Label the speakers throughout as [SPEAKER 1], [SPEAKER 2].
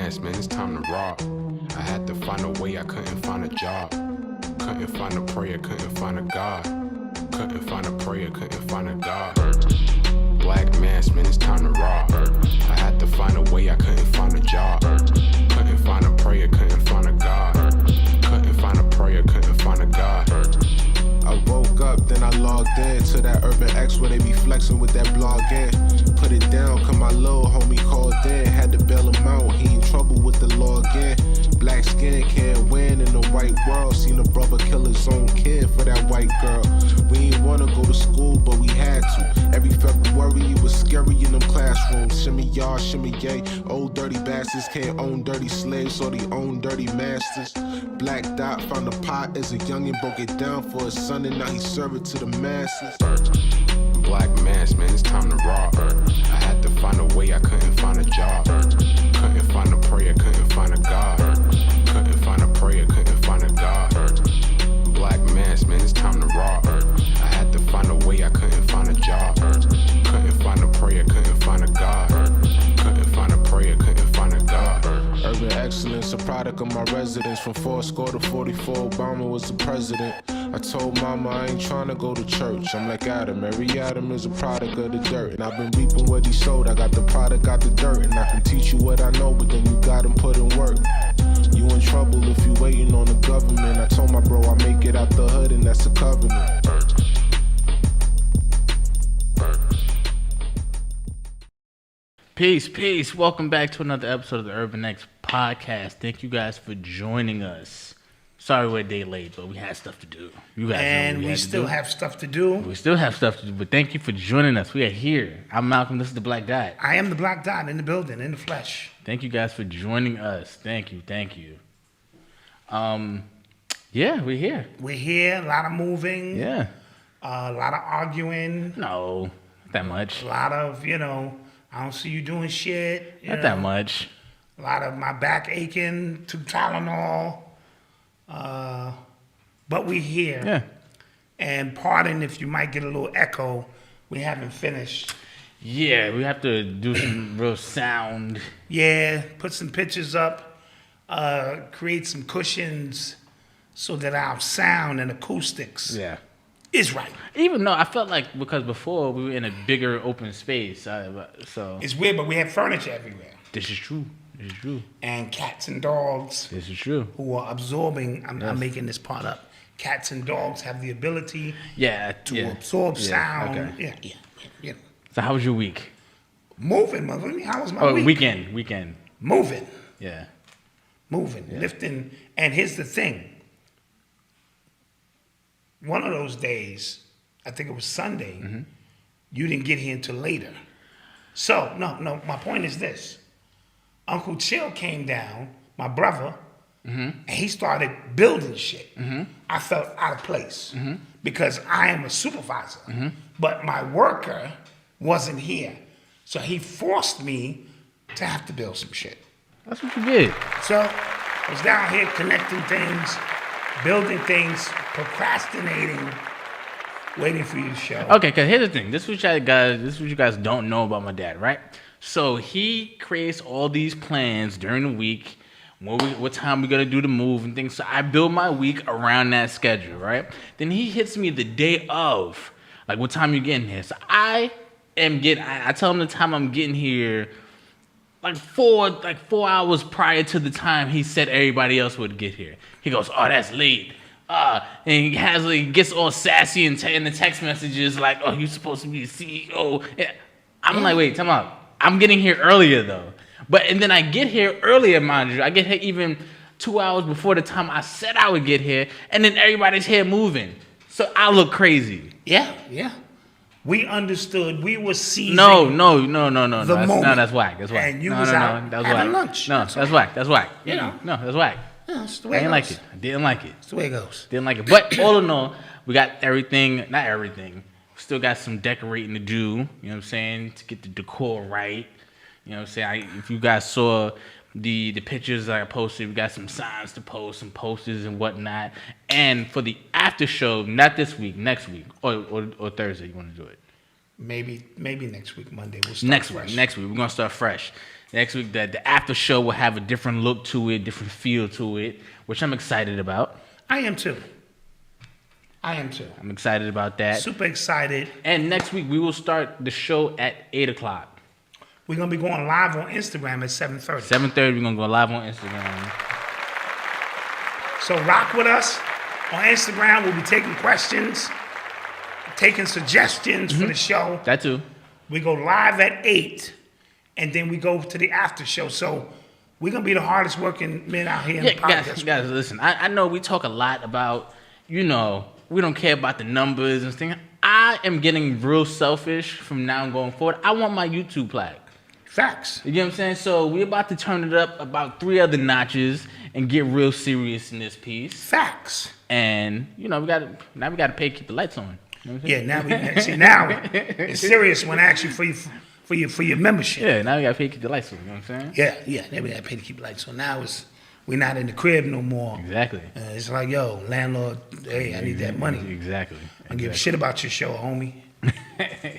[SPEAKER 1] mask, man, it's time to rob. I had to find a way, I couldn't find a job. Couldn't find a prayer, couldn't find a God. Couldn't find a prayer, couldn't find a God. Black mask, man, it's time to rob. I had to find a way, I couldn't find a job. Couldn't find a prayer, couldn't find a God. Couldn't find a prayer, couldn't find a God.
[SPEAKER 2] I woke up, then I logged in to that Urban X where they be flexing with that blog in. Put it down, cause my little homie called in. Had to bail him out, he in trouble with the law again. Black skin can't win in the white world. Seen a brother kill his own kid for that white girl. We ain't wanna go to school, but we had to. Every February it was scary in them classrooms. Shimmy y'all, shimmy yay. Old dirty bastards can't own dirty slaves, so they own dirty masters. Black Dot found a pot as a youngin', broke it down for his son, and now he serve it to the masses.
[SPEAKER 1] Black mask, man, it's time to rob. I had to find a way, I couldn't find a job. Couldn't find a prayer, couldn't find a God. Couldn't find a prayer, couldn't find a God. Black mask, man, it's time to rob. I had to find a way, I couldn't find a job. Couldn't find a prayer, couldn't find a God. Couldn't find a prayer, couldn't find a God.
[SPEAKER 2] Urban excellence, a product of my residence. From 4 to 44, Obama was the president. I told mama I ain't trying to go to church. I'm like Adam, every Adam is a product of the dirt. And I've been reaping what he sowed. I got the product, got the dirt. And I can teach you what I know, but then you gotta put in work. You in trouble if you waiting on the government. I told my bro I make it out the hood, and that's a covenant.
[SPEAKER 3] Peace. Welcome back to another episode of the Urban X podcast. Thank you guys for joining us. Sorry we're a day late, but we had stuff to do. You guys
[SPEAKER 4] and
[SPEAKER 3] know
[SPEAKER 4] we still have stuff to do.
[SPEAKER 3] We still have stuff to do, but thank you for joining us. We are here. I'm Malcolm. This is the Black Dot.
[SPEAKER 4] I am the Black Dot in the building, in the flesh.
[SPEAKER 3] Thank you guys for joining us. Thank you. Yeah, we're here.
[SPEAKER 4] We're here. A lot of moving.
[SPEAKER 3] Yeah.
[SPEAKER 4] A lot of arguing.
[SPEAKER 3] No, not that much.
[SPEAKER 4] A lot of, I don't see you doing shit.
[SPEAKER 3] Not that much.
[SPEAKER 4] A lot of my back aching, 2 Tylenol. But we're here.
[SPEAKER 3] Yeah.
[SPEAKER 4] And pardon if you might get a little echo. We haven't finished.
[SPEAKER 3] Yeah, we have to do some real sound.
[SPEAKER 4] Yeah, put some pictures up. Create some cushions so that our sound and acoustics is right.
[SPEAKER 3] Even though I felt like because before we were in a bigger open space, so
[SPEAKER 4] it's weird, but we have furniture everywhere.
[SPEAKER 3] This is true.
[SPEAKER 4] And cats and dogs.
[SPEAKER 3] This is true.
[SPEAKER 4] Who are absorbing. I'm making this part up. Cats and dogs have the ability to absorb sound.
[SPEAKER 3] Okay.
[SPEAKER 4] Yeah.
[SPEAKER 3] So how was your week?
[SPEAKER 4] Moving, mother. How was my week?
[SPEAKER 3] Weekend.
[SPEAKER 4] Moving.
[SPEAKER 3] Yeah.
[SPEAKER 4] Moving, lifting. And here's the thing. One of those days, I think it was Sunday, you didn't get here until later. So, no, my point is this. Uncle Chill came down, my brother, and he started building shit. I felt out of place because I am a supervisor, but my worker wasn't here. So he forced me to have to build some shit.
[SPEAKER 3] That's what you did.
[SPEAKER 4] So I was down here connecting things, building things, procrastinating, waiting for you to show.
[SPEAKER 3] Okay, because here's the thing. This is what you guys don't know about my dad, right? So he creates all these plans during the week, what time we're going to do the move and things. So I build my week around that schedule, right? Then he hits me the day of, like, what time you getting here? So I tell him the time I'm getting here, like 4 hours prior to the time he said everybody else would get here. He goes, oh, that's late. And he gets all sassy in the text messages like, oh, you're supposed to be the CEO. I'm like, wait, time out. I'm getting here earlier, though. And then I get here earlier, mind you. I get here even 2 hours before the time I said I would get here, and then everybody's here moving. So I look crazy.
[SPEAKER 4] Yeah. We understood. We were seizing.
[SPEAKER 3] No. That's whack.
[SPEAKER 4] And you was out having lunch.
[SPEAKER 3] No, that's whack. That's whack. No, that's whack.
[SPEAKER 4] Yeah, that's the way
[SPEAKER 3] I didn't like it. I didn't like it.
[SPEAKER 4] That's the way it goes.
[SPEAKER 3] Didn't like it. But all in all, we got everything. Not everything. Still got some decorating to do. You know what I'm saying? To get the decor right. You know what I'm saying? If you guys saw the pictures I posted, we got some signs to post, some posters and whatnot. And for the after show, not this week, next week, or Thursday, you want to do it?
[SPEAKER 4] Maybe next week, Monday. We'll start
[SPEAKER 3] Next
[SPEAKER 4] fresh.
[SPEAKER 3] week, we're gonna start fresh. Next week, the after show will have a different look to it, different feel to it, which I'm excited about.
[SPEAKER 4] I am too.
[SPEAKER 3] I'm excited about that.
[SPEAKER 4] Super excited.
[SPEAKER 3] And next week, we will start the show at 8 o'clock.
[SPEAKER 4] We're going to be going live on Instagram at 7:30.
[SPEAKER 3] 7:30, we're gonna go live on Instagram.
[SPEAKER 4] So rock with us on Instagram. We'll be taking questions, taking suggestions for the show.
[SPEAKER 3] That too.
[SPEAKER 4] We go live at 8, and then we go to the after show. So we're going to be the hardest working men out here in the podcast.
[SPEAKER 3] Guys, listen, I know we talk a lot about, we don't care about the numbers and things. I am getting real selfish from now going forward. I want my YouTube plaque.
[SPEAKER 4] Facts.
[SPEAKER 3] You get what I'm saying? So we're about to turn it up about 3 other notches and get real serious in this piece.
[SPEAKER 4] Facts.
[SPEAKER 3] And we gotta pay to keep the lights on. You know what I'm saying?
[SPEAKER 4] Yeah, now it's serious when I ask you for your membership.
[SPEAKER 3] Yeah, now we gotta pay to keep the lights on. You know what I'm saying?
[SPEAKER 4] Yeah. Now we gotta pay to keep the lights on. Now we're not in the crib no more.
[SPEAKER 3] Exactly.
[SPEAKER 4] It's like, yo, landlord, hey, I need that money.
[SPEAKER 3] Exactly.
[SPEAKER 4] I don't give a shit about your show, homie.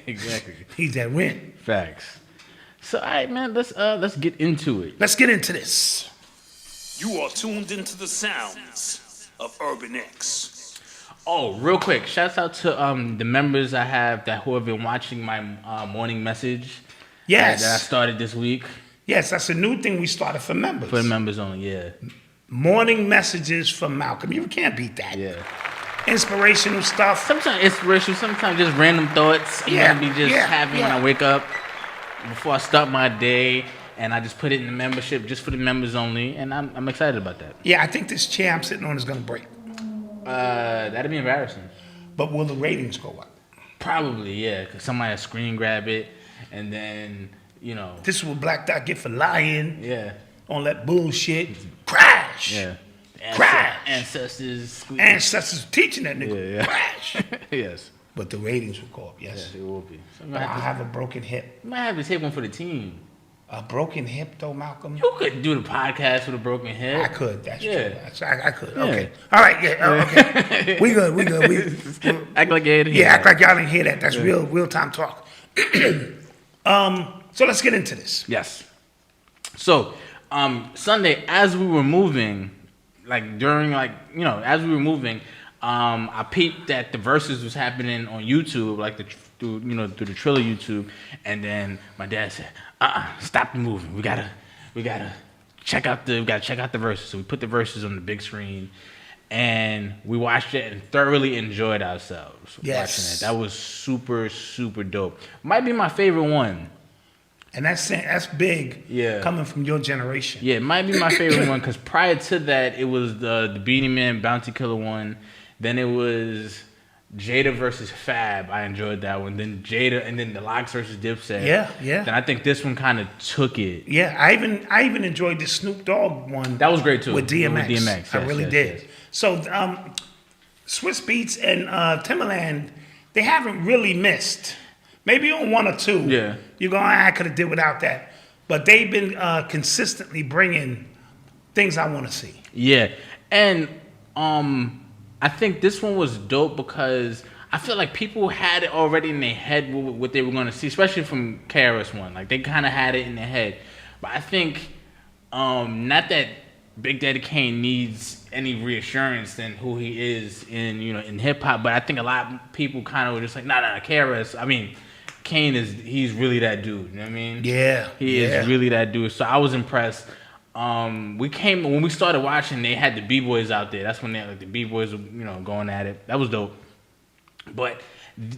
[SPEAKER 3] Exactly.
[SPEAKER 4] Need that rent.
[SPEAKER 3] Facts. So, all right, man, let's get into it.
[SPEAKER 4] Let's get into this.
[SPEAKER 5] You are tuned into the sounds of Urban X.
[SPEAKER 3] Oh, real quick, shouts out to the members I have who have been watching my morning message.
[SPEAKER 4] Yes.
[SPEAKER 3] That I started this week.
[SPEAKER 4] Yes, that's a new thing we started for members.
[SPEAKER 3] For the members only, yeah.
[SPEAKER 4] Morning messages from Malcolm. You can't beat that.
[SPEAKER 3] Yeah.
[SPEAKER 4] Inspirational stuff.
[SPEAKER 3] Sometimes inspirational, sometimes just random thoughts. I'm gonna be just having when I wake up before I start my day, and I just put it in the membership just for the members only, and I'm excited about that.
[SPEAKER 4] Yeah, I think this chair I'm sitting on is gonna break.
[SPEAKER 3] That'd be embarrassing.
[SPEAKER 4] But will the ratings go up?
[SPEAKER 3] Probably, yeah, because somebody will screen grab it, and then
[SPEAKER 4] This is what Black Dot get for lying.
[SPEAKER 3] Yeah.
[SPEAKER 4] On that bullshit. Crash.
[SPEAKER 3] Yeah.
[SPEAKER 4] Crash.
[SPEAKER 3] Ancestors
[SPEAKER 4] teaching that nigga.
[SPEAKER 3] Yeah.
[SPEAKER 4] Crash.
[SPEAKER 3] Yes.
[SPEAKER 4] But the ratings will go up, yes.
[SPEAKER 3] Yeah, it will be. So
[SPEAKER 4] But I have a broken hip.
[SPEAKER 3] You might have to take one for the team.
[SPEAKER 4] A broken hip, though, Malcolm?
[SPEAKER 3] You could do the podcast with a broken hip.
[SPEAKER 4] I could. That's
[SPEAKER 3] Yeah.
[SPEAKER 4] true. I could.
[SPEAKER 3] Yeah.
[SPEAKER 4] Okay. All right. Yeah. Okay. We good.
[SPEAKER 3] Act like you didn't hear
[SPEAKER 4] act
[SPEAKER 3] that.
[SPEAKER 4] like y'all didn't hear that. That's real time talk. So let's get into this.
[SPEAKER 3] Yes. So, Sunday, as we were moving, as we were moving, I peeped that the Verzuz was happening on YouTube, through the Triller YouTube, and then my dad said, stop the moving. We gotta check out the Verzuz. So we put the Verzuz on the big screen, and we watched it and thoroughly enjoyed ourselves watching it. That was super, super dope. Might be my favorite one.
[SPEAKER 4] And that's big.
[SPEAKER 3] Yeah.
[SPEAKER 4] Coming from your generation.
[SPEAKER 3] Yeah, it might be my favorite one because prior to that, it was the Beanie Man Bounty Killer one. Then it was Jada versus Fab. I enjoyed that one. Then Jada, and then the Lox versus Dipset.
[SPEAKER 4] Yeah.
[SPEAKER 3] Then I think this one kind of took it.
[SPEAKER 4] Yeah, I even enjoyed the Snoop Dogg one.
[SPEAKER 3] That was great too.
[SPEAKER 4] With DMX.
[SPEAKER 3] Yes,
[SPEAKER 4] I really did.
[SPEAKER 3] yes.
[SPEAKER 4] So Swiss Beats and Timbaland, they haven't really missed. Maybe on one or two.
[SPEAKER 3] Yeah.
[SPEAKER 4] You're going, I could have did without that. But they've been consistently bringing things I want to see.
[SPEAKER 3] Yeah, and I think this one was dope because I feel like people had it already in their head what they were going to see, especially from KRS-One. Like they kind of had it in their head. But I think not that Big Daddy Kane needs any reassurance than who he is in hip hop, but I think a lot of people kind of were just like, nah, KRS. I mean, Kane he's really that dude. You know what I mean?
[SPEAKER 4] Yeah.
[SPEAKER 3] He is really that dude. So I was impressed. When we started watching, they had the B-boys out there. That's when the B-boys were, going at it. That was dope. But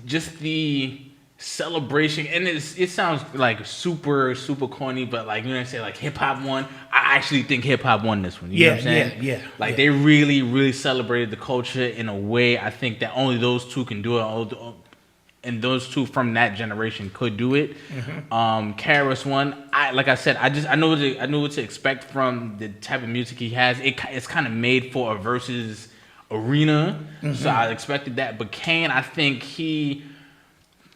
[SPEAKER 3] just the celebration, and it sounds like super, super corny, but say like hip hop won. I actually think hip hop won this one. You know what I'm saying?
[SPEAKER 4] Yeah.
[SPEAKER 3] They really, really celebrated the culture in a way I think that only those two can do it. And those two from that generation could do it.
[SPEAKER 4] Mm-hmm.
[SPEAKER 3] KRS-One, like I said, I know what to expect from the type of music he has. It's kind of made for a versus arena, so I expected that. But Kane, I think he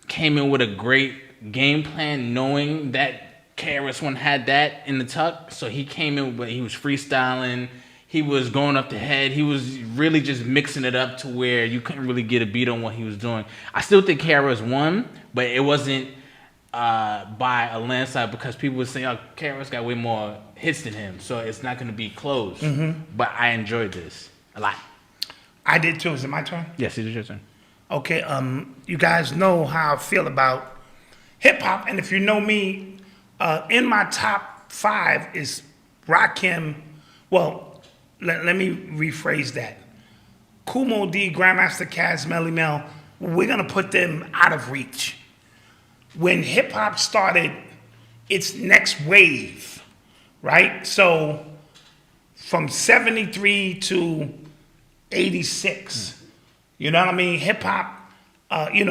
[SPEAKER 3] came in with a great game plan, knowing that KRS-One had that in the tuck. So he came in, but he was freestyling. he was going up the head. He was really just mixing it up to where you couldn't really get a beat on what he was doing. I still think KRS won, but it wasn't by a landslide because people were saying, "Oh, KRS got way more hits than him, so it's not going to be close." But I enjoyed this a lot.
[SPEAKER 4] I did too. Is it my turn?
[SPEAKER 3] Yes, it is your turn.
[SPEAKER 4] Okay. You guys know how I feel about hip hop, and if you know me, in my top 5 is Rakim. Well, let me rephrase that. Kumo D, Grandmaster Caz, Melly Mel. We're gonna put them out of reach. When hip hop started its next wave, right? So from 73 to 86, you know what I mean? Hip hop,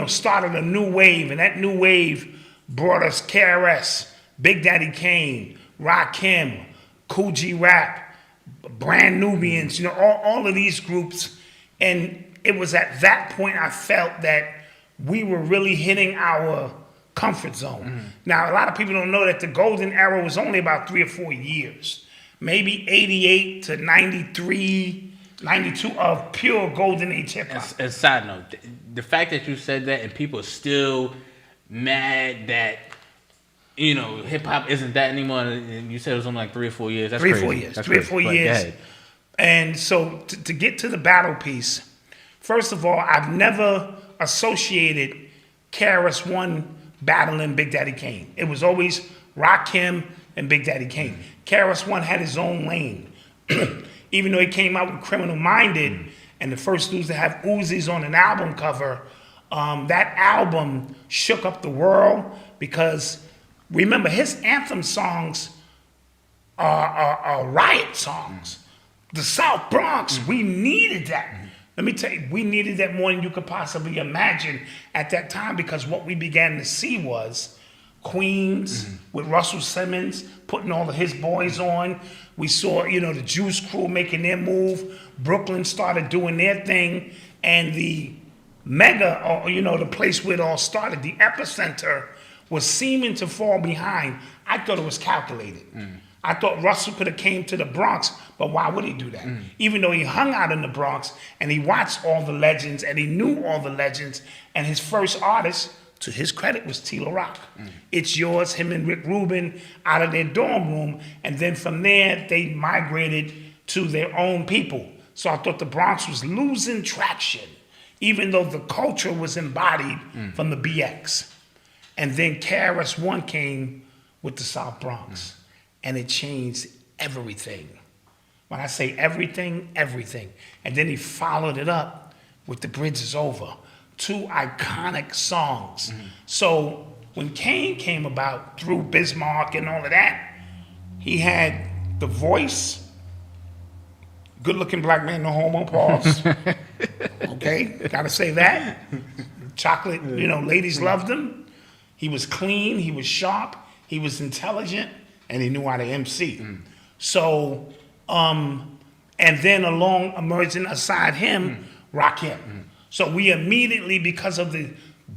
[SPEAKER 4] started a new wave, and that new wave brought us KRS, Big Daddy Kane, Rakim, Kool G Rap, Brand Nubians, all of these groups. And it was at that point I felt that we were really hitting our comfort zone. Now, a lot of people don't know that the golden era was only about 3 or 4 years. Maybe 88 to 93, 92 of pure golden age hip hop.
[SPEAKER 3] As a side note, the fact that you said that and people are still mad that, hip hop isn't that anymore, and you said it was only like 3 or 4 years. That's
[SPEAKER 4] 3 or
[SPEAKER 3] crazy.
[SPEAKER 4] 4 years.
[SPEAKER 3] That's
[SPEAKER 4] 3 or
[SPEAKER 3] crazy.
[SPEAKER 4] 4
[SPEAKER 3] But
[SPEAKER 4] years.
[SPEAKER 3] go ahead.
[SPEAKER 4] And so to get to the battle piece, first of all, I've never associated KRS-One battling Big Daddy Kane. It was always Rakim and Big Daddy Kane. KRS-One had his own lane. Even though he came out with Criminal Minded and the first dudes to have Uzis on an album cover, that album shook up the world because, remember, his anthem songs are riot songs. The South Bronx, we needed that. Let me tell you, we needed that more than you could possibly imagine at that time because what we began to see was Queens with Russell Simmons putting all of his boys on. We saw, the Juice Crew making their move. Brooklyn started doing their thing. And the mega, the place where it all started, the epicenter, was seeming to fall behind. I thought it was calculated. I thought Russell could have came to the Bronx, but why would he do that? Even though he hung out in the Bronx and he watched all the legends and he knew all the legends, and his first artist, to his credit, was Tila Rock. It's Yours, him and Rick Rubin out of their dorm room, and then from there they migrated to their own people. So I thought the Bronx was losing traction, even though the culture was embodied from the BX. And then KRS-One came with the South Bronx. And it changed everything. When I say everything, everything. And then he followed it up with The Bridge Is Over. 2 iconic songs. So when Kane came about through Bismarck and all of that, he had the voice, good-looking black man, no homo, pause. Okay, gotta say that. Chocolate, ladies loved him. He was clean, he was sharp, he was intelligent, and he knew how to MC. So, and then emerging aside him, Rakim. So we immediately, because of the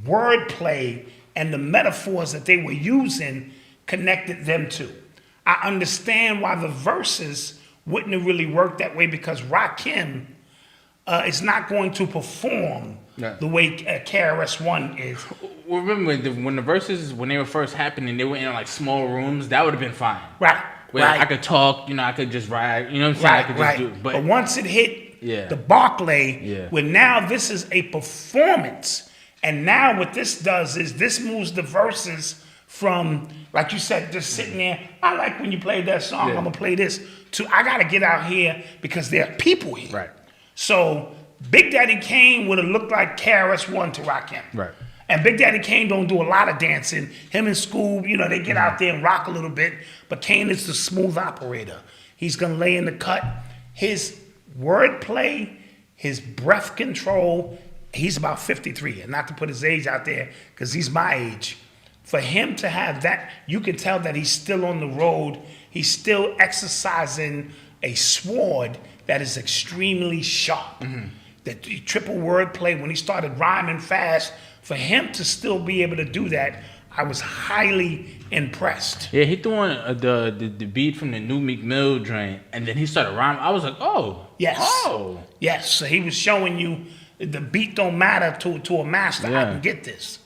[SPEAKER 4] wordplay and the metaphors that they were using, connected them to. I understand why the verses wouldn't have really worked that way because Rakim is not going to perform the way KRS-One is.
[SPEAKER 3] Well, remember when the verses, when they were first happening, they were in like small rooms. That would have been fine.
[SPEAKER 4] Right.
[SPEAKER 3] Where I could talk, I could just ride, what I'm saying? I could just do it.
[SPEAKER 4] But once it hit the Barclay, where now this is a performance, and now what this does is this moves the verses from, like you said, just sitting there, I like when you played that song, I'm gonna play this, to I gotta get out here because there are people here.
[SPEAKER 3] Right.
[SPEAKER 4] So Big Daddy Kane would have looked like KRS-One to Rakim.
[SPEAKER 3] Right.
[SPEAKER 4] And Big Daddy Kane don't do a lot of dancing. Him and Scoob, they get out there and rock a little bit. But Kane is the smooth operator. He's going to lay in the cut. His wordplay, his breath control, he's about 53. And not to put his age out there, because he's my age. For him to have that, you can tell that he's still on the road. He's still exercising a sword that is extremely sharp. That triple wordplay, when he started rhyming fast, for him to still be able to do that, I was highly impressed.
[SPEAKER 3] Yeah, he threw on the beat from the new Meek Mill joint, and then he started rhyming. I was like, oh.
[SPEAKER 4] Yes.
[SPEAKER 3] Oh.
[SPEAKER 4] Yes. So he was showing you the beat don't matter to a master.
[SPEAKER 3] Yeah.
[SPEAKER 4] I can get this.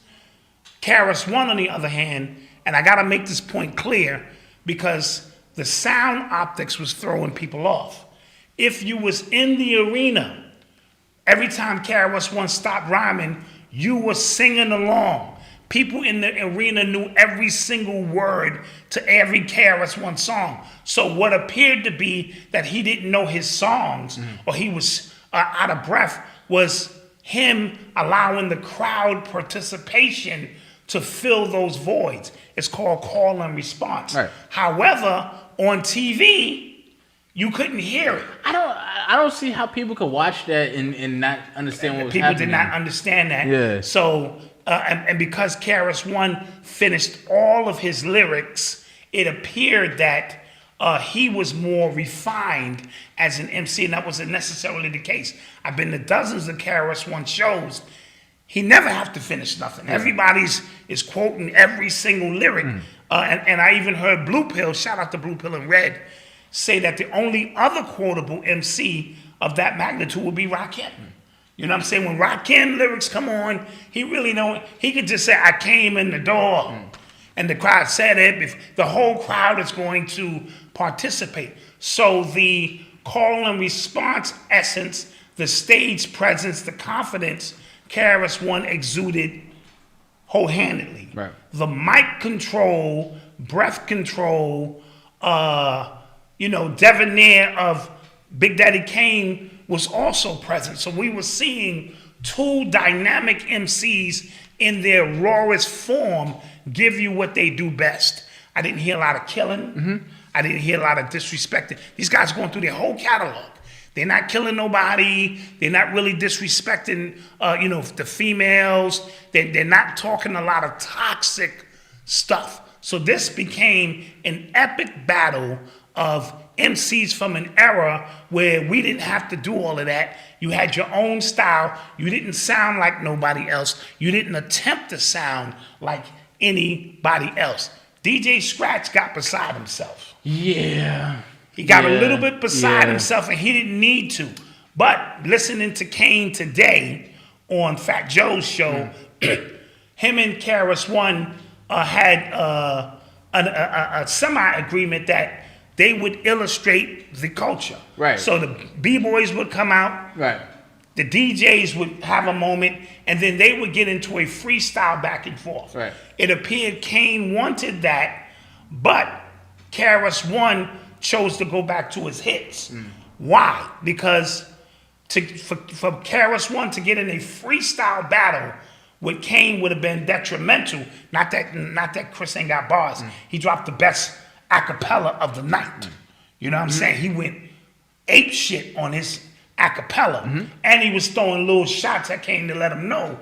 [SPEAKER 4] KRS-One, on the other hand, and I got to make this point clear because the sound optics was throwing people off. If you was in the arena, every time KRS-One stopped rhyming, you were singing along. People in the arena knew every single word to every KRS-One song. So what appeared to be that he didn't know his songs or he was out of breath was him allowing the crowd participation to fill those voids. It's called call and response.
[SPEAKER 3] Right.
[SPEAKER 4] However, on TV, you couldn't hear it.
[SPEAKER 3] I don't see how people could watch that and not understand what was
[SPEAKER 4] People
[SPEAKER 3] happening.
[SPEAKER 4] did not understand that.
[SPEAKER 3] Yeah.
[SPEAKER 4] So, and because KRS-One finished all of his lyrics, it appeared that he was more refined as an MC, and that wasn't necessarily the case. I've been to dozens of KRS-One shows. He never have to finish nothing. Everybody's is quoting every single lyric. And I even heard Blue Pill, shout out to Blue Pill and Red, say that the only other quotable MC of that magnitude would be Rakim. You know what I'm saying? When Rakim lyrics come on, he really don't, he could just say, I came in the door. And the crowd said it. The whole crowd is going to participate. So the call and response essence, the stage presence, the confidence, KRS-One exuded wholehandedly.
[SPEAKER 3] Right.
[SPEAKER 4] The mic control, breath control, debonair of Big Daddy Kane was also present. So we were seeing two dynamic MCs in their rawest form give you what they do best. I didn't hear a lot of killing. I didn't hear a lot of disrespecting. These guys are going through their whole catalog. They're not killing nobody. They're not really disrespecting, the females. They're not talking a lot of toxic stuff. So this became an epic battle of MCs from an era where we didn't have to do all of that. You had your own style. You didn't sound like nobody else. You didn't attempt to sound like anybody else. DJ Scratch got beside himself.
[SPEAKER 3] Yeah.
[SPEAKER 4] He got a little bit beside himself, and he didn't need to. But listening to Kane today on Fat Joe's show, him and KRS-One had a semi-agreement that they would illustrate the culture.
[SPEAKER 3] Right.
[SPEAKER 4] So the B-boys would come out.
[SPEAKER 3] Right.
[SPEAKER 4] The DJs would have a moment, and then they would get into a freestyle back and forth.
[SPEAKER 3] Right.
[SPEAKER 4] It appeared Kane wanted that, but KRS-One chose to go back to his hits. Why? Because for KRS-One to get in a freestyle battle with Kane would have been detrimental. Not that Chris ain't got bars. He dropped the best acapella of the night. You know what I'm saying? He went ape shit on his acapella, and he was throwing little shots at Kane to let him know.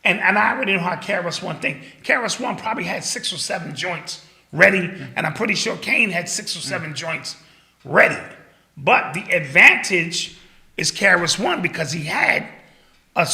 [SPEAKER 4] And I already know how KRS-One think. KRS-One probably had 6 or 7 joints ready, and I'm pretty sure Kane had 6 or 7 joints ready. But the advantage is KRS-One because he had a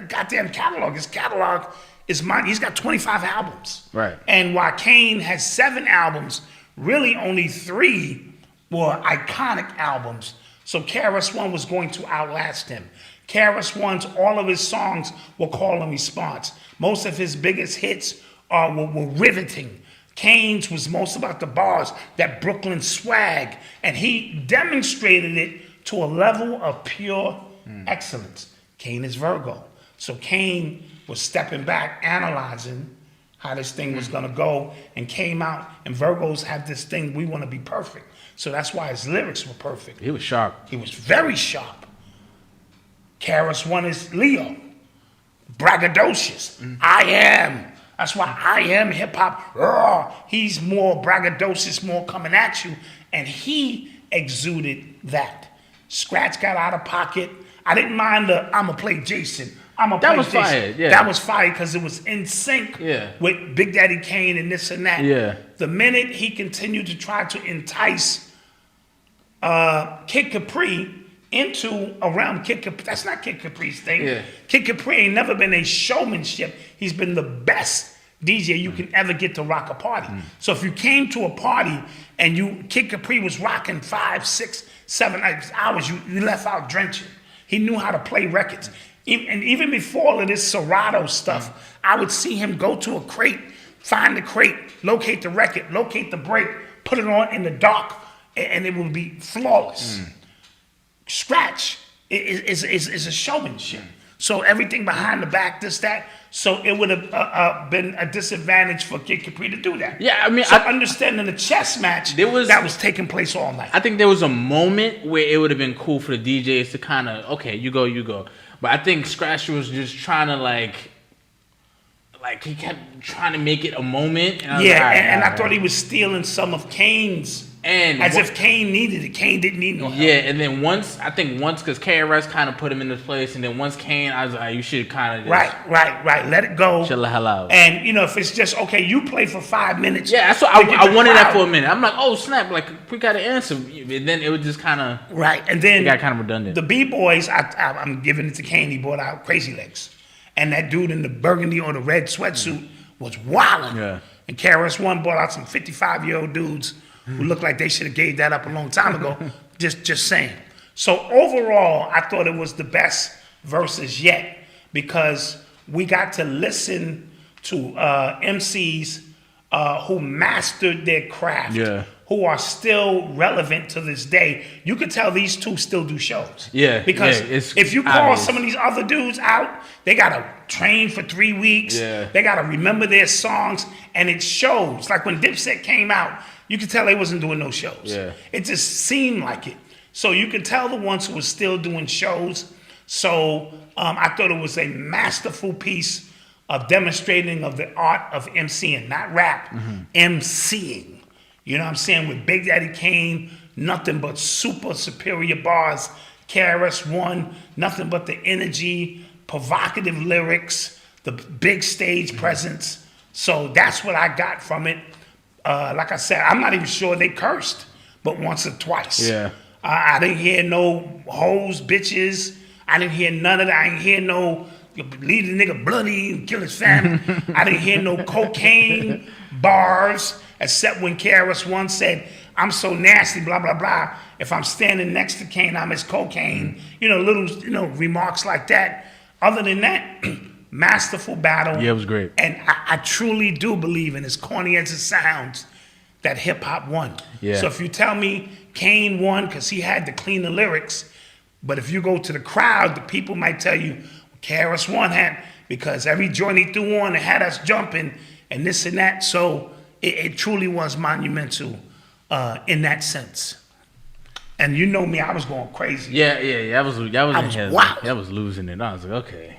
[SPEAKER 4] goddamn catalog. His catalog is mine. He's got 25 albums.
[SPEAKER 3] Right.
[SPEAKER 4] And while Kane has 7 albums, really only 3 were iconic albums. So KRS-One was going to outlast him. KRS-One's, all of his songs were call and response. Most of his biggest hits were riveting. Kane's was most about the bars, that Brooklyn swag, and he demonstrated it to a level of pure excellence. Kane is Virgo. So Kane was stepping back, analyzing how this thing was gonna go, and came out, and Virgos have this thing, we wanna be perfect. So that's why his lyrics were perfect.
[SPEAKER 3] He was sharp.
[SPEAKER 4] He was very sharp. KRS-One is Leo, braggadocious. I am. That's why I am hip hop. He's more braggadocious, more coming at you, and he exuded that. Scratch got out of pocket. I didn't mind the I'ma play Jason.
[SPEAKER 3] That was fire, yeah.
[SPEAKER 4] That was fire because it was in sync with Big Daddy Kane and this and that.
[SPEAKER 3] Yeah.
[SPEAKER 4] The minute he continued to try to entice Kid Capri into around Kid Capri, that's not Kid Capri's thing.
[SPEAKER 3] Yeah.
[SPEAKER 4] Kid Capri ain't never been a showmanship. He's been the best DJ you can ever get to rock a party. So if you came to a party and Kid Capri was rocking 5, 6, 7 hours, you left out drenching. He knew how to play records. And even before all of this Serato stuff, I would see him go to a crate, find the crate, locate the record, locate the break, put it on in the dark, and it would be flawless. Scratch is a showmanship. So everything behind the back, this, that. So it would have been a disadvantage for Kid Capri to do that.
[SPEAKER 3] Yeah, I mean,
[SPEAKER 4] so understanding the chess match that was taking place all night.
[SPEAKER 3] I think there was a moment where it would have been cool for the DJs to kind of, okay, you go. But I think Scratch was just trying to like he kept trying to make it a moment. And I was
[SPEAKER 4] I thought he was stealing some of Kane's. And if Kane needed it, Kane didn't need no help.
[SPEAKER 3] Yeah, and then once, because KRS kind of put him in this place, and then once Kane, I was like, you should kind of
[SPEAKER 4] just... Right. Let it go.
[SPEAKER 3] Chill the hell out.
[SPEAKER 4] And, if it's just, okay, you play for 5 minutes.
[SPEAKER 3] Yeah, that's what I wanted that for a minute. I'm like, oh, snap, like, we got to answer. And then it was just kind of...
[SPEAKER 4] Right, and then...
[SPEAKER 3] It got kind of redundant.
[SPEAKER 4] The B-boys, I'm giving it to Kane, he brought out Crazy Legs. And that dude in the burgundy or the red sweatsuit was wilding. Yeah. And KRS-One brought out some 55-year-old dudes who looked like they should have gave that up a long time ago. just saying. So overall, I thought it was the best Verzuz yet because we got to listen to MCs who mastered their craft, who are still relevant to this day. You could tell these two still do shows.
[SPEAKER 3] Yeah.
[SPEAKER 4] Because if you call some of these other dudes out, they got to train for 3 weeks. Yeah. They got to remember their songs, and it shows. Like when Dipset came out, you could tell they wasn't doing no shows. Yeah. It just seemed like it. So you could tell the ones who were still doing shows. So I thought it was a masterful piece of demonstrating of the art of MCing, not rap, MCing. You know what I'm saying? With Big Daddy Kane, nothing but super superior bars. KRS-One, nothing but the energy, provocative lyrics, the big stage presence. So that's what I got from it. Like I said, I'm not even sure they cursed, but once or twice. Yeah. I didn't hear no hoes, bitches. I didn't hear none of that. I didn't hear no leave the nigga bloody and kill his family. I didn't hear no cocaine bars, except when KRS-One said, I'm so nasty, blah, blah, blah. If I'm standing next to Kane, I'm his cocaine. Little remarks like that. Other than that, masterful battle.
[SPEAKER 3] Yeah, it was great.
[SPEAKER 4] And I truly do believe, in as corny as it sounds, that hip-hop won. Yeah. So if you tell me Kane won because he had the cleaner lyrics, but if you go to the crowd, the people might tell you KRS-One had, because every joint he threw on, it had us jumping and this and that. So it truly was monumental in that sense. And you know me, I was going crazy.
[SPEAKER 3] Yeah. That was wow. That was losing it. I was like, okay.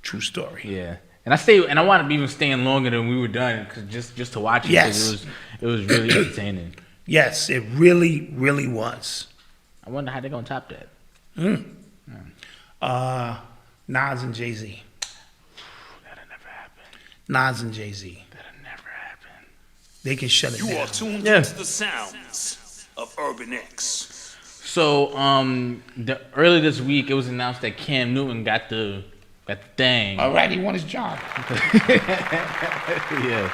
[SPEAKER 4] True story.
[SPEAKER 3] Yeah, and I wound up even staying longer than we were done just to watch it.
[SPEAKER 4] Yes,
[SPEAKER 3] it was really entertaining.
[SPEAKER 4] Yes, it really, really was.
[SPEAKER 3] I wonder how they're gonna top that.
[SPEAKER 4] Nas and Jay-Z.
[SPEAKER 3] That'll never happen.
[SPEAKER 4] Nas and Jay-Z.
[SPEAKER 3] That'll never happen.
[SPEAKER 4] They can shut it down.
[SPEAKER 5] You are tuned into the sounds of Urban X.
[SPEAKER 3] So, early this week, it was announced that Cam Newton got the thing.
[SPEAKER 4] All right, he won his job.
[SPEAKER 3] Yeah.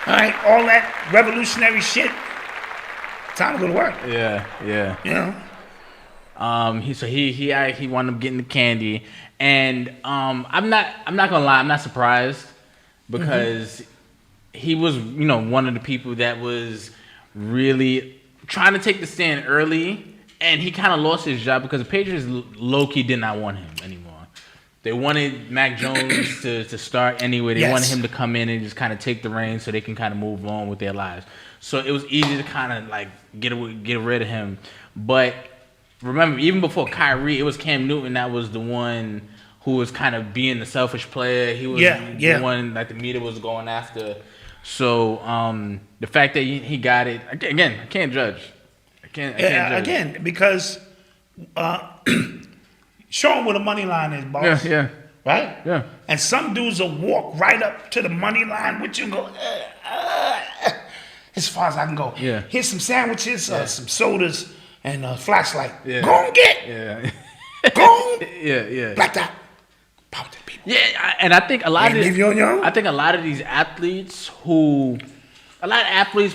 [SPEAKER 4] All right, all that revolutionary shit. Time to go to work.
[SPEAKER 3] Yeah.
[SPEAKER 4] You know.
[SPEAKER 3] He wound up getting the candy, and I'm not gonna lie, I'm not surprised because he was one of the people that was really trying to take the stand early, and he kind of lost his job because the Patriots low-key did not want him anymore. They wanted Mac Jones to start anyway. They wanted him to come in and just kind of take the reins so they can kind of move on with their lives. So it was easy to kind of like get rid of him. But remember, even before Kyrie, it was Cam Newton that was the one who was kind of being the selfish player. He was the one that the media was going after. So the fact that he got it, again, I can't judge. I can't judge.
[SPEAKER 4] Again, because show him where the money line is, boss.
[SPEAKER 3] Yeah.
[SPEAKER 4] Right?
[SPEAKER 3] Yeah.
[SPEAKER 4] And some dudes will walk right up to the money line with you and go, as far as I can go.
[SPEAKER 3] Yeah.
[SPEAKER 4] Here's some sandwiches, some sodas, and a flashlight. Yeah. Go and get.
[SPEAKER 3] Yeah.
[SPEAKER 4] Go on.
[SPEAKER 3] Yeah.
[SPEAKER 4] Black Dot. Power to the people.
[SPEAKER 3] Yeah, and I think a lot
[SPEAKER 4] Leave you on your own?
[SPEAKER 3] I think a lot of these athletes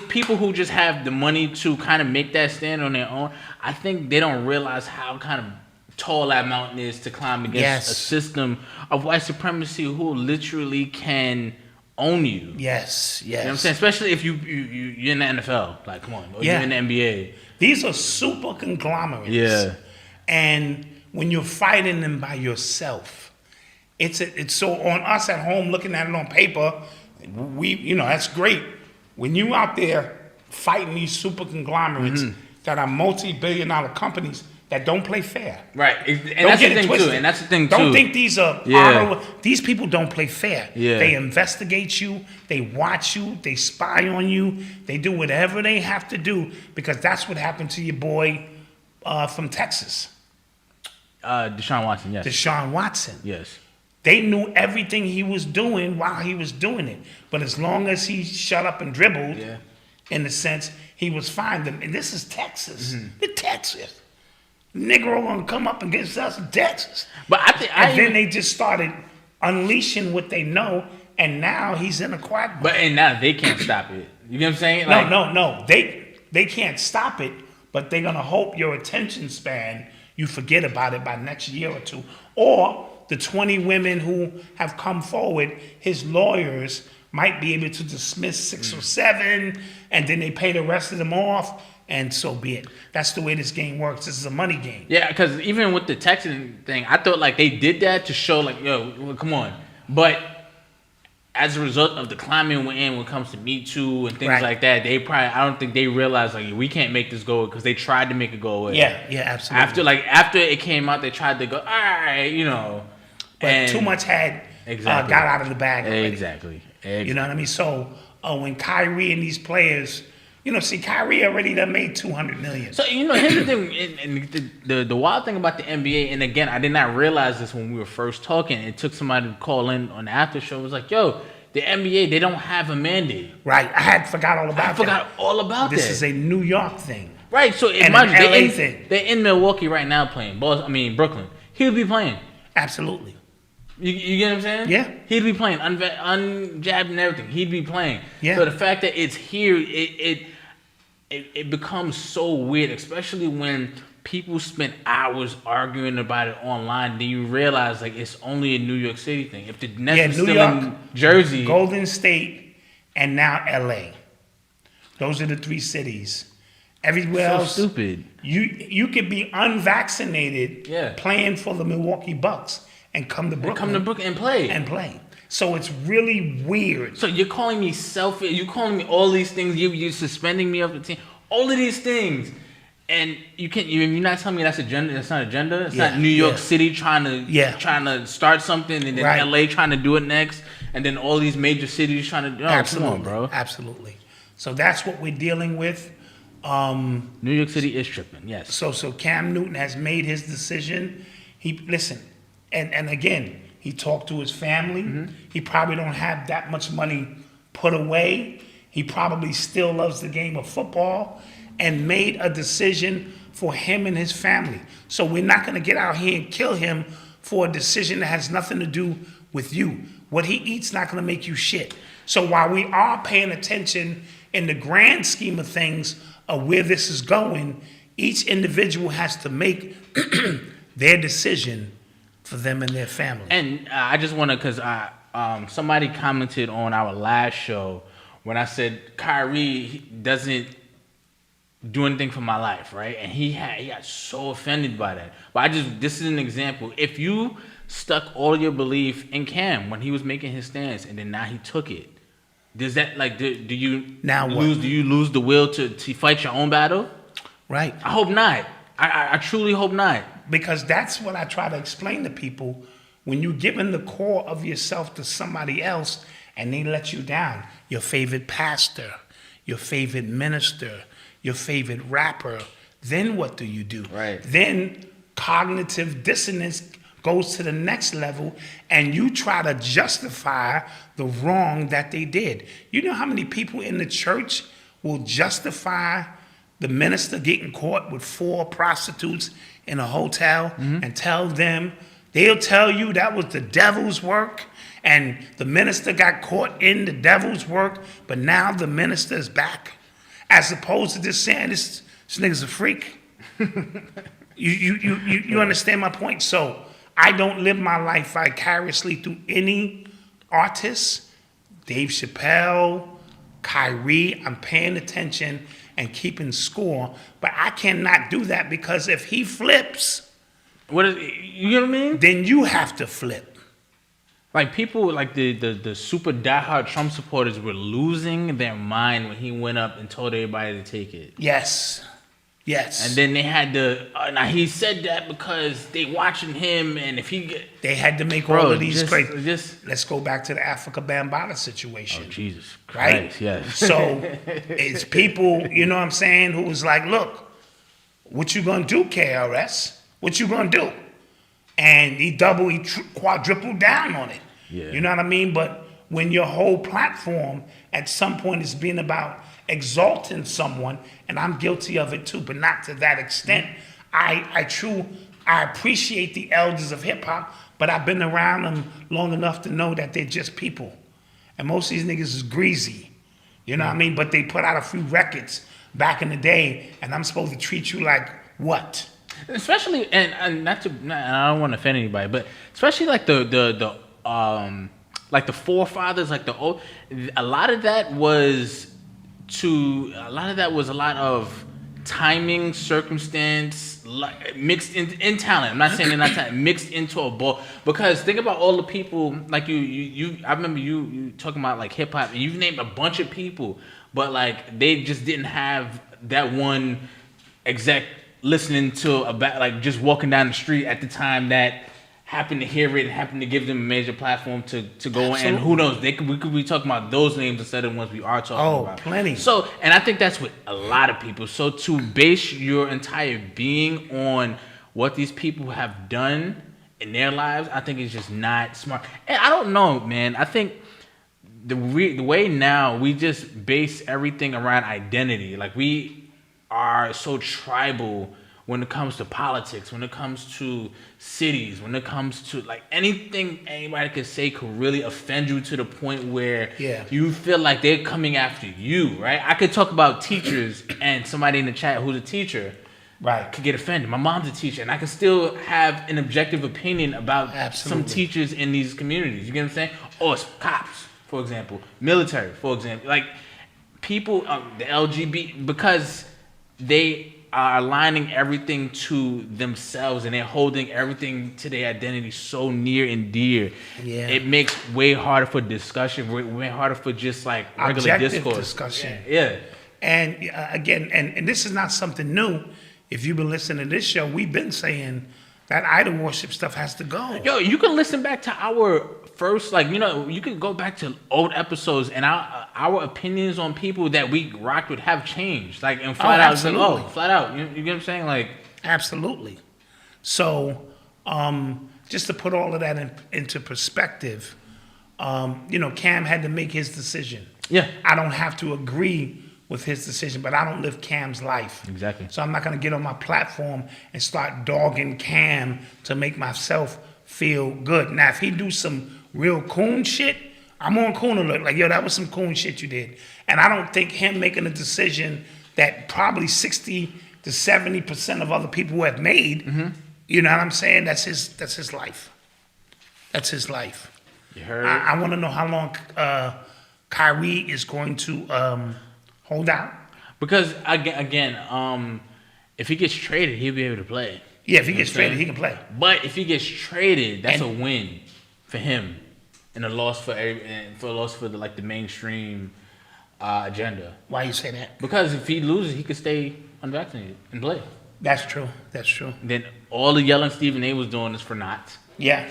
[SPEAKER 3] people who just have the money to kind of make that stand on their own, I think they don't realize how kind of tall that mountain is to climb against a system of white supremacy who literally can own you.
[SPEAKER 4] Yes.
[SPEAKER 3] You know what I'm saying? Especially if you're in the NFL. Like, come on. Or you're in the NBA.
[SPEAKER 4] These are super conglomerates.
[SPEAKER 3] Yeah.
[SPEAKER 4] And when you're fighting them by yourself, it's so on us at home looking at it on paper, that's great. When you out there fighting these super conglomerates that are multi-billion-dollar companies that don't play fair.
[SPEAKER 3] Right. And that's the thing too. And that's the thing too.
[SPEAKER 4] Don't think these are honorable. These people don't play fair.
[SPEAKER 3] Yeah.
[SPEAKER 4] They investigate you, they watch you, they spy on you, they do whatever they have to do because that's what happened to your boy from Texas.
[SPEAKER 3] Deshaun Watson, yes.
[SPEAKER 4] Deshaun Watson.
[SPEAKER 3] Yes.
[SPEAKER 4] They knew everything he was doing while he was doing it. But as long as he shut up and dribbled, in the sense, he was fine. And this is Texas. The Texas. Negro gonna come up against us in Texas. But then they just started unleashing what they know, and now he's in a quagmire.
[SPEAKER 3] And now they can't stop it. You know what I'm saying?
[SPEAKER 4] No. They can't stop it, but they're gonna hope your attention span, you forget about it by next year or two. Or the 20 women who have come forward, his lawyers might be able to dismiss 6 or 7, and then they pay the rest of them off. And so be it. That's the way this game works. This is a money game.
[SPEAKER 3] Yeah, because even with the Texan thing, I thought like they did that to show like, yo, come on. But as a result of the climate we're in when it comes to Me Too and things like that, I don't think they realized like we can't make this go because they tried to make it go away.
[SPEAKER 4] Yeah, absolutely.
[SPEAKER 3] After it came out, they tried to go, all right,
[SPEAKER 4] But too much got out of the bag already.
[SPEAKER 3] Exactly.
[SPEAKER 4] You know what I mean? So when Kyrie and these players. Kyrie already done made $200 million.
[SPEAKER 3] So, here's the thing, and the wild thing about the NBA, and again, I did not realize this when we were first talking. It took somebody to call in on the after show. It was like, yo, the NBA, they don't have a mandate.
[SPEAKER 4] Right. I had forgot all about that.
[SPEAKER 3] This
[SPEAKER 4] is a New York thing.
[SPEAKER 3] Right. So,
[SPEAKER 4] LA thing.
[SPEAKER 3] They're in Milwaukee right now playing. Brooklyn. He would be playing.
[SPEAKER 4] Absolutely.
[SPEAKER 3] You get what I'm saying?
[SPEAKER 4] Yeah.
[SPEAKER 3] He'd be playing, unjabbed and everything. He'd be playing.
[SPEAKER 4] Yeah.
[SPEAKER 3] So the fact that it's here, it becomes so weird, especially when people spend hours arguing about it online. Then you realize like it's only a New York City thing. If the Nets were still in Jersey,
[SPEAKER 4] Golden State, and now LA, those are the 3 cities. Everywhere else,
[SPEAKER 3] stupid.
[SPEAKER 4] You could be unvaccinated, playing for the Milwaukee Bucks, and come to Brooklyn
[SPEAKER 3] and play.
[SPEAKER 4] So it's really weird.
[SPEAKER 3] So you're calling me selfish. You're calling me all these things. You're suspending me off the team. All of these things, and you're not telling me that's agenda. That's not agenda. It's not New York City trying to start something, and then LA trying to do it next, and then all these major cities trying to do it.
[SPEAKER 4] Absolutely,
[SPEAKER 3] come on, bro.
[SPEAKER 4] Absolutely. So that's what we're dealing with.
[SPEAKER 3] New York City is tripping. Yes.
[SPEAKER 4] So Cam Newton has made his decision. And again. He talked to his family. He probably don't have that much money put away. He probably still loves the game of football and made a decision for him and his family. So we're not going to get out here and kill him for a decision that has nothing to do with you. What he eats not going to make you shit. So while we are paying attention in the grand scheme of things of where this is going, each individual has to make their decision for them and their family.
[SPEAKER 3] And I just want to, because somebody commented on our last show when I said Kyrie doesn't do anything for my life, right? And he got so offended by that. But this is an example. If you stuck all your belief in Cam when he was making his stance, and then now he took it, does that do you
[SPEAKER 4] now
[SPEAKER 3] lose?
[SPEAKER 4] What?
[SPEAKER 3] Do you lose the will to fight your own battle?
[SPEAKER 4] Right.
[SPEAKER 3] I hope not. I truly hope not.
[SPEAKER 4] Because that's what I try to explain to people. When you're giving the core of yourself to somebody else and they let you down, your favorite pastor, your favorite minister, your favorite rapper, then what do you do?
[SPEAKER 3] Right.
[SPEAKER 4] Then cognitive dissonance goes to the next level and you try to justify the wrong that they did. You know how many people in the church will justify the minister getting caught with 4 prostitutes in a hotel and tell them They'll tell you that was the devil's work, and the minister got caught in the devil's work, but now the minister is back, as opposed to just saying this nigga's a freak. You understand my point? So I don't live my life vicariously through any artist. Dave Chappelle, Kyrie, I'm paying attention and keeping score, but I cannot do that because if he flips,
[SPEAKER 3] you know what I mean?
[SPEAKER 4] Then you have to flip.
[SPEAKER 3] Like people, like the super diehard Trump supporters were losing their mind when he went up and told everybody to take it.
[SPEAKER 4] Yes. And
[SPEAKER 3] then they had to. Now he said that because they watching him, and if
[SPEAKER 4] they had to make all of these crazy. Let's go back to the Africa Bambaataa situation.
[SPEAKER 3] Oh Jesus Christ!
[SPEAKER 4] Right?
[SPEAKER 3] Yes.
[SPEAKER 4] So it's people, you know what I'm saying, who was like, "Look, what you gonna do, KRS? What you gonna do?" And he quadrupled down on it.
[SPEAKER 3] Yeah.
[SPEAKER 4] You know what I mean? But when your whole platform at some point is being about exalting someone, and I'm guilty of it too, but not to that extent. I appreciate the elders of hip hop, but I've been around them long enough to know that they're just people. And most of these niggas is greasy. You know what I mean? But they put out a few records back in the day, and I'm supposed to treat you like what?
[SPEAKER 3] Especially, and I don't want to offend anybody, but especially like the forefathers, like the old, a lot of that was a lot of timing, circumstance, mixed in talent. I'm not saying they're not talent, mixed into a ball. Because think about all the people, like you I remember you talking about like hip hop, and you've named a bunch of people, but like they just didn't have that one exec listening to like just walking down the street at the time that happened to hear it and happened to give them a major platform to go in. And who knows, we could be talking about those names instead of ones we are talking about.
[SPEAKER 4] Oh, plenty.
[SPEAKER 3] So, and I think that's with a lot of people. So to base your entire being on what these people have done in their lives, I think is just not smart. And I don't know, man. I think the way now we just base everything around identity. Like we are so tribal when it comes to politics, when it comes to cities, when it comes to like anything anybody could say could really offend you to the point where you feel like they're coming after you, right? I could talk about teachers and somebody in the chat who's a teacher,
[SPEAKER 4] right,
[SPEAKER 3] could get offended. My mom's a teacher, and I could still have an objective opinion about some teachers in these communities. You get what I'm saying? Or it's cops, for example, military, for example, like people, the LGBT, because they are aligning everything to themselves and they're holding everything to their identity so near and dear. Yeah. It makes way harder for discussion, way harder for just like regular
[SPEAKER 4] objective
[SPEAKER 3] discourse.
[SPEAKER 4] Discussion.
[SPEAKER 3] Yeah.
[SPEAKER 4] And again, and this is not something new. If you've been listening to this show, we've been saying that idol worship stuff has to go.
[SPEAKER 3] Yo, you can listen back to our first, like, you know, you can go back to old episodes and our opinions on people that we rocked with have changed. Like, and flat out, like, flat out. You get what I'm saying? Like,
[SPEAKER 4] absolutely. So, just to put all of that into perspective, you know, Cam had to make his decision.
[SPEAKER 3] Yeah.
[SPEAKER 4] I don't have to agree with his decision, but I don't live Cam's life.
[SPEAKER 3] Exactly.
[SPEAKER 4] So I'm not going to get on my platform and start dogging Cam to make myself feel good. Now, if he do some real coon shit, I'm on coon alert. Like, yo, that was some coon shit you did. And I don't think him making a decision that probably 60 to 70% of other people have made, you know what I'm saying? That's his life. That's his life.
[SPEAKER 3] You heard?
[SPEAKER 4] I want to know how long Kyrie is going to hold out.
[SPEAKER 3] Because again, if he gets traded, he'll be able to play.
[SPEAKER 4] Yeah, if he gets traded, he can play.
[SPEAKER 3] But if he gets traded, that's a win for him, and a loss for the mainstream agenda.
[SPEAKER 4] Why you say that?
[SPEAKER 3] Because if he loses, he could stay unvaccinated and play.
[SPEAKER 4] That's true. That's true.
[SPEAKER 3] Then all the yelling Stephen A was doing is for naught.
[SPEAKER 4] Yeah.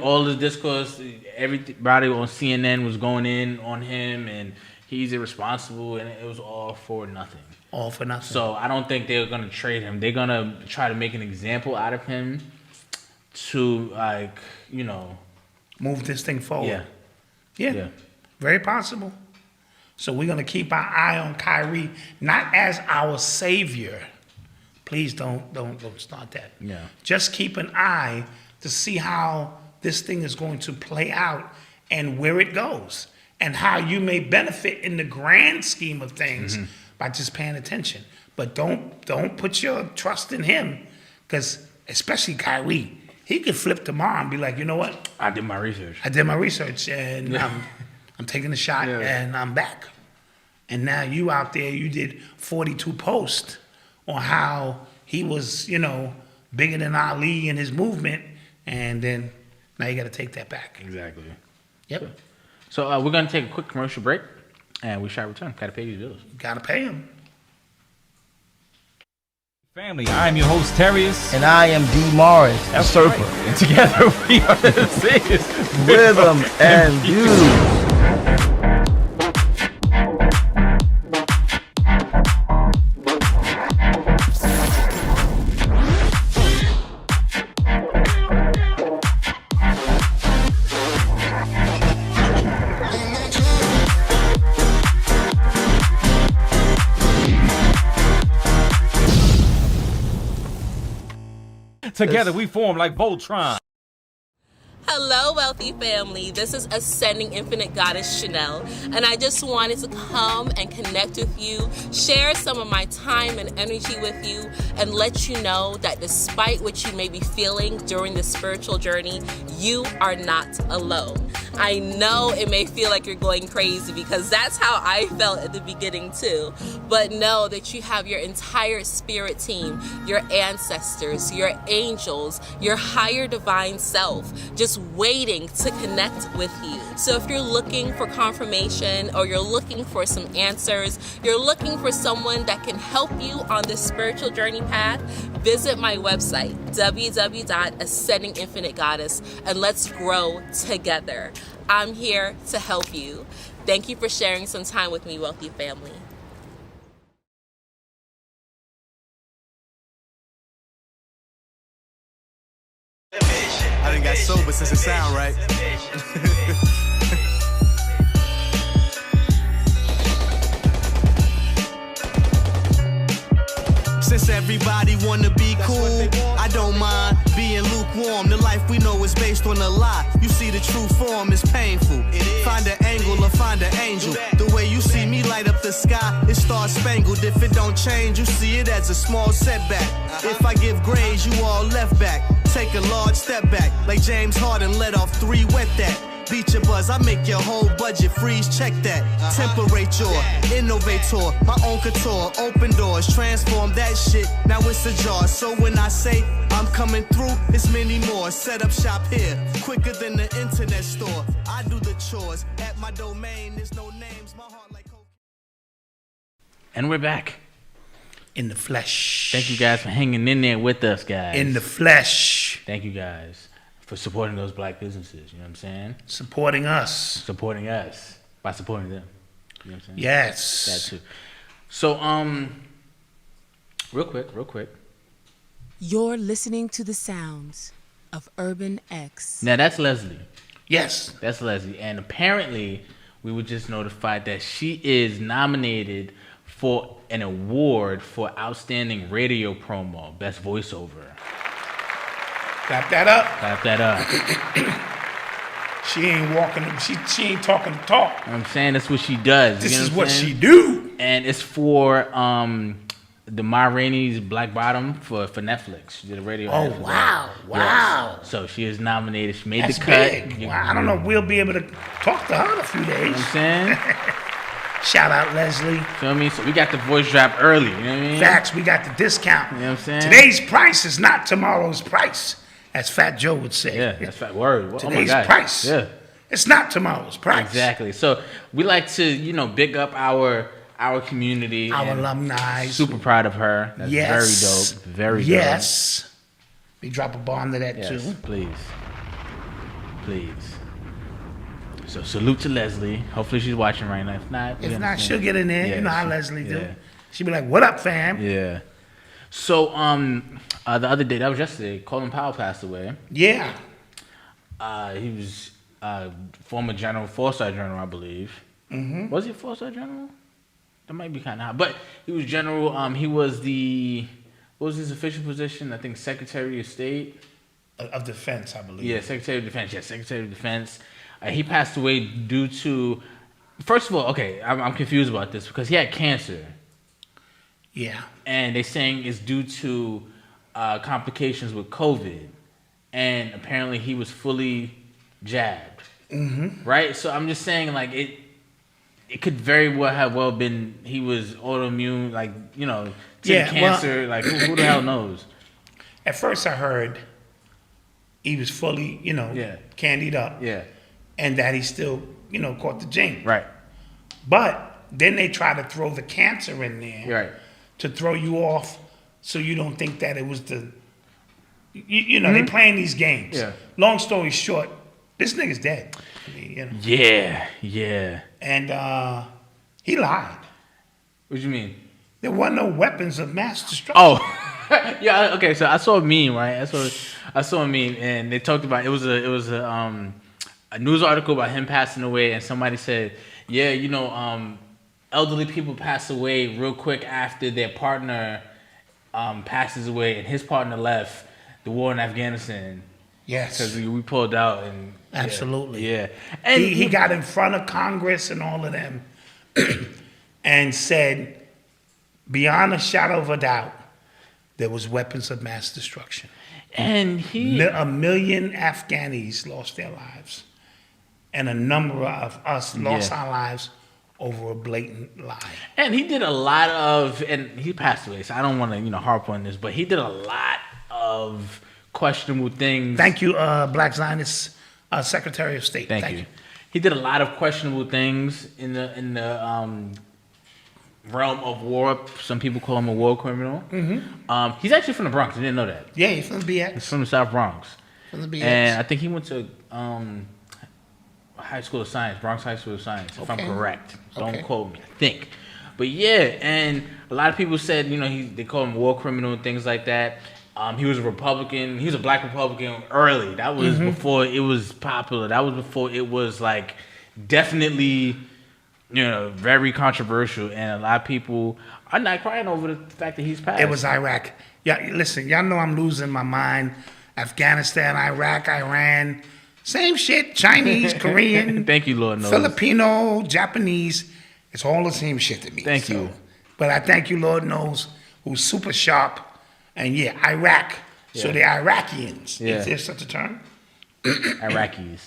[SPEAKER 3] All the discourse, everybody on CNN was going in on him, and he's irresponsible, and it was all for nothing.
[SPEAKER 4] All for nothing.
[SPEAKER 3] So I don't think they're going to trade him. They're going to try to make an example out of him to, like, you know,
[SPEAKER 4] move this thing forward.
[SPEAKER 3] Yeah.
[SPEAKER 4] Very possible. So we're going to keep our eye on Kyrie, not as our savior. Please don't start that.
[SPEAKER 3] Yeah.
[SPEAKER 4] Just keep an eye to see how this thing is going to play out and where it goes and how you may benefit in the grand scheme of things by just paying attention. But don't put your trust in him, because especially Kyrie, he could flip tomorrow and be like, you know what?
[SPEAKER 3] I did my research.
[SPEAKER 4] And I'm taking a shot and I'm back. And now you out there, you did 42 posts on how he was, bigger than Ali in his movement, and then now you got to take that back.
[SPEAKER 3] Exactly.
[SPEAKER 4] Yep.
[SPEAKER 3] So we're going to take a quick commercial break, and we shall return. Got to pay these bills.
[SPEAKER 4] Got to pay him.
[SPEAKER 6] Family, I'm your host, Terrius.
[SPEAKER 7] And I am D. Morris,
[SPEAKER 6] That's
[SPEAKER 7] Surfer.
[SPEAKER 6] right. And together we are the Singers.
[SPEAKER 7] Rhythm and Views.
[SPEAKER 6] Together we form like Voltron.
[SPEAKER 8] Hello, wealthy family. This is Ascending Infinite Goddess Shanell, and I just wanted to come and connect with you, share some of my time and energy with you, and let you know that despite what you may be feeling during this spiritual journey, you are not alone. I know it may feel like you're going crazy, because that's how I felt at the beginning too, but know that you have your entire spirit team, your ancestors, your angels, your higher divine self, just waiting to connect with you. So if you're looking for confirmation, or you're looking for some answers, you're looking for someone that can help you on this spiritual journey path, visit my website, www.ascendinginfinitegoddess, and let's grow together. I'm here to help you. Thank you for sharing some time with me, wealthy family.
[SPEAKER 9] I done got sober since it sound right. Since everybody wanna be cool, I don't mind being lukewarm. The life we know is based on a lie. You see, the true form is painful. Find an angle or find an angel. The way you see me light up the sky, it star spangled. If it don't change, you see it as a small setback. If I give grades, you all left back. Take a large step back, like James Harden let off 3, wet that. Beat your buzz, I make your whole budget freeze, check that. Temperature, innovator, my own couture, open doors, transform that shit, now it's a jar. So when I say I'm coming through, it's many more. Set up shop here, quicker than the internet store. I do the chores, at my domain, there's no names, my heart like cocaine.
[SPEAKER 3] And we're back.
[SPEAKER 4] In the flesh.
[SPEAKER 3] Thank you guys for hanging in there with us, guys.
[SPEAKER 4] In the flesh.
[SPEAKER 3] Thank you guys for supporting those black businesses. You know what I'm saying?
[SPEAKER 4] Supporting us.
[SPEAKER 3] Supporting us by supporting them. You know what I'm saying?
[SPEAKER 4] Yes.
[SPEAKER 3] That too. So, real quick.
[SPEAKER 10] You're listening to the sounds of Urban X.
[SPEAKER 3] Now that's Leslie.
[SPEAKER 4] Yes.
[SPEAKER 3] That's Leslie. And apparently, we were just notified that she is nominated for an award for Outstanding Radio Promo, Best Voiceover.
[SPEAKER 4] Clap that up.
[SPEAKER 3] Clap that up.
[SPEAKER 4] She ain't walking, she ain't talking the talk.
[SPEAKER 3] You know what I'm saying? That's what she does.
[SPEAKER 4] This
[SPEAKER 3] you know
[SPEAKER 4] is
[SPEAKER 3] what
[SPEAKER 4] what
[SPEAKER 3] I'm saying?
[SPEAKER 4] she do.
[SPEAKER 3] And it's for the Ma Rainey's Black Bottom for Netflix. She did a radio.
[SPEAKER 4] Oh,
[SPEAKER 3] ad for
[SPEAKER 4] wow.
[SPEAKER 3] that.
[SPEAKER 4] Wow.
[SPEAKER 3] Yes. So she is nominated. She made
[SPEAKER 4] That's
[SPEAKER 3] the cut.
[SPEAKER 4] big. Wow. I don't know if we'll be able to talk to her in a few days.
[SPEAKER 3] You know what I'm saying?
[SPEAKER 4] Shout out, Leslie.
[SPEAKER 3] Feel me? So we got the voice drop early. You know what I mean?
[SPEAKER 4] Facts, we got the discount.
[SPEAKER 3] You know what I'm saying?
[SPEAKER 4] Today's price is not tomorrow's price, as Fat Joe would say.
[SPEAKER 3] Yeah, that's fact. Word. Oh
[SPEAKER 4] Today's
[SPEAKER 3] my God.
[SPEAKER 4] price.
[SPEAKER 3] Yeah.
[SPEAKER 4] It's not tomorrow's price.
[SPEAKER 3] Exactly. So we like to, big up our community.
[SPEAKER 4] Our
[SPEAKER 3] and
[SPEAKER 4] alumni.
[SPEAKER 3] Super proud of her. That's
[SPEAKER 4] Yes.
[SPEAKER 3] very dope. Very dope.
[SPEAKER 4] Yes. We drop a bomb to that
[SPEAKER 3] Yes,
[SPEAKER 4] too.
[SPEAKER 3] please. So salute to Leslie. Hopefully she's watching right now. If not,
[SPEAKER 4] If not, she'll get in there.
[SPEAKER 3] Yeah,
[SPEAKER 4] you know how
[SPEAKER 3] she-
[SPEAKER 4] Leslie do.
[SPEAKER 3] yeah.
[SPEAKER 4] She'll be like, "What up, fam?"
[SPEAKER 3] Yeah. So the other day, that was yesterday, Colin Powell passed away.
[SPEAKER 4] Yeah.
[SPEAKER 3] He was former general, 4-star general, I believe.
[SPEAKER 4] Mm-hmm.
[SPEAKER 3] Was he a 4-star general? That might be kind of high. But he was general. He was what was his official position? I think Secretary of State.
[SPEAKER 4] of Defense, I believe.
[SPEAKER 3] Yeah, Secretary of Defense. Yes, Secretary of Defense. He passed away due to. First of all, okay, I'm confused about this because he had cancer.
[SPEAKER 4] Yeah.
[SPEAKER 3] And they're saying it's due to complications with COVID, and apparently he was fully jabbed.
[SPEAKER 4] Mm-hmm.
[SPEAKER 3] Right. So I'm just saying, like it could very well have been he was autoimmune, like to the cancer. Like who the hell knows?
[SPEAKER 4] At first, I heard he was fully, candied up.
[SPEAKER 3] Yeah.
[SPEAKER 4] And that he still, caught the jinx.
[SPEAKER 3] Right.
[SPEAKER 4] But then they try to throw the cancer in there.
[SPEAKER 3] Right.
[SPEAKER 4] To throw you off so you don't think that it was the... they playing these games.
[SPEAKER 3] Yeah.
[SPEAKER 4] Long story short, this nigga's dead. I mean,
[SPEAKER 3] Yeah.
[SPEAKER 4] And he lied.
[SPEAKER 3] What do you mean?
[SPEAKER 4] There weren't no weapons of mass destruction.
[SPEAKER 3] Oh. Yeah, okay, so I saw a meme, right? I saw a meme, and they talked about it was a news article about him passing away, and somebody said, elderly people pass away real quick after their partner passes away, and his partner left the war in Afghanistan.
[SPEAKER 4] Yes,
[SPEAKER 3] because we pulled out, and
[SPEAKER 4] absolutely,
[SPEAKER 3] yeah. And
[SPEAKER 4] he got in front of Congress and all of them, and said, beyond a shadow of a doubt, there was weapons of mass destruction.
[SPEAKER 3] And
[SPEAKER 4] a million Afghanis lost their lives. And a number of us lost our lives over a blatant lie.
[SPEAKER 3] And he did a lot of, and he passed away, so I don't want to, harp on this, but he did a lot of questionable things.
[SPEAKER 4] Thank you, Black Zionist Secretary of State.
[SPEAKER 3] Thank you. He did a lot of questionable things in the realm of war. Some people call him a war criminal.
[SPEAKER 4] Mm-hmm.
[SPEAKER 3] He's actually from the Bronx. I didn't know that.
[SPEAKER 4] Yeah, he's from the BX.
[SPEAKER 3] He's from the South Bronx.
[SPEAKER 4] From the BX.
[SPEAKER 3] And I think he went to High School of Science, Bronx High School of Science, if I'm correct. Don't quote me. I think. But yeah, and a lot of people said, they call him a war criminal and things like that. He was a Republican. He was a black Republican early. That was before it was popular. That was before it was like definitely... very controversial, and a lot of people are not crying over the fact that he's passed.
[SPEAKER 4] It was Iraq. Yeah, listen, y'all know I'm losing my mind. Afghanistan, Iraq, Iran, same shit. Chinese, Korean.
[SPEAKER 3] Thank you, Lord knows.
[SPEAKER 4] Filipino, Japanese. It's all the same shit to me.
[SPEAKER 3] Thank you.
[SPEAKER 4] But I thank you, Lord knows, who's super sharp. And yeah, Iraq. Yeah. So the Iraqians. Yeah. Is there such a term?
[SPEAKER 3] Iraqis.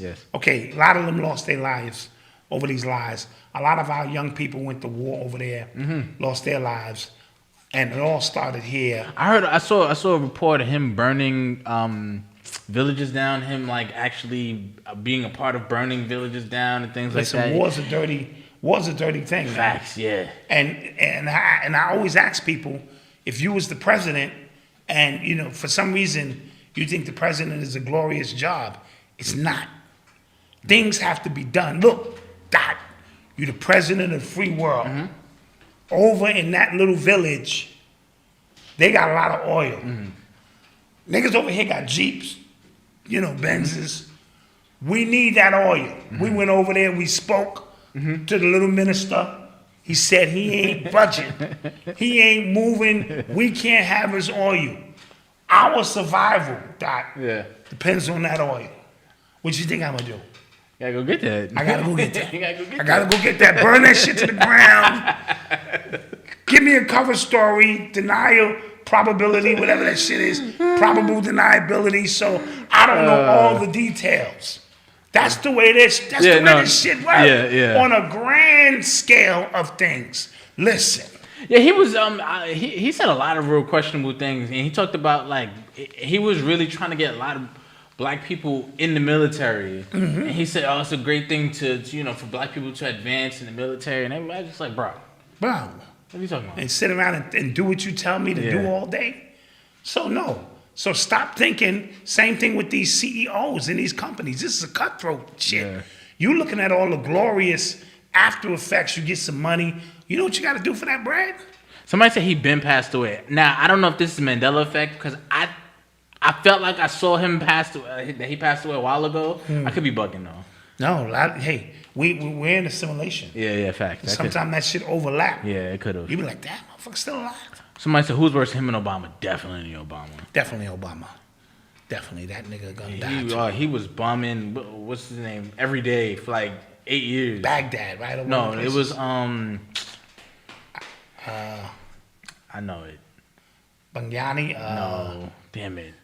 [SPEAKER 4] Yes. Okay, a lot of them lost their lives over these lies. A lot of our young people went to war over there, lost their lives, and it all started here.
[SPEAKER 3] I saw a report of him burning villages down. Him like actually being a part of burning villages down and things like that.
[SPEAKER 4] War's a dirty thing.
[SPEAKER 3] Facts, man.
[SPEAKER 4] Yeah. And I always ask people, if you was the president, and for some reason you think the president is a glorious job, it's not. Things have to be done. Look. Dot, you're the president of the free world. Over in that little village, they got a lot of oil. Niggas over here got Jeeps, Benzes. We need that oil. We went over there, we spoke to the little minister. He said he ain't budging. He ain't moving. We can't have his oil. Our survival, Dot, depends on that oil. What you think I'm gonna do?
[SPEAKER 3] Gotta go get that.
[SPEAKER 4] I gotta go get that. I gotta go get that. Burn that shit to the ground. Give me a cover story, denial, probability, whatever that shit is. Probable deniability. So I don't know all the details. That's the way this. That's the way this shit works.
[SPEAKER 3] Yeah.
[SPEAKER 4] On a grand scale of things. Listen.
[SPEAKER 3] Yeah, he was. He said a lot of real questionable things, and he talked about like he was really trying to get a lot of black people in the military. And he said, "Oh, it's a great thing to for black people to advance in the military." And everybody's just like, "Bro, what are you talking about?"
[SPEAKER 4] And sit around and do what you tell me to do all day. So no. So stop thinking. Same thing with these CEOs in these companies. This is a cutthroat shit. Yeah. You looking at all the glorious after effects. You get some money. You know what you got to do for that bread?
[SPEAKER 3] Somebody said he been passed away. Now I don't know if this is Mandela effect because I felt like I saw him that he passed away a while ago. I could be bugging though.
[SPEAKER 4] No, hey, we're in a simulation.
[SPEAKER 3] Yeah, fact.
[SPEAKER 4] Sometimes that shit overlap.
[SPEAKER 3] Yeah, it could have.
[SPEAKER 4] You be like, damn, motherfucker's still alive.
[SPEAKER 3] Somebody said, who's worse, him and Obama? Definitely Obama.
[SPEAKER 4] Definitely Obama. Definitely, that nigga gonna die.
[SPEAKER 3] He was bumming. What's his name? Every day for like 8 years.
[SPEAKER 4] Baghdad, right?
[SPEAKER 3] No, it was I know it.
[SPEAKER 4] Bangyani.
[SPEAKER 3] No, damn it.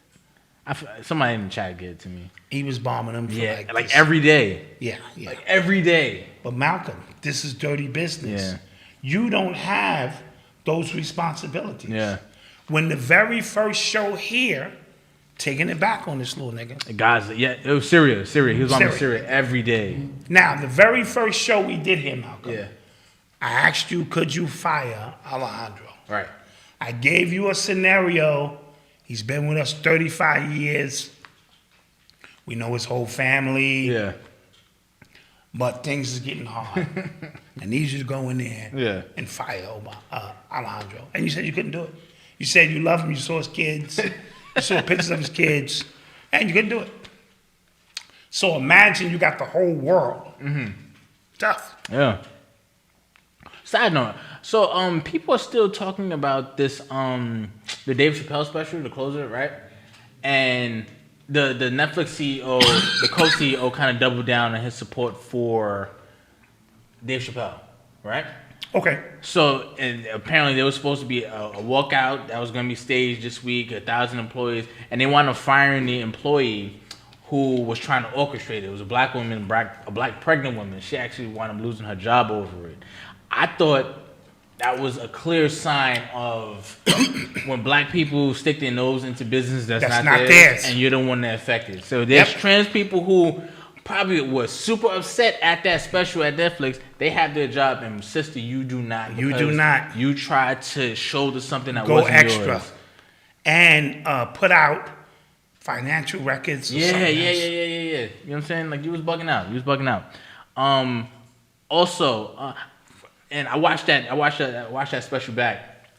[SPEAKER 3] Somebody in the chat get it to me.
[SPEAKER 4] He was bombing him. For
[SPEAKER 3] like every day.
[SPEAKER 4] Yeah.
[SPEAKER 3] Like every day.
[SPEAKER 4] But Malcolm, this is dirty business.
[SPEAKER 3] Yeah.
[SPEAKER 4] You don't have those responsibilities.
[SPEAKER 3] Yeah.
[SPEAKER 4] When the very first show here, taking it back on this little nigga.
[SPEAKER 3] Guys, it was Syria. He was on Syria every day.
[SPEAKER 4] Now, the very first show we did here, Malcolm.
[SPEAKER 3] Yeah.
[SPEAKER 4] I asked you, could you fire Alejandro?
[SPEAKER 3] Right.
[SPEAKER 4] I gave you a scenario. He's been with us 35 years. We know his whole family.
[SPEAKER 3] Yeah.
[SPEAKER 4] But things is getting hard. I need you to go in there and fire Alejandro. And you said you couldn't do it. You said you love him. You saw his kids. You saw pictures of his kids. And you couldn't do it. So imagine you got the whole world.
[SPEAKER 3] Mm-hmm.
[SPEAKER 4] Tough.
[SPEAKER 3] Yeah. Side note. So people are still talking about this the Dave Chappelle special, the closer, right? And the Netflix CEO, the co-CEO, kind of doubled down on his support for Dave Chappelle, right?
[SPEAKER 4] Okay.
[SPEAKER 3] So and apparently there was supposed to be a walkout that was going to be staged this week, 1,000 employees, and they wound up firing the employee who was trying to orchestrate it. It was a black woman, a black pregnant woman. She actually wound up losing her job over it. I thought that was a clear sign of when black people stick their nose into business that's not theirs, and you're the one that affected. So there's trans people who probably was super upset at that special at Netflix. They have their job, and sister, you do not.
[SPEAKER 4] You do not.
[SPEAKER 3] You tried to shoulder something that
[SPEAKER 4] go
[SPEAKER 3] wasn't
[SPEAKER 4] extra,
[SPEAKER 3] yours.
[SPEAKER 4] And put out financial records.
[SPEAKER 3] Yeah. You know what I'm saying? Like you was bugging out. Also. And I watched that special back.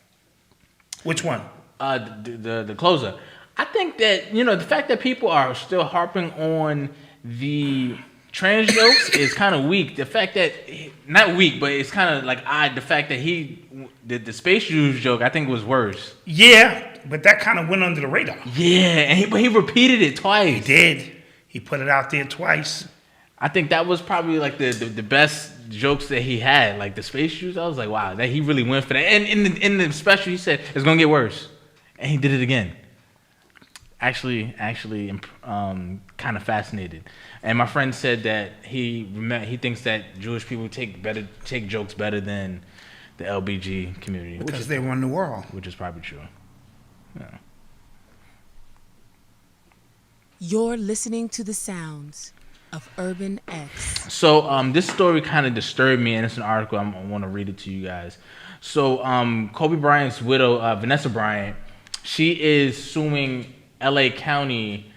[SPEAKER 4] Which one?
[SPEAKER 3] The closer. I think that the fact that people are still harping on the trans jokes is kind of weak. The fact that not weak, but it's kind of like odd. The fact that the space shoes joke I think was worse.
[SPEAKER 4] Yeah, but that kind of went under the radar.
[SPEAKER 3] Yeah, but he repeated it twice.
[SPEAKER 4] He did. He put it out there twice.
[SPEAKER 3] I think that was probably like the best jokes that he had, like the space shoes. I was like, wow, that he really went for that. And in the special, he said it's gonna get worse, and he did it again. Actually, kind of fascinated. And my friend said that he thinks that Jewish people take jokes better than the LBG community
[SPEAKER 4] because they run the world,
[SPEAKER 3] which is probably true. Yeah.
[SPEAKER 10] You're listening to the sounds of Urban X.
[SPEAKER 3] So this story kind of disturbed me, and it's an article. I want to read it to you guys. So Kobe Bryant's widow, Venessa Bryant, she is suing LA County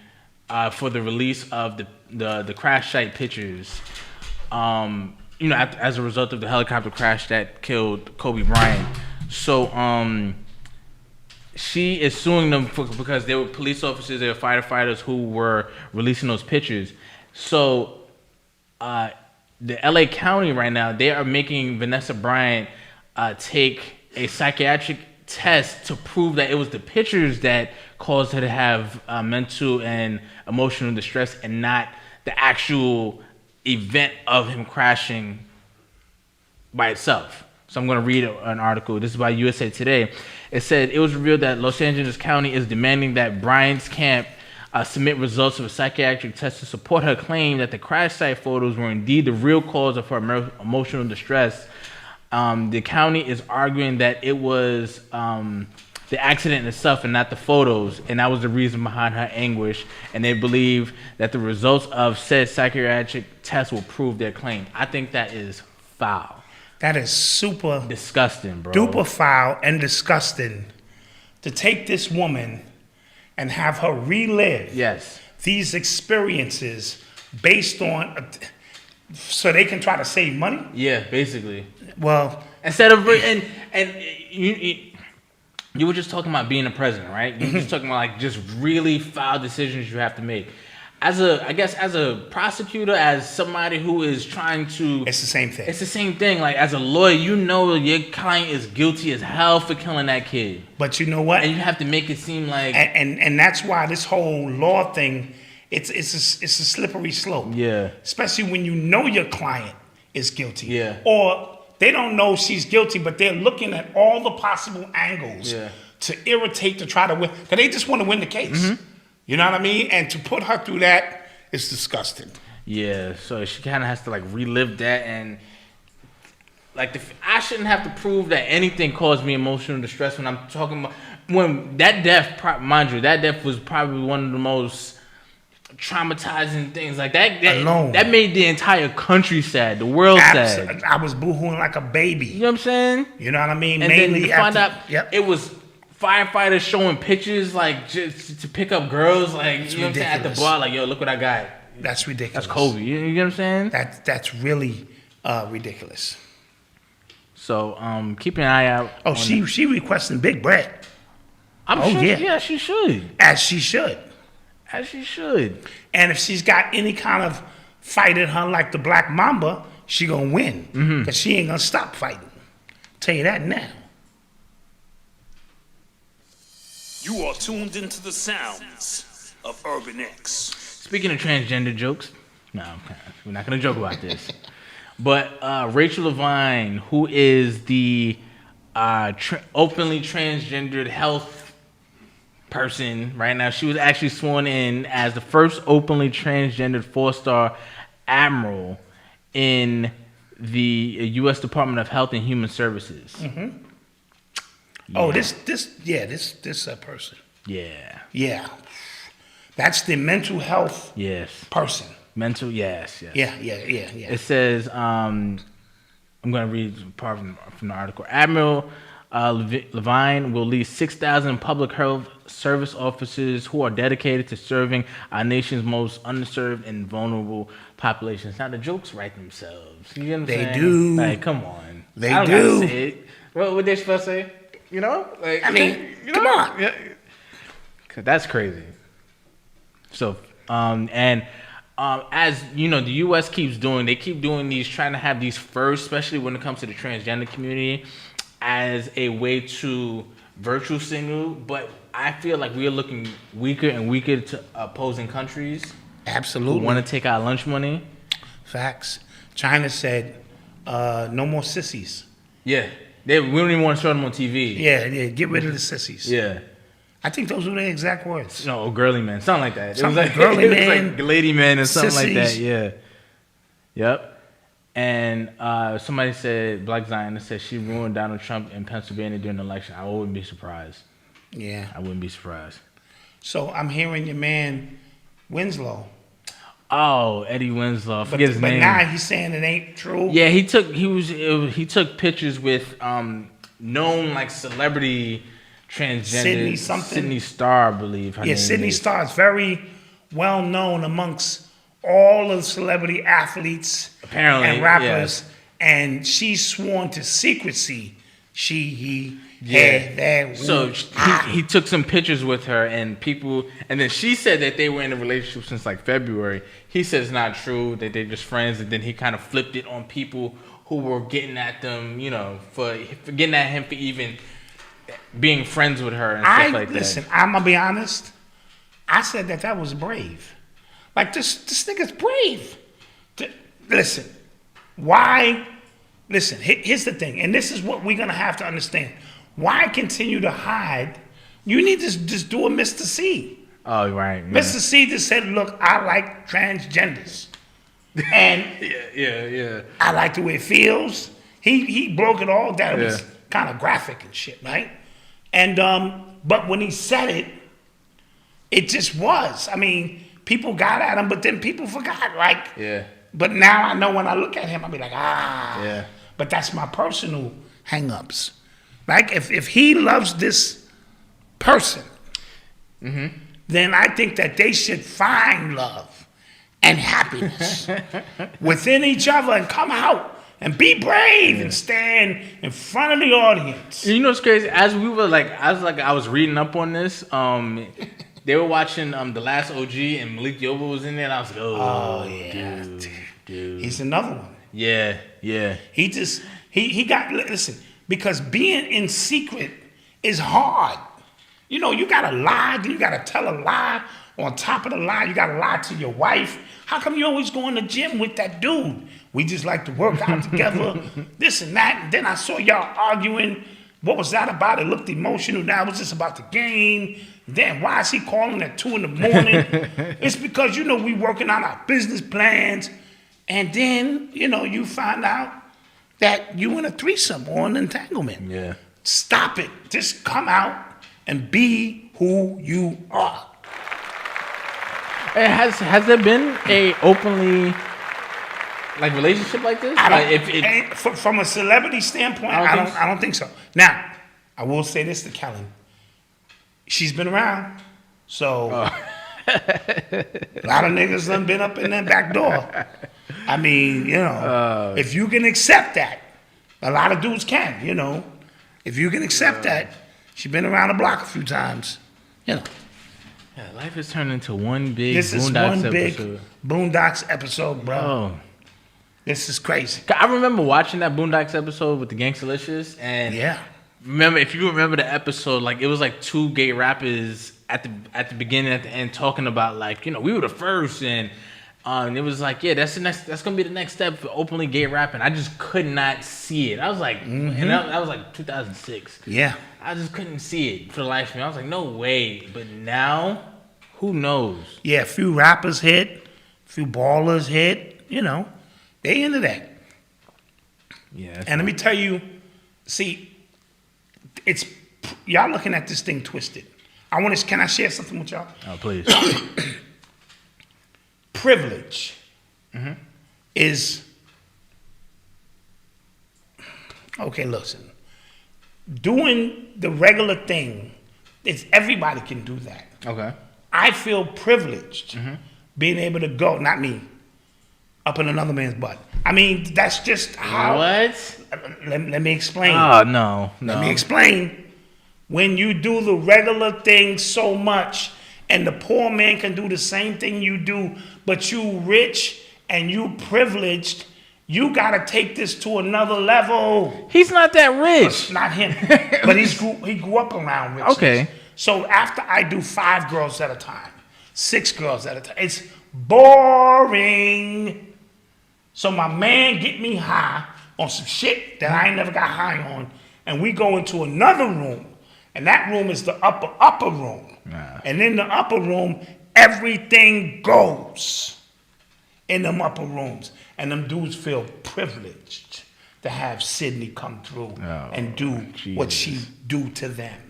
[SPEAKER 3] for the release of the crash site pictures. As a result of the helicopter crash that killed Kobe Bryant. So she is suing them because they were police officers, they were firefighters who were releasing those pictures. So, the LA County right now, they are making Venessa Bryant take a psychiatric test to prove that it was the pictures that caused her to have mental and emotional distress and not the actual event of him crashing by itself. So I'm going to read an article. This is by USA Today. It said, it was revealed that Los Angeles County is demanding that Bryant's camp submit results of a psychiatric test to support her claim that the crash site photos were indeed the real cause of her emotional distress. The county is arguing that it was the accident itself and not the photos, and that was the reason behind her anguish, and they believe that the results of said psychiatric test will prove their claim. I think that is foul.
[SPEAKER 4] That is super
[SPEAKER 3] disgusting, bro.
[SPEAKER 4] Duper foul and disgusting to take this woman and have her relive these experiences based on, so they can try to save money?
[SPEAKER 3] Yeah, basically.
[SPEAKER 4] Well,
[SPEAKER 3] instead of, and you were just talking about being a president, right? You were just talking about like just really foul decisions you have to make. as a prosecutor, as somebody who is trying to,
[SPEAKER 4] It's the same thing.
[SPEAKER 3] It's the same thing. Like as a lawyer, you know your client is guilty as hell for killing that kid.
[SPEAKER 4] But you know what?
[SPEAKER 3] And you have to make it seem like,
[SPEAKER 4] and that's why this whole law thing, it's a slippery slope.
[SPEAKER 3] Yeah.
[SPEAKER 4] Especially when you know your client is guilty.
[SPEAKER 3] Yeah.
[SPEAKER 4] Or they don't know she's guilty, but they're looking at all the possible angles to irritate, to try to win. Because they just want to win the case.
[SPEAKER 3] Mm-hmm.
[SPEAKER 4] You know what I mean? And to put her through that is disgusting.
[SPEAKER 3] yeah. So she kind of has to like relive that, and like I shouldn't have to prove that anything caused me emotional distress when I'm talking about when that death. Mind you, that death was probably one of the most traumatizing things. Like that made the entire country sad, the world sad.
[SPEAKER 4] I was boohooing like a baby.
[SPEAKER 3] You know what I'm saying?
[SPEAKER 4] You know what I mean?
[SPEAKER 3] And
[SPEAKER 4] Mainly
[SPEAKER 3] then to find out
[SPEAKER 4] yep.
[SPEAKER 3] it was firefighters showing pictures like just to pick up girls, like
[SPEAKER 4] It's
[SPEAKER 3] you know what I'm saying, at the
[SPEAKER 4] ridiculous.
[SPEAKER 3] bar, like yo, look what I got.
[SPEAKER 4] That's ridiculous.
[SPEAKER 3] That's Kobe. You know what I'm saying?
[SPEAKER 4] That's really ridiculous.
[SPEAKER 3] So keep an eye out.
[SPEAKER 4] Oh, she requesting big bread.
[SPEAKER 3] I'm sure. Yeah, she should.
[SPEAKER 4] As she should.
[SPEAKER 3] As she should.
[SPEAKER 4] And if she's got any kind of fight in her like the Black Mamba, she gonna win. Because she ain't gonna stop fighting. Tell you that now.
[SPEAKER 5] You are tuned into the sounds of Urban X.
[SPEAKER 3] Speaking of transgender jokes, no, we're not gonna joke about this. But Rachel Levine, who is the openly transgendered health person right now, she was actually sworn in as the first openly transgendered 4-star admiral in the U.S. Department of Health and Human Services.
[SPEAKER 4] Mm-hmm. Yeah. Oh, this person.
[SPEAKER 3] Yeah.
[SPEAKER 4] Yeah. That's the mental health person.
[SPEAKER 3] Mental, yes.
[SPEAKER 4] Yeah.
[SPEAKER 3] It says, I'm going to read part from the article. Admiral Levine will lead 6,000 public health service officers who are dedicated to serving our nation's most underserved and vulnerable populations. Now, the jokes write themselves. You know what I'm saying?
[SPEAKER 4] They do.
[SPEAKER 3] Like, come on.
[SPEAKER 4] They
[SPEAKER 3] I don't
[SPEAKER 4] do.
[SPEAKER 3] gotta say it. What they supposed to say? You know? Like,
[SPEAKER 4] I mean,
[SPEAKER 3] you know?
[SPEAKER 4] come on.
[SPEAKER 3] Yeah. That's crazy. So, as you know, the U.S. they keep doing these, trying to have these first, especially when it comes to the transgender community, as a way to virtue signal. But I feel like we are looking weaker and weaker to opposing countries.
[SPEAKER 4] Absolutely.
[SPEAKER 3] Who want to take our lunch money.
[SPEAKER 4] Facts. China said, no more sissies.
[SPEAKER 3] Yeah. We don't even want to show them on TV.
[SPEAKER 4] Yeah, get rid of the sissies.
[SPEAKER 3] Yeah.
[SPEAKER 4] I think those were the exact words.
[SPEAKER 3] No, girly men, something like that.
[SPEAKER 4] Something
[SPEAKER 3] it was
[SPEAKER 4] like girly men,
[SPEAKER 3] it was like lady men, or something
[SPEAKER 4] sissies.
[SPEAKER 3] like that. Yeah. Yep. And somebody said, Black Zionist said she ruined Donald Trump in Pennsylvania during the election. I wouldn't be surprised.
[SPEAKER 4] Yeah.
[SPEAKER 3] I wouldn't be surprised.
[SPEAKER 4] So I'm hearing your man Winslow.
[SPEAKER 3] Oh, Eddie Winslow. I forget his name.
[SPEAKER 4] But now he's saying it ain't true.
[SPEAKER 3] Yeah, he took pictures with known like celebrity transgender Sydney Starr, I believe. Her name
[SPEAKER 4] Sydney
[SPEAKER 3] is.
[SPEAKER 4] Starr is very well known amongst all of the celebrity athletes
[SPEAKER 3] Apparently,
[SPEAKER 4] and rappers, and she's sworn to secrecy. He
[SPEAKER 3] So he took some pictures with her, and then she said that they were in a relationship since like February. He said it's not true, that they're just friends, and then he kind of flipped it on people who were getting at them, you know, for getting at him for even being friends with her and stuff like that.
[SPEAKER 4] Listen, I'm gonna be honest. I said that was brave. Like this nigga's brave. Listen, why? Listen, here's the thing, and this is what we're gonna have to understand. Why continue to hide? You need to just do a Mr. C.
[SPEAKER 3] Oh, right. Yeah.
[SPEAKER 4] Mr. C just said, look, I like transgenders. And
[SPEAKER 3] yeah.
[SPEAKER 4] I like the way it feels. He broke it all down. It was kind of graphic and shit, right? And but when he said it, it just was. I mean, people got at him, but then people forgot. Like, but now I know when I look at him, I'll be like,
[SPEAKER 3] Yeah.
[SPEAKER 4] But that's my personal hang-ups. Like, if he loves this person, then I think that they should find love and happiness within each other and come out and be brave and stand in front of the audience.
[SPEAKER 3] You know what's crazy? As I was reading up on this, they were watching The Last OG and Malik Yoba was in there, and I was like, oh
[SPEAKER 4] yeah,
[SPEAKER 3] dude.
[SPEAKER 4] He's another one.
[SPEAKER 3] Yeah.
[SPEAKER 4] He just he got, listen, because being in secret is hard. You know, you gotta lie, then you gotta tell a lie. On top of the lie, you gotta lie to your wife. How come you always go in the gym with that dude? We just like to work out together, this and that. And then I saw y'all arguing. What was that about? It looked emotional. Now it was just about the game. Then why is he calling at 2 a.m? It's because, you know, we working on our business plans. And then, you know, you find out that you in a threesome or an entanglement.
[SPEAKER 3] Yeah.
[SPEAKER 4] Stop it. Just come out and be who you are.
[SPEAKER 3] Has there been a openly like relationship like this?
[SPEAKER 4] From a celebrity standpoint, I don't think so. Now, I will say this to Kellen. She's been around, so a lot of niggas done been up in that back door. I mean, you know, if you can accept that, a lot of dudes can, you know. If you can accept that, she's been around the block a few times, you know.
[SPEAKER 3] Yeah, life has turned into one big
[SPEAKER 4] This is
[SPEAKER 3] Boondocks
[SPEAKER 4] one big
[SPEAKER 3] episode.
[SPEAKER 4] Boondocks episode, bro.
[SPEAKER 3] Oh.
[SPEAKER 4] This is crazy.
[SPEAKER 3] I remember watching that Boondocks episode with the Gangsta-licious, and if you remember the episode, like it was like two gay rappers at the beginning, at the end, talking about like, you know, we were the first, and it was like, yeah, that's gonna be the next step for openly gay rapping. I just could not see it. I was like, and that was like 2006.
[SPEAKER 4] Yeah,
[SPEAKER 3] I just couldn't see it for the life of me. I was like, no way. But now, who knows?
[SPEAKER 4] Yeah, a few rappers hit, a few ballers hit. You know, they into that.
[SPEAKER 3] Yeah.
[SPEAKER 4] And let me tell you, see, it's y'all looking at this thing twisted. Can I share something with y'all?
[SPEAKER 3] Oh, please.
[SPEAKER 4] Privilege is, okay, listen, doing the regular thing, everybody can do that.
[SPEAKER 3] Okay.
[SPEAKER 4] I feel privileged being able to go, not me, up in another man's butt. I mean, that's just how.
[SPEAKER 3] What?
[SPEAKER 4] Let me explain.
[SPEAKER 3] Oh, no.
[SPEAKER 4] Let me explain. When you do the regular thing so much, and the poor man can do the same thing you do, but you rich and you privileged, you gotta take this to another level.
[SPEAKER 3] He's not that rich.
[SPEAKER 4] Not him, but he grew up around richness.
[SPEAKER 3] Okay.
[SPEAKER 4] So after I do 5 girls at a time, 6 girls at a time, it's boring. So my man get me high on some shit that I ain't never got high on, and we go into another room, and that room is the upper room. Nah. And in the upper room, everything goes in them upper rooms. And them dudes feel privileged to have Sydney come through and do what she do to them.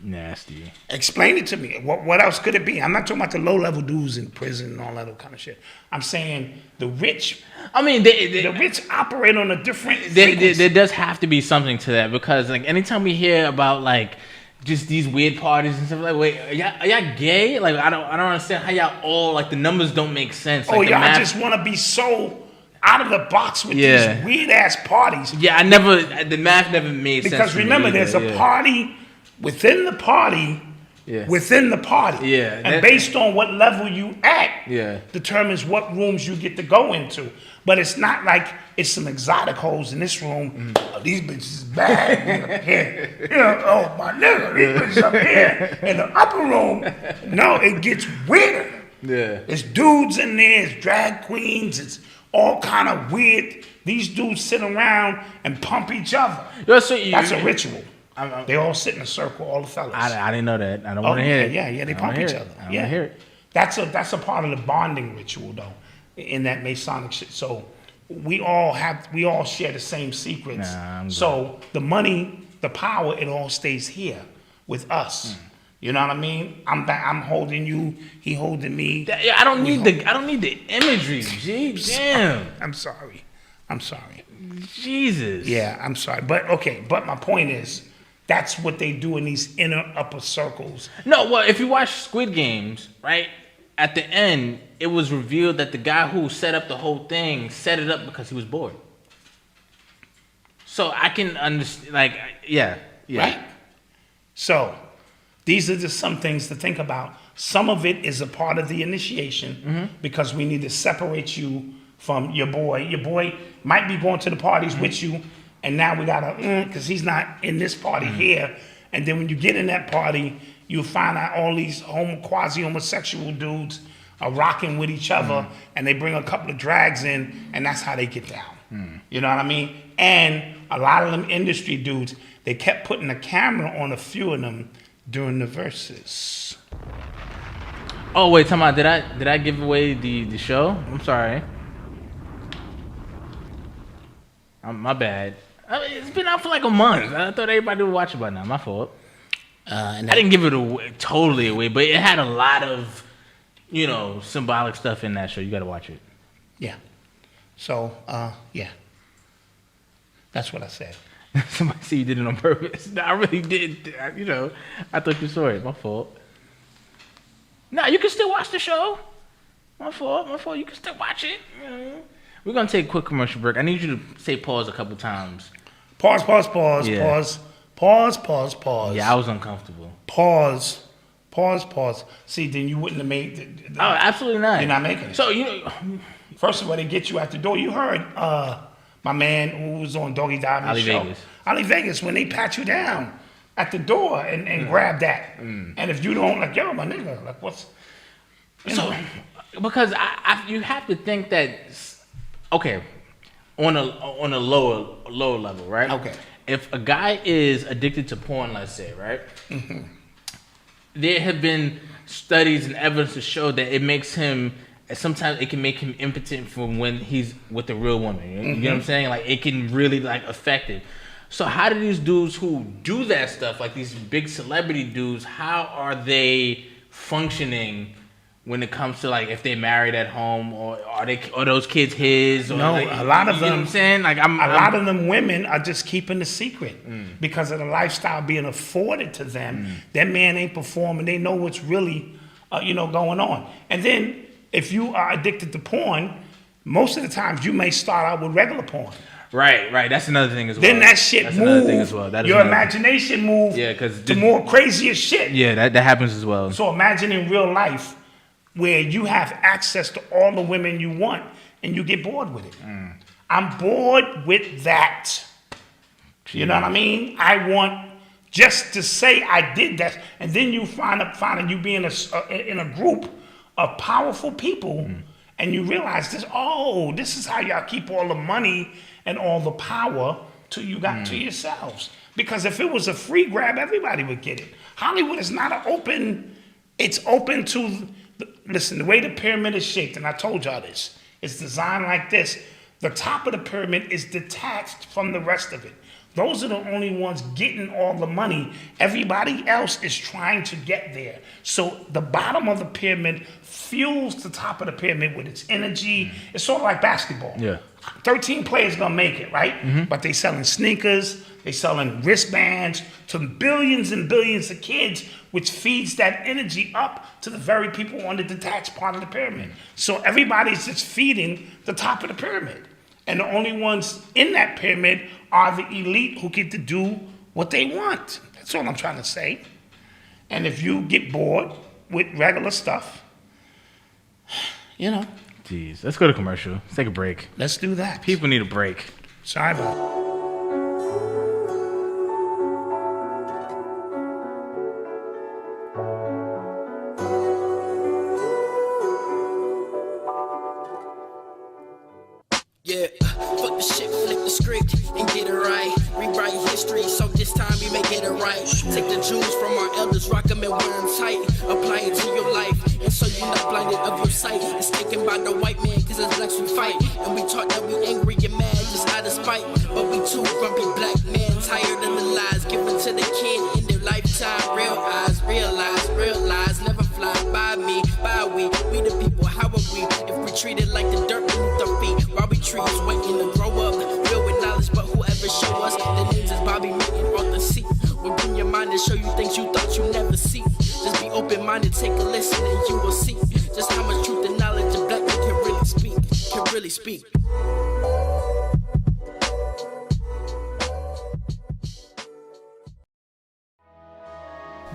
[SPEAKER 3] Nasty.
[SPEAKER 4] Explain it to me. What else could it be? I'm not talking about the low-level dudes in prison and all that kind of shit. I'm saying the rich.
[SPEAKER 3] I mean,
[SPEAKER 4] the rich operate on a different frequency.
[SPEAKER 3] There does have to be something to that, because like anytime we hear about like just these weird parties and stuff, like, wait, are y'all gay? Like, I don't understand how y'all all, like, the numbers don't make sense. Like,
[SPEAKER 4] y'all just want to be so out of the box with these weird ass parties.
[SPEAKER 3] Yeah, the math never made sense.
[SPEAKER 4] Because remember, there's a party within the party. Yeah. Within the party.
[SPEAKER 3] Yeah.
[SPEAKER 4] And based on what level you at, determines what rooms you get to go into. But it's not like it's some exotic hoes in this room. Oh, these bitches is bad. Here. You know, oh my nigga, these bitches up here in the upper room. No, it gets weirder.
[SPEAKER 3] Yeah.
[SPEAKER 4] It's dudes in there, it's drag queens, it's all kind of weird. These dudes sit around and pump each other. That's a ritual. They all sit in a circle, all the fellas.
[SPEAKER 3] I didn't know that. I don't want to hear it.
[SPEAKER 4] Yeah, they pump each other.
[SPEAKER 3] I don't want to hear it.
[SPEAKER 4] That's a part of the bonding ritual, though, in that Masonic shit. So we all share the same secrets. So the money, the power, it all stays here with us. You know what I mean? I'm holding you, he holding me.
[SPEAKER 3] I don't need the imagery, G. Damn.
[SPEAKER 4] I'm sorry.
[SPEAKER 3] Jesus.
[SPEAKER 4] Yeah, I'm sorry. But my point is, that's what they do in these inner upper circles.
[SPEAKER 3] No, well, if you watch Squid Games, right? At the end, it was revealed that the guy who set up the whole thing set it up because he was bored. So I can understand, like, yeah.
[SPEAKER 4] Right? So These are just some things to think about. Some of it is a part of the initiation because we need to separate you from your boy. Your boy might be going to the parties with you, and now we gotta, because he's not in this party here. And then when you get in that party, you find out all these quasi-homosexual dudes are rocking with each other, and they bring a couple of drags in, and that's how they get down. You know what I mean? And a lot of them industry dudes, they kept putting a camera on a few of them during the verses.
[SPEAKER 3] Oh wait, tell me, did I give away the show? I'm sorry. My bad. I mean, it's been out for like a month. I thought everybody would watch it by now. My fault. And I didn't give it totally away, but it had a lot of, symbolic stuff in that show. You got to watch it.
[SPEAKER 4] Yeah. So, yeah. That's what I said.
[SPEAKER 3] Somebody said you did it on purpose. No, I really did. I thought you saw it. My fault. No, you can still watch the show. My fault. You can still watch it. We're going to take a quick commercial break. I need you to say pause a couple times.
[SPEAKER 4] Pause,
[SPEAKER 3] Yeah.
[SPEAKER 4] pause.
[SPEAKER 3] Yeah, I was uncomfortable.
[SPEAKER 4] Pause. See, then you wouldn't have made
[SPEAKER 3] Oh, absolutely not.
[SPEAKER 4] You're not making it.
[SPEAKER 3] So,
[SPEAKER 4] first of all, they get you out the door. You heard my man who was on Doggy Diamond's show. Ali Vegas, when they pat you down at the door and grab that. And if you don't, like, yo, my nigga, like, what's...
[SPEAKER 3] Because you have to think that, okay, on a lower level, right?
[SPEAKER 4] Okay.
[SPEAKER 3] If a guy is addicted to porn, let's say, right? There have been studies and evidence to show that it makes him, sometimes it can make him impotent from when he's with a real woman. You know what I'm saying? Like, it can really, like, affect it. So how do these dudes who do that stuff, like these big celebrity dudes, how are they functioning when it comes to, like, if they married at home, or are those kids his? Or
[SPEAKER 4] No,
[SPEAKER 3] like,
[SPEAKER 4] a lot of them.
[SPEAKER 3] You know what I'm saying? Like, a
[SPEAKER 4] lot of them women are just keeping the secret because of the lifestyle being afforded to them. That man ain't performing. They know what's really, going on. And then if you are addicted to porn, most of the times you may start out with regular porn.
[SPEAKER 3] Right. That's another thing as well.
[SPEAKER 4] Then that shit
[SPEAKER 3] That's
[SPEAKER 4] move.
[SPEAKER 3] another thing as well. That is
[SPEAKER 4] your
[SPEAKER 3] another
[SPEAKER 4] imagination move.
[SPEAKER 3] Yeah, because
[SPEAKER 4] to more crazier shit.
[SPEAKER 3] Yeah, that happens as well.
[SPEAKER 4] So imagine in real life where you have access to all the women you want and you get bored with it. I'm bored with that. You know what I mean? I want just to say I did that, and then you find you be in a group of powerful people, and you realize this is how y'all keep all the money and all the power till you got to yourselves. Because if it was a free grab, everybody would get it. Hollywood is not it's open to, listen, the way the pyramid is shaped, and I told y'all this, it's designed like this. The top of the pyramid is detached from the rest of it. Those are the only ones getting all the money. Everybody else is trying to get there. So the bottom of the pyramid fuels the top of the pyramid with its energy. It's sort of like basketball.
[SPEAKER 3] Yeah.
[SPEAKER 4] 13 players gonna make it, right? But they selling sneakers, they selling wristbands to billions and billions of kids, which feeds that energy up to the very people on the detached part of the pyramid. So everybody's just feeding the top of the pyramid. And the only ones in that pyramid are the elite who get to do what they want. That's all I'm trying to say. And if you get bored with regular stuff,
[SPEAKER 3] Jeez, let's go to commercial. Let's take a break.
[SPEAKER 4] Let's do that.
[SPEAKER 3] People need a break.
[SPEAKER 4] Sorry about it.
[SPEAKER 11] Yeah, fuck the shit, flip the script and get it right. Rewrite history, so this time we may get it right. Take the jewels from our elders, rock them and wear them tight. Apply it to your life, and so you're not blinded of your sight. It's taken by the white man, cause it's blacks we fight. And we taught that we angry and mad just out of spite. But we too grumpy black men, tired of the lies given to the kid in their lifetime. Real eyes, realize, never fly by me, by we the people, how are we? If we treat it like the dirt beneath our feet, why we trees waiting to grow up, real with knowledge, but whoever show us, the names is Bobby Meeting on the seat. We'll bring your mind and show you things you thought you never see. Just be open-minded, take a listen and you will see just how much truth and knowledge a black man can really speak.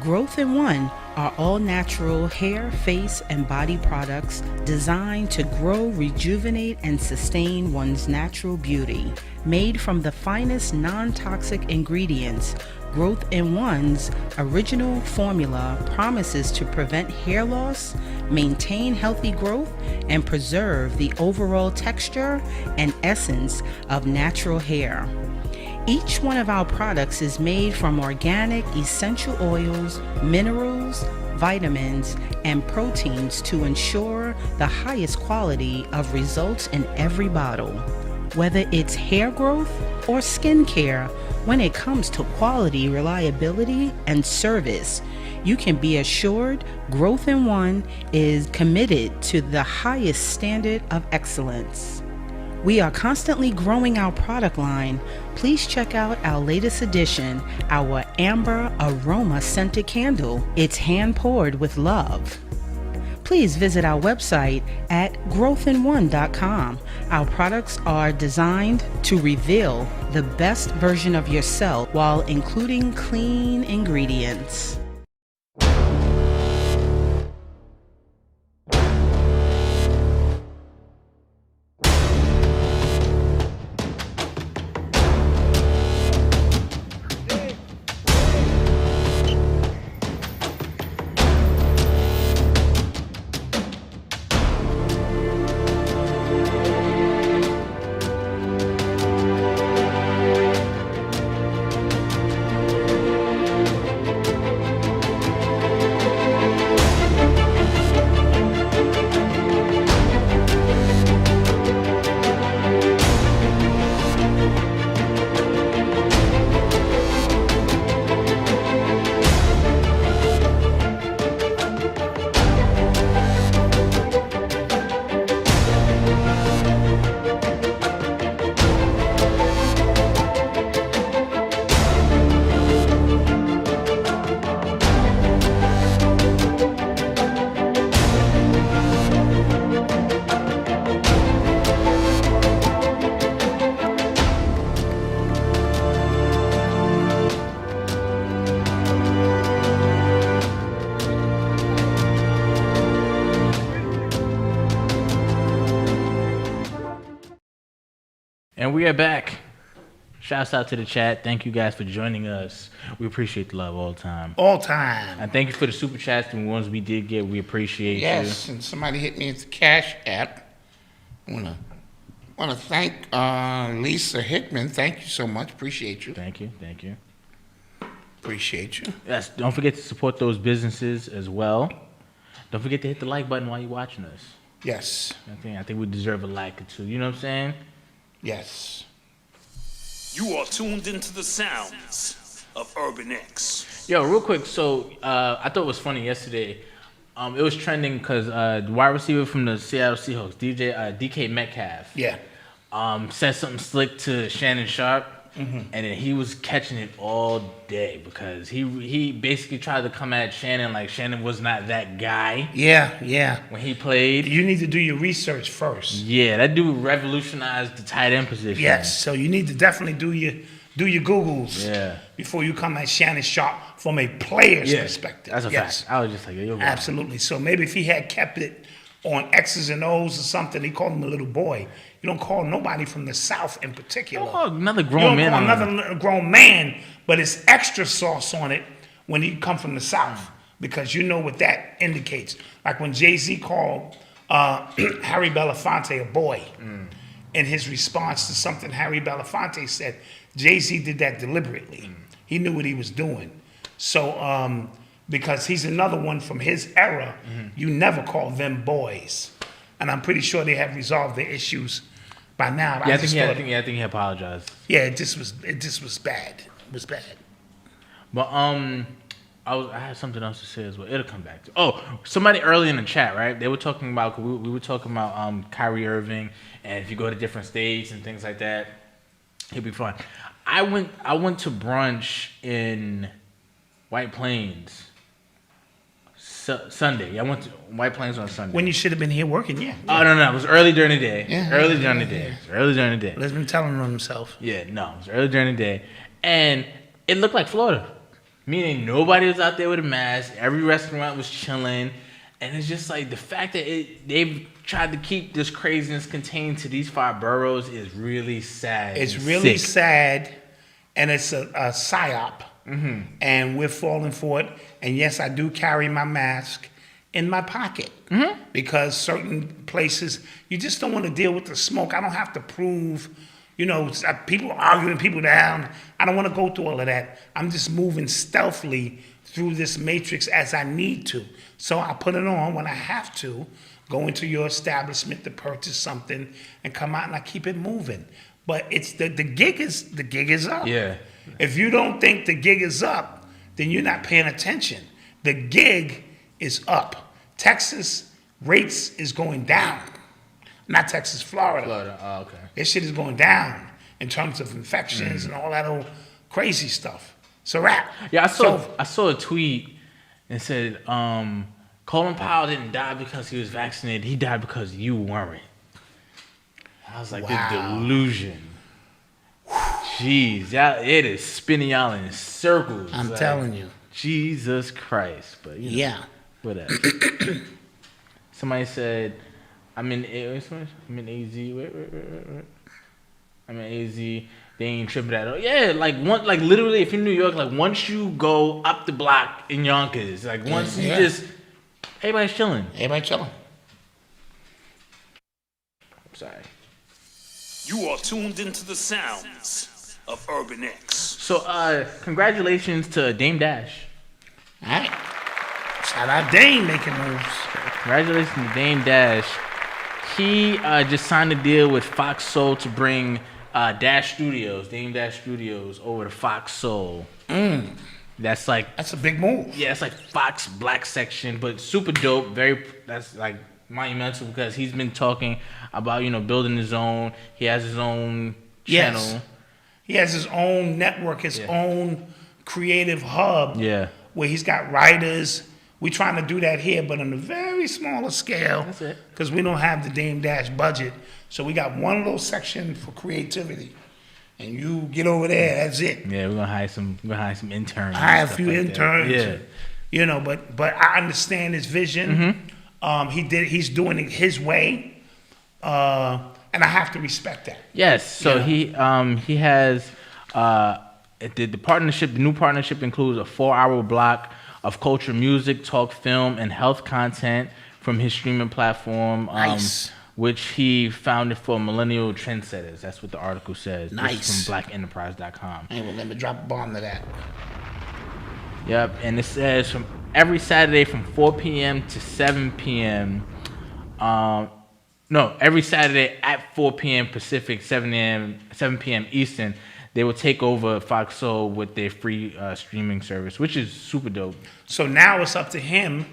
[SPEAKER 12] Growth in One are all natural hair, face, and body products designed to grow, rejuvenate, and sustain one's natural beauty. Made from the finest non-toxic ingredients, Growth in One's original formula promises to prevent hair loss, maintain healthy growth, and preserve the overall texture and essence of natural hair. Each one of our products is made from organic essential oils, minerals, vitamins, and proteins to ensure the highest quality of results in every bottle. Whether it's hair growth or skincare, when it comes to quality, reliability, and service, you can be assured Growth in One is committed to the highest standard of excellence. We are constantly growing our product line. Please check out our latest addition, our Amber Aroma Scented Candle. It's hand poured with love. Please visit our website at growthin1.com. Our products are designed to reveal the best version of yourself while including clean ingredients.
[SPEAKER 3] And we are back. Shouts out to the chat. Thank you guys for joining us. We appreciate the love all the time.
[SPEAKER 4] All time.
[SPEAKER 3] And thank you for the super chats and the ones we did get. We appreciate you.
[SPEAKER 13] Yes, and somebody hit me at the Cash App. I want to thank Lisa Hickman. Thank you so much. Appreciate you.
[SPEAKER 3] Thank you.
[SPEAKER 13] Appreciate you.
[SPEAKER 3] Yes, don't forget to support those businesses as well. Don't forget to hit the like button while you're watching us.
[SPEAKER 13] Yes.
[SPEAKER 3] I think we deserve a like or two. You know what I'm saying?
[SPEAKER 13] Yes.
[SPEAKER 5] You are tuned into the sounds of Urban X.
[SPEAKER 3] Yo, real quick. So I thought it was funny yesterday. It was trending because the wide receiver from the Seattle Seahawks, DK Metcalf, said something slick to Shannon Sharp, and then he was catching it all day because he basically tried to come at Shannon like Shannon was not that guy.
[SPEAKER 4] Yeah.
[SPEAKER 3] When he played,
[SPEAKER 4] you need to do your research first.
[SPEAKER 3] Yeah, that dude revolutionized the tight end position.
[SPEAKER 4] Yes, so you need to definitely do your Googles before you come at Shannon Sharp from a player's perspective.
[SPEAKER 3] That's a fact. I was just like, yo,
[SPEAKER 4] absolutely. So maybe if he had kept it on X's and O's or something, he called him a little boy. You don't call nobody from the South in particular.
[SPEAKER 3] Oh, another grown man.
[SPEAKER 4] Another grown man, but it's extra sauce on it when you come from the South because you know what that indicates. Like when Jay-Z called Harry Belafonte a boy in his response to something Harry Belafonte said, Jay-Z did that deliberately. He knew what he was doing. So, because he's another one from his era, you never call them boys. And I'm pretty sure they have resolved their issues by now.
[SPEAKER 3] I think he apologized.
[SPEAKER 4] Yeah, it just was bad. It was bad.
[SPEAKER 3] But I had something else to say as well. It'll come back to. Oh, somebody early in the chat, right? They were talking about we were talking about Kyrie Irving, and if you go to different states and things like that, he'll be fine. I went to brunch in White Plains Sunday. I went to White Plains on Sunday.
[SPEAKER 4] When you should have been here working, yeah.
[SPEAKER 3] Oh, no. It was early during the day.
[SPEAKER 4] Yeah.
[SPEAKER 3] Early during the day.
[SPEAKER 4] He's been telling on himself.
[SPEAKER 3] Yeah, no. It was early during the day. And it looked like Florida. Meaning nobody was out there with a mask. Every restaurant was chilling. And it's just like the fact that they've tried to keep this craziness contained to these 5 boroughs is really sad.
[SPEAKER 4] It's really sad, and it's a psyop. And we're falling for it. And yes, I do carry my mask in my pocket because certain places you just don't want to deal with the smoke. I don't have to prove, people arguing people down. I don't want to go through all of that. I'm just moving stealthily through this matrix as I need to. So I put it on when I have to go into your establishment to purchase something and come out, and I keep it moving. But it's the gig is up.
[SPEAKER 3] Yeah.
[SPEAKER 4] If you don't think the gig is up, then you're not paying attention. The gig is up. Texas rates is going down. Not Texas, Florida.
[SPEAKER 3] Florida, oh, okay.
[SPEAKER 4] This shit is going down in terms of infections and all that old crazy stuff. It's a wrap.
[SPEAKER 3] Yeah, I saw a tweet and said, Colin Powell didn't die because he was vaccinated. He died because you weren't. I was like, wow. The delusion. Jeez, it is spinning y'all in circles.
[SPEAKER 4] I'm telling you.
[SPEAKER 3] Jesus Christ. But
[SPEAKER 4] yeah.
[SPEAKER 3] Whatever. Somebody said, I'm in AZ. Wait. I'm in AZ. They ain't tripping at all. Yeah, literally, if you're in New York, once you go up the block in Yonkers, once you just, everybody's chilling.
[SPEAKER 13] I'm
[SPEAKER 3] sorry.
[SPEAKER 5] You are tuned into the sounds of Urban X.
[SPEAKER 3] So, congratulations to Dame Dash.
[SPEAKER 4] All right. Shout out Dame making moves.
[SPEAKER 3] Congratulations to Dame Dash. He just signed a deal with Fox Soul to bring Dame Dash Studios over to Fox Soul. That's
[SPEAKER 4] a big move.
[SPEAKER 3] Yeah, it's like Fox Black section, but super dope. That's monumental because he's been talking about building his own. He has his own channel.
[SPEAKER 4] Yes. He has his own network, his own creative hub.
[SPEAKER 3] Yeah.
[SPEAKER 4] Where he's got writers. We're trying to do that here, but on a very smaller scale.
[SPEAKER 3] That's it.
[SPEAKER 4] Because we don't have the Dame Dash budget. So we got one little section for creativity. And you get over there, that's it.
[SPEAKER 3] Yeah, we're gonna hire some interns.
[SPEAKER 4] Hire a few interns.
[SPEAKER 3] Yeah.
[SPEAKER 4] But I understand his vision. He's doing it his way. And I have to respect that.
[SPEAKER 3] Yes. So he has the partnership. The new partnership includes a 4-hour block of culture, music, talk, film, and health content from his streaming platform.
[SPEAKER 4] Nice.
[SPEAKER 3] Which he founded for millennial trendsetters. That's what the article says.
[SPEAKER 4] Nice.
[SPEAKER 3] This is from blackenterprise.com.
[SPEAKER 4] Hey, well, let me drop a bomb to that.
[SPEAKER 3] Yep, and it says from every Saturday from 4 p.m. to 7 p.m. Every Saturday at 4 p.m. Pacific, 7 p.m. Eastern, they will take over Fox Soul with their free streaming service, which is super dope.
[SPEAKER 4] So now it's up to him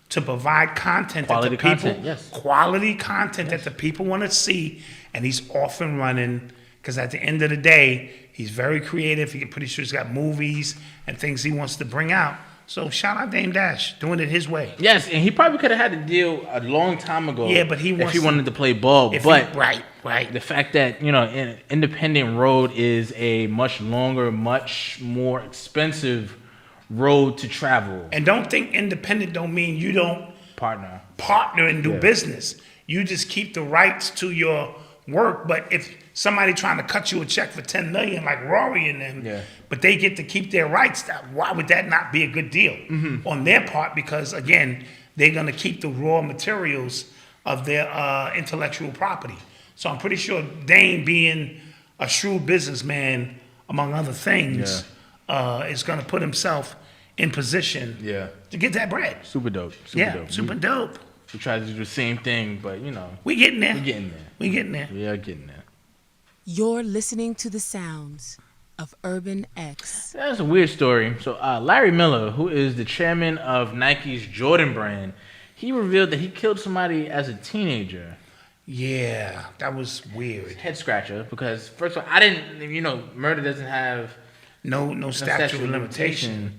[SPEAKER 4] to provide content
[SPEAKER 3] Quality
[SPEAKER 4] that the people,
[SPEAKER 3] content, yes.
[SPEAKER 4] Quality content that the people want to see, and he's off and running. Because at the end of the day, he's very creative. Pretty sure he's got movies and things he wants to bring out. So shout out Dame Dash, doing it his way.
[SPEAKER 3] Yes, and he probably could have had a deal a long time ago.
[SPEAKER 4] Yeah, but
[SPEAKER 3] if he wanted to play ball.
[SPEAKER 4] Right.
[SPEAKER 3] The fact that an independent road is a much longer, much more expensive road to travel.
[SPEAKER 4] And don't think independent don't mean you don't partner and do business. You just keep the rights to your work. But if somebody trying to cut you a check for $10 million like Rory and them, but they get to keep their rights, why would that not be a good deal on their part? Because again, they're going to keep the raw materials of their intellectual property. So I'm pretty sure Dane, being a shrewd businessman, among other things, is going to put himself in position to get that bread.
[SPEAKER 3] Super dope.
[SPEAKER 4] Super dope.
[SPEAKER 3] We try to do the same thing, but
[SPEAKER 4] we getting there.
[SPEAKER 3] We are getting there.
[SPEAKER 10] You're listening to the sounds of Urban X.
[SPEAKER 3] That's a weird story. So Larry Miller, who is the chairman of Nike's Jordan brand, he revealed that he killed somebody as a teenager.
[SPEAKER 4] Yeah, that was weird.
[SPEAKER 3] Head scratcher, because first of all, I didn't, murder doesn't have
[SPEAKER 4] no statute of limitation.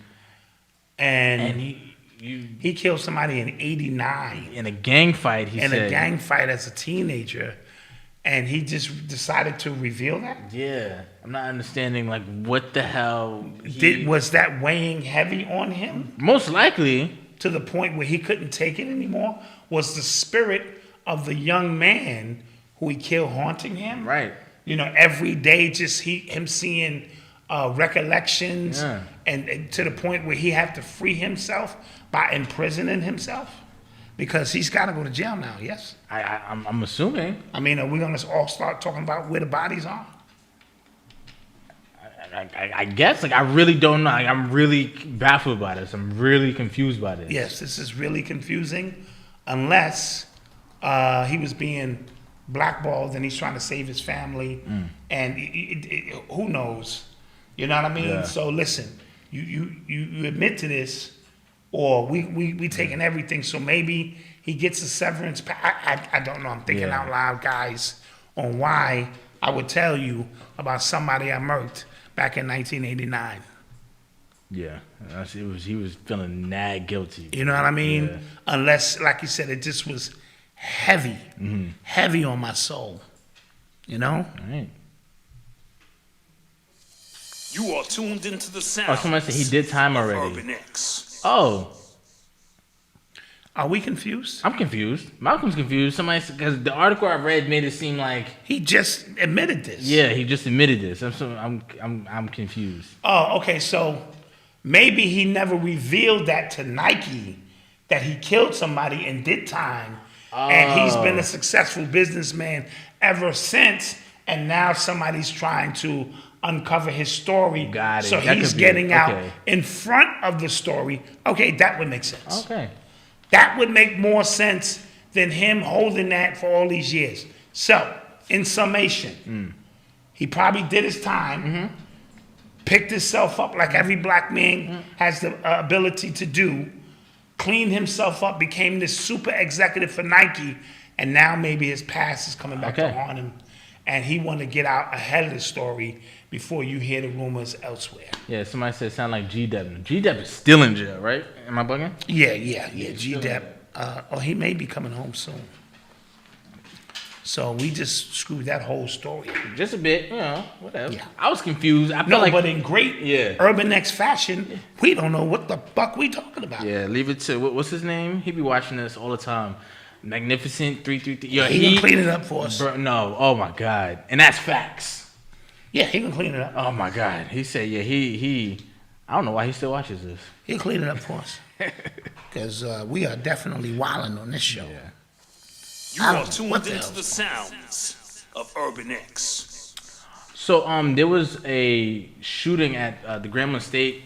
[SPEAKER 4] And he killed somebody in '89
[SPEAKER 3] in a gang fight. He said
[SPEAKER 4] a gang fight as a teenager, and he just decided to reveal that?
[SPEAKER 3] Yeah, I'm not understanding like what the hell.
[SPEAKER 4] Was that weighing heavy on him?
[SPEAKER 3] Most likely.
[SPEAKER 4] To the point where he couldn't take it anymore? Was the spirit of the young man who he killed haunting him?
[SPEAKER 3] Right.
[SPEAKER 4] You know, every day just him seeing recollections, and to the point where he had to free himself by imprisoning himself? Because he's got to go to jail now, yes?
[SPEAKER 3] I'm assuming.
[SPEAKER 4] I mean, are we going to all start talking about where the bodies are?
[SPEAKER 3] I guess. Like, I really don't know. Like, I'm really baffled by this. I'm really confused by this.
[SPEAKER 4] Yes, this is really confusing. Unless he was being blackballed and he's trying to save his family. And who knows? You know what I mean?
[SPEAKER 3] Yeah.
[SPEAKER 4] So listen, you admit to this, or we taking everything. So maybe he gets a severance. I don't know. I'm thinking out loud, guys, on why I would tell you about somebody I murked back in 1989.
[SPEAKER 3] Yeah, he was feeling mad guilty.
[SPEAKER 4] You know what I mean?
[SPEAKER 3] Yeah.
[SPEAKER 4] Unless, like you said, it just was heavy, heavy on my soul. You know?
[SPEAKER 3] All right.
[SPEAKER 5] You are tuned into the sound.
[SPEAKER 3] Oh, somebody said he did time already.
[SPEAKER 5] Urban X.
[SPEAKER 3] Oh.
[SPEAKER 4] Are we confused?
[SPEAKER 3] I'm confused. Malcolm's confused. Somebody, because the article I read made it seem like
[SPEAKER 4] he just admitted this.
[SPEAKER 3] Yeah, he just admitted this. I'm confused.
[SPEAKER 4] Oh, okay. So maybe he never revealed that to Nike that he killed somebody and did time, and he's been a successful businessman ever since. And now somebody's trying to uncover his story.
[SPEAKER 3] Got it.
[SPEAKER 4] So
[SPEAKER 3] That
[SPEAKER 4] he's
[SPEAKER 3] could be
[SPEAKER 4] getting
[SPEAKER 3] it.
[SPEAKER 4] out
[SPEAKER 3] Okay.
[SPEAKER 4] in front of the story. Okay, that would make sense.
[SPEAKER 3] Okay.
[SPEAKER 4] That would make more sense than him holding that for all these years. So, in summation, he probably did his time, picked himself up like every black man has the ability to do, cleaned himself up, became this super executive for Nike, and now maybe his past is coming back to haunt him. And he wanted to get out ahead of the story before you hear the rumors elsewhere.
[SPEAKER 3] Yeah, somebody said it sound like G-Dep. G-Dep is still in jail, right? Am I bugging?
[SPEAKER 4] Yeah. G-Dep. He may be coming home soon. So we just screwed that whole story.
[SPEAKER 3] Just a bit, whatever.
[SPEAKER 4] Yeah.
[SPEAKER 3] I was confused. I feel like,
[SPEAKER 4] but in great Urban X fashion, we don't know what the fuck we talking about.
[SPEAKER 3] Yeah, leave it to, what's his name? He be watching this all the time. Magnificent 333. Yo,
[SPEAKER 4] he can clean it up for us.
[SPEAKER 3] No, oh my God. And that's facts.
[SPEAKER 4] Yeah, he can clean it up.
[SPEAKER 3] Oh my God. He said, he I don't know why he still watches this.
[SPEAKER 4] He'll clean it up for us. Because we are definitely wilding on this show.
[SPEAKER 3] Yeah.
[SPEAKER 5] You are tuned into the sounds of Urban X.
[SPEAKER 3] So there was a shooting at the Grambling State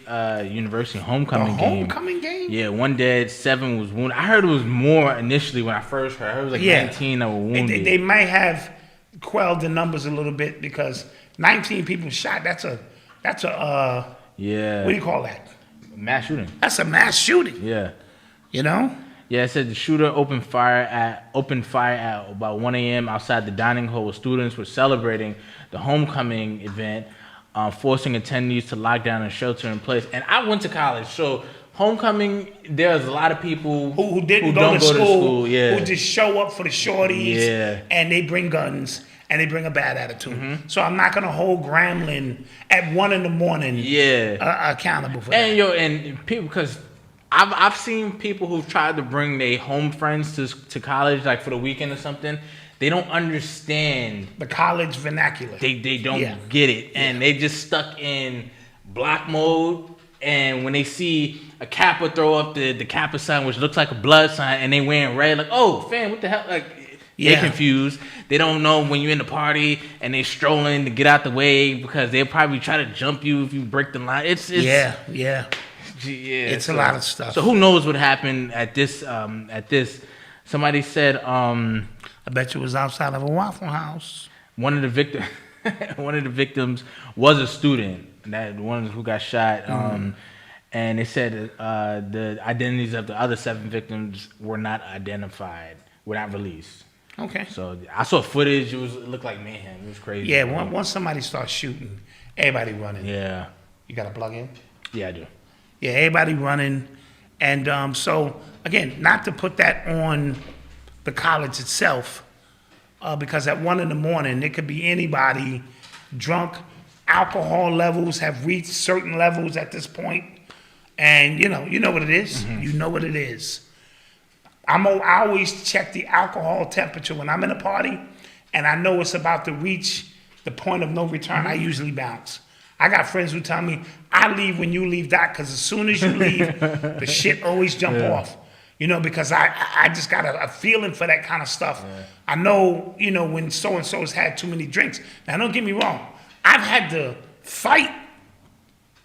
[SPEAKER 3] University homecoming game.
[SPEAKER 4] Homecoming game?
[SPEAKER 3] Yeah, 1 dead, 7 was wounded. I heard it was more initially when I first heard. I heard it was like 19 that were wounded.
[SPEAKER 4] They might have quelled the numbers a little bit because 19 people shot. That's a
[SPEAKER 3] yeah.
[SPEAKER 4] What do you call that?
[SPEAKER 3] Mass shooting.
[SPEAKER 4] That's a mass shooting.
[SPEAKER 3] Yeah.
[SPEAKER 4] You know?
[SPEAKER 3] Yeah, it said the shooter opened fire at about 1 a.m. outside the dining hall where students were celebrating the homecoming event, forcing attendees to lock down and shelter in place. And I went to college, so homecoming, there's a lot of people
[SPEAKER 4] who didn't
[SPEAKER 3] don't
[SPEAKER 4] go to school,
[SPEAKER 3] yeah.
[SPEAKER 4] who just show up for the shorties,
[SPEAKER 3] yeah.
[SPEAKER 4] And they bring guns and they bring a bad attitude. So I'm not gonna hold Grambling at 1 a.m. accountable for that.
[SPEAKER 3] And people, because I've seen people who've tried to bring their home friends to college, like for the weekend or something. They don't understand
[SPEAKER 4] the college vernacular.
[SPEAKER 3] They don't get it, and they just stuck in block mode. And when they see a Kappa throw up the Kappa sign, which looks like a blood sign, and they wearing red, like, oh, fam, what the hell? Like, they're confused. They don't know when you're in the party and they strolling to get out the way because they'll probably try to jump you if you break the line. It's
[SPEAKER 4] yeah. It's a lot of stuff.
[SPEAKER 3] So who knows what happened at this? Somebody said,
[SPEAKER 4] I bet you it was outside of a Waffle House.
[SPEAKER 3] One of the victims was a student. That one who got shot. And they said the identities of the other 7 victims were not identified, were not released.
[SPEAKER 4] Okay.
[SPEAKER 3] So I saw footage. It looked like mayhem. It was crazy.
[SPEAKER 4] Yeah. Once somebody starts shooting, everybody running.
[SPEAKER 3] Yeah.
[SPEAKER 4] You got to plug in.
[SPEAKER 3] Yeah, I do.
[SPEAKER 4] Yeah, everybody running. And so, again, not to put that on the college itself, because at 1 a.m, it could be anybody drunk. Alcohol levels have reached certain levels at this point, and you know what it is. You know what it is. I always check the alcohol temperature when I'm in a party, and I know it's about to reach the point of no return. I usually bounce. I got friends who tell me, I leave when you leave, Doc, because as soon as you leave, the shit always jump off. You know, because I just got a feeling for that kind of stuff. Yeah. I know, when so-and-so's had too many drinks. Now, don't get me wrong. I've had to fight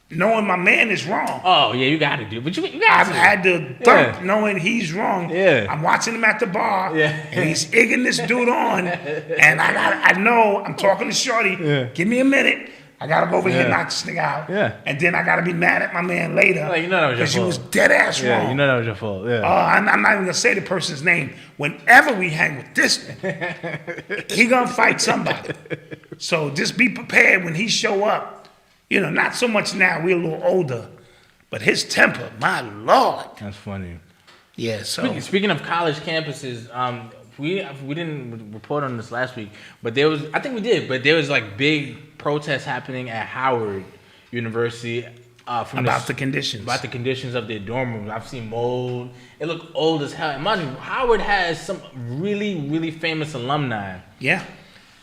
[SPEAKER 4] knowing my man is wrong.
[SPEAKER 3] Oh, yeah, you got to do. But you got
[SPEAKER 4] I've had to thump knowing he's wrong.
[SPEAKER 3] Yeah.
[SPEAKER 4] I'm watching him at the bar, and he's egging this dude on. And I know I'm talking to Shorty. Yeah. Give me a minute. I got to go over here and knock this nigga out. Yeah. And then I got to be mad at my man later.
[SPEAKER 3] Like, that was your fault.
[SPEAKER 4] Because you was dead ass wrong.
[SPEAKER 3] Yeah, that was your fault. Yeah.
[SPEAKER 4] I'm not even going to say the person's name. Whenever we hang with this man, he going to fight somebody. So just be prepared when he show up. Not so much now. We're a little older. But his temper, my Lord.
[SPEAKER 3] That's funny.
[SPEAKER 4] Yeah, so.
[SPEAKER 3] Speaking of college campuses, we didn't report on this last week, but there was like big protests happening at Howard University
[SPEAKER 4] about the conditions.
[SPEAKER 3] About the conditions of their dorm rooms. I've seen mold. It looked old as hell. Imagine Howard has some really, really famous alumni.
[SPEAKER 4] Yeah.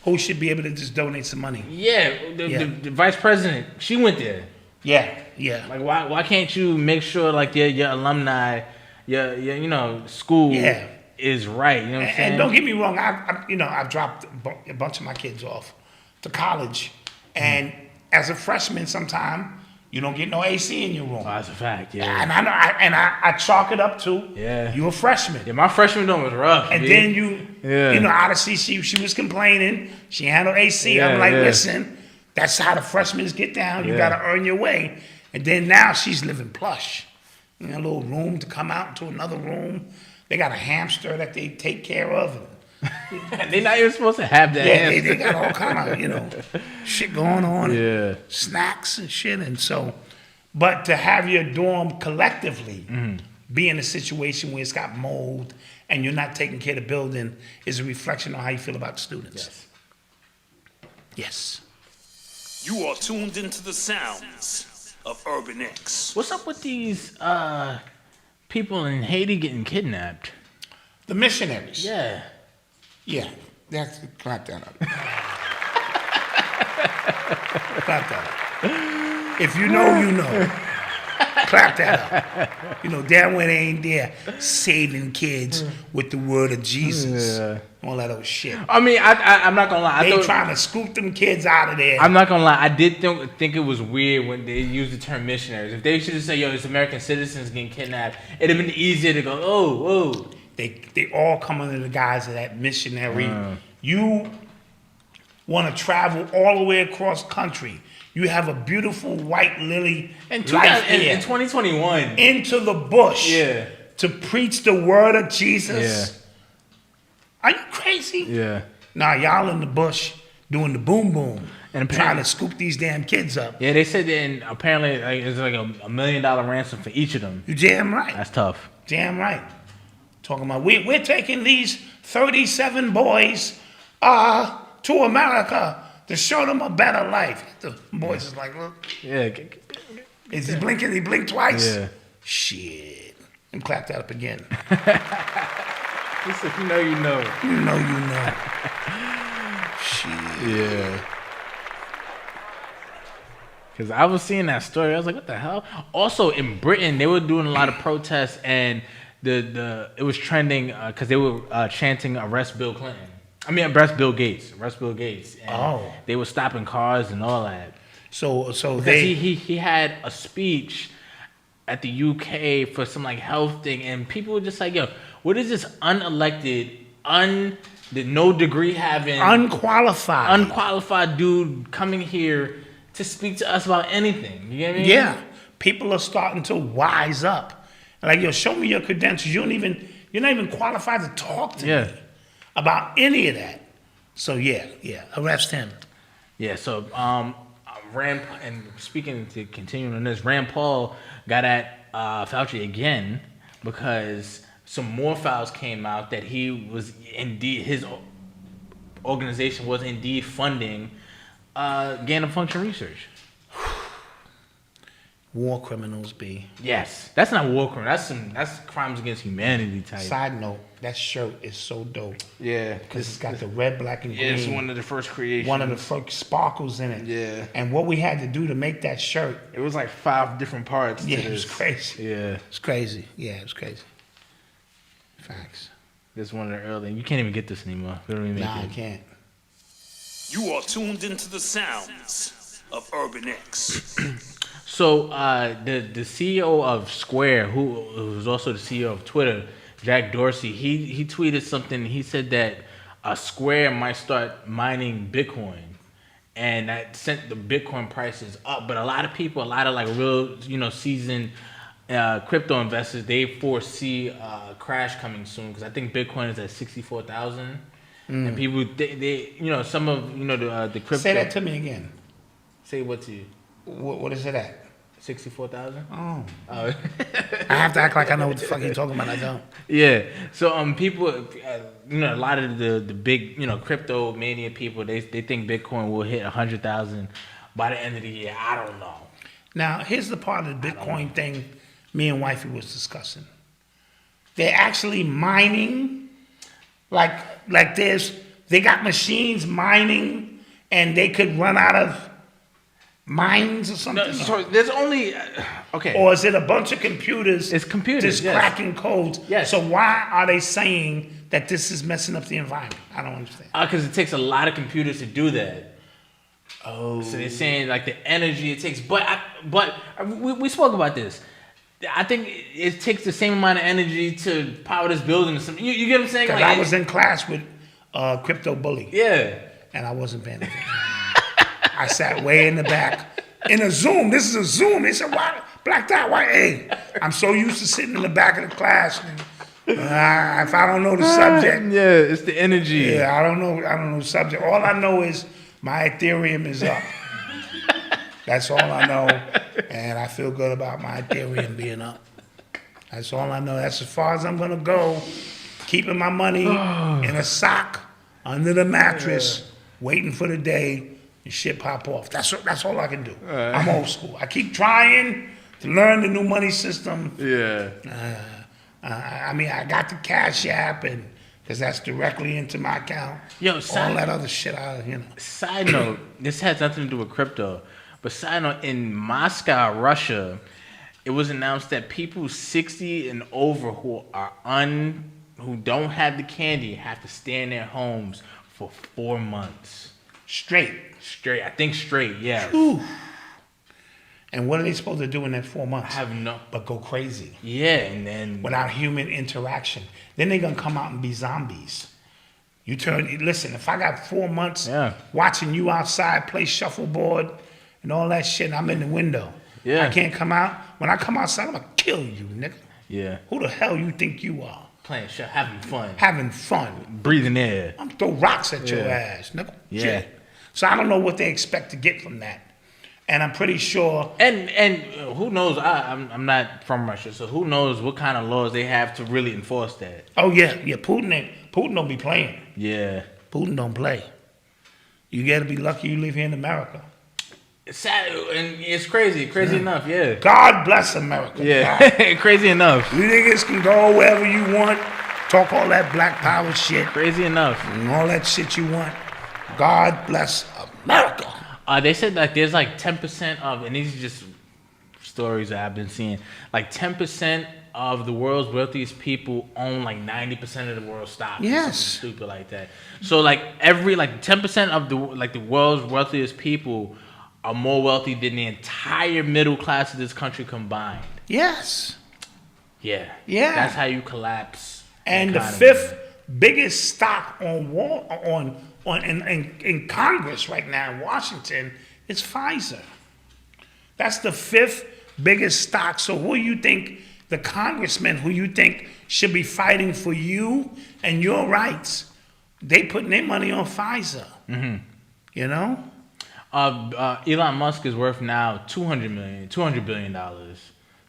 [SPEAKER 4] Who should be able to just donate some money.
[SPEAKER 3] Yeah. The vice president, she went there.
[SPEAKER 4] Yeah. Like
[SPEAKER 3] why can't you make sure like your alumni, your school is right? You know what I'm saying?
[SPEAKER 4] And don't get me wrong, I've dropped a bunch of my kids off to college, and as a freshman, sometime you don't get no AC in your room.
[SPEAKER 3] Oh, that's a fact. Yeah.
[SPEAKER 4] And I chalk it up to you a freshman.
[SPEAKER 3] Yeah, my freshman dorm was rough.
[SPEAKER 4] And then Odyssey, she was complaining. She had no AC. I'm like, listen, that's how the freshmen get down. You got to earn your way. And then now she's living plush. A little room to come out into another room. They got a hamster that they take care of.
[SPEAKER 3] They're not even supposed to have that.
[SPEAKER 4] Yeah, they got all kind of, shit going on.
[SPEAKER 3] Yeah.
[SPEAKER 4] Snacks and shit. And so, but to have your dorm collectively be in a situation where it's got mold and you're not taking care of the building is a reflection on how you feel about students. Yes.
[SPEAKER 5] You are tuned into the sounds of Urban X.
[SPEAKER 3] What's up with these people in Haiti getting kidnapped?
[SPEAKER 4] The missionaries.
[SPEAKER 3] Yeah.
[SPEAKER 13] Yeah, that's clap that up.
[SPEAKER 4] Clap that up. If you know, you know. Clap that up. Damn well they ain't there saving kids with the word of Jesus.
[SPEAKER 3] Yeah.
[SPEAKER 4] All that old shit.
[SPEAKER 3] I mean, I'm not gonna lie.
[SPEAKER 4] They trying to scoop them kids out of there.
[SPEAKER 3] I'm not gonna lie. I did think it was weird when they used the term missionaries. If they should have said, "Yo, it's American citizens getting kidnapped," it'd have been easier to go, "Oh."
[SPEAKER 4] They all come under the guise of that missionary. You want to travel all the way across country. You have a beautiful white lily life here.
[SPEAKER 3] In 2021.
[SPEAKER 4] Into the bush.
[SPEAKER 3] Yeah.
[SPEAKER 4] To preach the word of Jesus. Yeah. Are you crazy?
[SPEAKER 3] Yeah.
[SPEAKER 4] Nah, y'all in the bush doing the boom boom. And trying to scoop these damn kids up.
[SPEAKER 3] Yeah, they said that apparently it's like $1 million ransom for each of them.
[SPEAKER 4] You damn right.
[SPEAKER 3] That's tough.
[SPEAKER 4] Damn right. Talking about we're taking these 37 boys to America to show them a better life. The boys is like, look.
[SPEAKER 3] Yeah.
[SPEAKER 4] Is he blinking? He blinked twice?
[SPEAKER 3] Yeah.
[SPEAKER 4] Shit. And clap that up again.
[SPEAKER 3] He said, you know.
[SPEAKER 4] You know. Shit.
[SPEAKER 3] Yeah. Because I was seeing that story. I was like, what the hell? Also, in Britain, they were doing a lot of protests, and it was trending because they were chanting arrest Bill Clinton. Arrest Bill Gates. And they were stopping cars and all that.
[SPEAKER 4] So
[SPEAKER 3] because he had a speech at the UK for some like health thing, and people were just like, yo, what is this unelected, no degree having, unqualified dude coming here to speak to us about anything? You get what I mean?
[SPEAKER 4] Yeah. People are starting to wise up. Like, yo, show me your credentials. You're not even qualified to talk to me about any of that. So arrest him.
[SPEAKER 3] Yeah. So continuing on this, Rand Paul got at Fauci again because some more files came out that he was indeed his organization was indeed funding gain of function research.
[SPEAKER 4] War criminals be.
[SPEAKER 3] Yes, that's not war crime. That's crimes against humanity type.
[SPEAKER 4] Side note, that shirt is so dope.
[SPEAKER 3] Yeah,
[SPEAKER 4] because it's got the red, black, and green.
[SPEAKER 3] Yeah, it's one of the first creations.
[SPEAKER 4] One of the first sparkles in it.
[SPEAKER 3] Yeah.
[SPEAKER 4] And what we had to do to make that shirt.
[SPEAKER 3] It was like 5 different parts.
[SPEAKER 4] Yeah, it was crazy.
[SPEAKER 3] Yeah.
[SPEAKER 4] It's crazy. Yeah, it was crazy. Facts.
[SPEAKER 3] This one of the early. You can't even get this anymore. We don't even make
[SPEAKER 4] Nah,
[SPEAKER 3] it.
[SPEAKER 4] I can't.
[SPEAKER 5] You are tuned into the sounds of Urban X.
[SPEAKER 3] So the CEO of Square, who was also the CEO of Twitter, Jack Dorsey, he tweeted something. He said that Square might start mining Bitcoin, and that sent the Bitcoin prices up. But a lot of people, a lot of like real, seasoned crypto investors, they foresee a crash coming soon because I think Bitcoin is at 64,000, and people they some of the crypto.
[SPEAKER 4] Say that to me again.
[SPEAKER 3] Say what to you?
[SPEAKER 4] What is it at?
[SPEAKER 3] 64,000.
[SPEAKER 4] Oh. I have to act like I know what the fuck you're talking about. I don't.
[SPEAKER 3] Yeah. So people, a lot of the big crypto mania people, they think Bitcoin will hit 100,000 by the end of the year. I don't know.
[SPEAKER 4] Now here's the part of the Bitcoin thing me and wifey was discussing. They're actually mining, like they got machines mining, and they could run out of mines or something.
[SPEAKER 3] No, so there's only okay.
[SPEAKER 4] Or is it a bunch of computers?
[SPEAKER 3] It's computers
[SPEAKER 4] just
[SPEAKER 3] yes.
[SPEAKER 4] cracking codes.
[SPEAKER 3] Yes.
[SPEAKER 4] So why are they saying that this is messing up the environment? I don't understand.
[SPEAKER 3] Because it takes a lot of computers to do that. Oh. So they're saying like the energy it takes, but we spoke about this. I think it takes the same amount of energy to power this building. Or something. You get what I'm saying?
[SPEAKER 4] Because I was in class with Crypto Bully.
[SPEAKER 3] Yeah.
[SPEAKER 4] And I wasn't paying attention. I sat way in the back in a Zoom. This is a Zoom. They said, "Why Black Dot? Why?" Hey, I'm so used to sitting in the back of the class. If I don't know the subject,
[SPEAKER 3] yeah, it's the energy.
[SPEAKER 4] Yeah, I don't know the subject. All I know is my Ethereum is up. That's all I know, and I feel good about my Ethereum being up. That's all I know. That's as far as I'm gonna go. Keeping my money in a sock under the mattress, waiting for the day and shit pop off. That's all I can do. I'm old school. I keep trying to learn the new money system.
[SPEAKER 3] Yeah.
[SPEAKER 4] I got the Cash App, and because that's directly into my account.
[SPEAKER 3] Yo,
[SPEAKER 4] all that other shit.
[SPEAKER 3] Side note, this has nothing to do with crypto, but side note, in Moscow, Russia, it was announced that people 60 and over who don't have the candy have to stay in their homes for 4 months.
[SPEAKER 4] Straight.
[SPEAKER 3] I think straight, yeah.
[SPEAKER 4] Whew. And what are they supposed to do in that 4 months?
[SPEAKER 3] But
[SPEAKER 4] go crazy.
[SPEAKER 3] Yeah, and then
[SPEAKER 4] without human interaction. Then they're gonna come out and be zombies. Listen, if I got 4 months watching you outside play shuffleboard and all that shit, and I'm in the window.
[SPEAKER 3] Yeah.
[SPEAKER 4] I can't come out. When I come outside, I'm gonna kill you, nigga.
[SPEAKER 3] Yeah.
[SPEAKER 4] Who the hell you think you are?
[SPEAKER 3] Playing shit, having fun.
[SPEAKER 4] Having fun.
[SPEAKER 3] Breathing air.
[SPEAKER 4] I'm throw rocks at your ass, nigga.
[SPEAKER 3] Yeah.
[SPEAKER 4] Shit. So I don't know what they expect to get from that. And I'm pretty sure.
[SPEAKER 3] And who knows? I'm not from Russia, so who knows what kind of laws they have to really enforce that?
[SPEAKER 4] Oh yeah. Putin don't be playing.
[SPEAKER 3] Yeah.
[SPEAKER 4] Putin don't play. You got to be lucky you live here in America.
[SPEAKER 3] It's sad and it's crazy enough. Yeah.
[SPEAKER 4] God bless America.
[SPEAKER 3] Yeah. Crazy enough.
[SPEAKER 4] You niggas can go wherever you want, talk all that black power shit.
[SPEAKER 3] Crazy enough.
[SPEAKER 4] And all that shit you want. God bless America.
[SPEAKER 3] They said like there's like 10% of, and these are just stories that I've been seeing, like 10% of the world's wealthiest people own like 90% of the world's stocks.
[SPEAKER 4] Yes.
[SPEAKER 3] Something stupid like that. So like 10% of the world's wealthiest people are more wealthy than the entire middle class of this country combined.
[SPEAKER 4] Yes.
[SPEAKER 3] Yeah.
[SPEAKER 4] Yeah.
[SPEAKER 3] That's how you collapse.
[SPEAKER 4] And the 5th biggest stock in Congress right now in Washington is Pfizer. That's the 5th biggest stock. So who you think, the congressmen who you think should be fighting for you and your rights, they putting their money on Pfizer.
[SPEAKER 3] Mm-hmm.
[SPEAKER 4] You know?
[SPEAKER 3] Elon Musk is worth now $200 billion.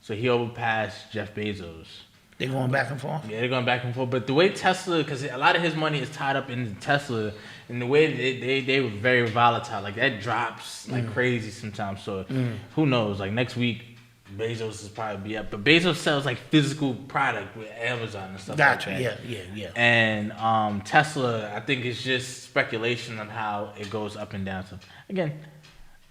[SPEAKER 3] So he overpassed Jeff Bezos.
[SPEAKER 4] They're going back and forth?
[SPEAKER 3] Yeah, they're going back and forth. But the way Tesla, because a lot of his money is tied up in Tesla, and the way they were very volatile. Like, that drops like crazy sometimes. So, who knows? Like, next week, Bezos is probably be up. But Bezos sells, like, physical product with Amazon and stuff like that.
[SPEAKER 4] Yeah.
[SPEAKER 3] And Tesla, I think it's just speculation on how it goes up and down. So, again,